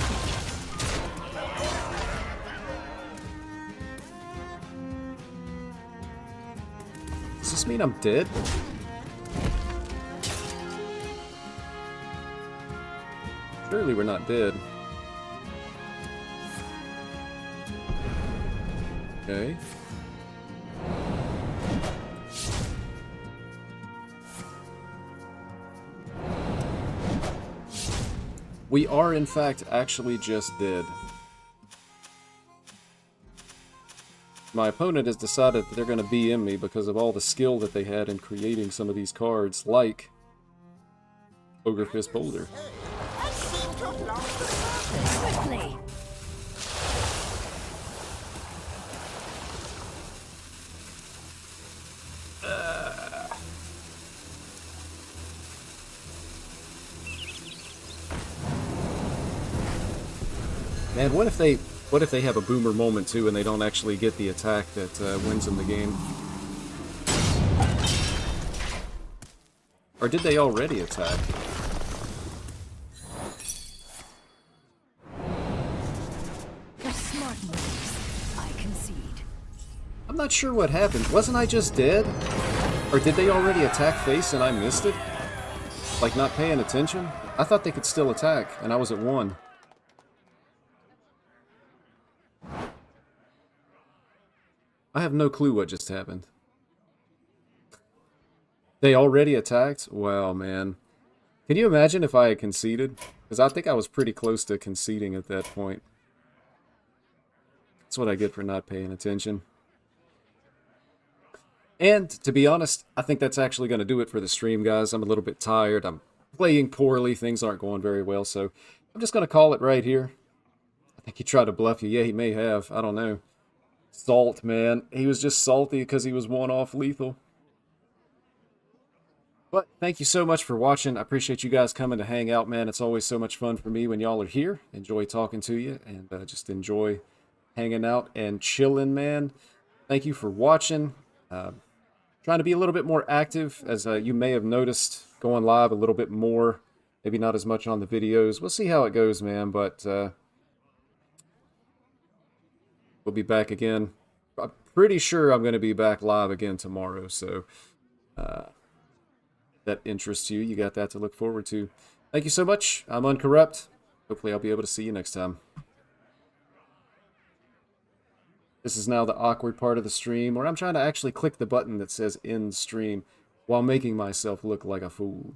Does this mean I'm dead? Surely we're not dead. Okay. We are, in fact, actually just dead. My opponent has decided that they're going to BM me because of all the skill that they had in creating some of these cards, like Ogre Fist Boulder. Quickly. Man, what if they have a boomer moment too and they don't actually get the attack that wins them the game? Or did they already attack? The smart moves. I concede. I'm not sure what happened. Wasn't I just dead? Or did they already attack face and I missed it? Like not paying attention? I thought they could still attack and I was at 1. I have no clue what just happened. They already attacked? Wow, man. Can you imagine if I had conceded? Because I think I was pretty close to conceding at that point. That's what I get for not paying attention. And, to be honest, I think that's actually going to do it for the stream, guys. I'm a little bit tired. I'm playing poorly. Things aren't going very well, so I'm just going to call it right here. I think he tried to bluff you. Yeah, he may have. I don't know. Salt, man. He was just salty because he was one-off lethal. But thank you so much for watching. I appreciate you guys coming to hang out, man. It's always so much fun for me when y'all are here. Enjoy talking to you and just enjoy hanging out and chilling, man. Thank you for watching. Trying to be a little bit more active, as you may have noticed, going live a little bit more. Maybe not as much on the videos. We'll see how it goes, man, but we'll be back again. I'm pretty sure I'm going to be back live again tomorrow, so that interests you, you got that to look forward to. Thank you so much. I'm Uncorrupt. Hopefully I'll be able to see you next time. This is now the awkward part of the stream where I'm trying to actually click the button that says end stream while making myself look like a fool.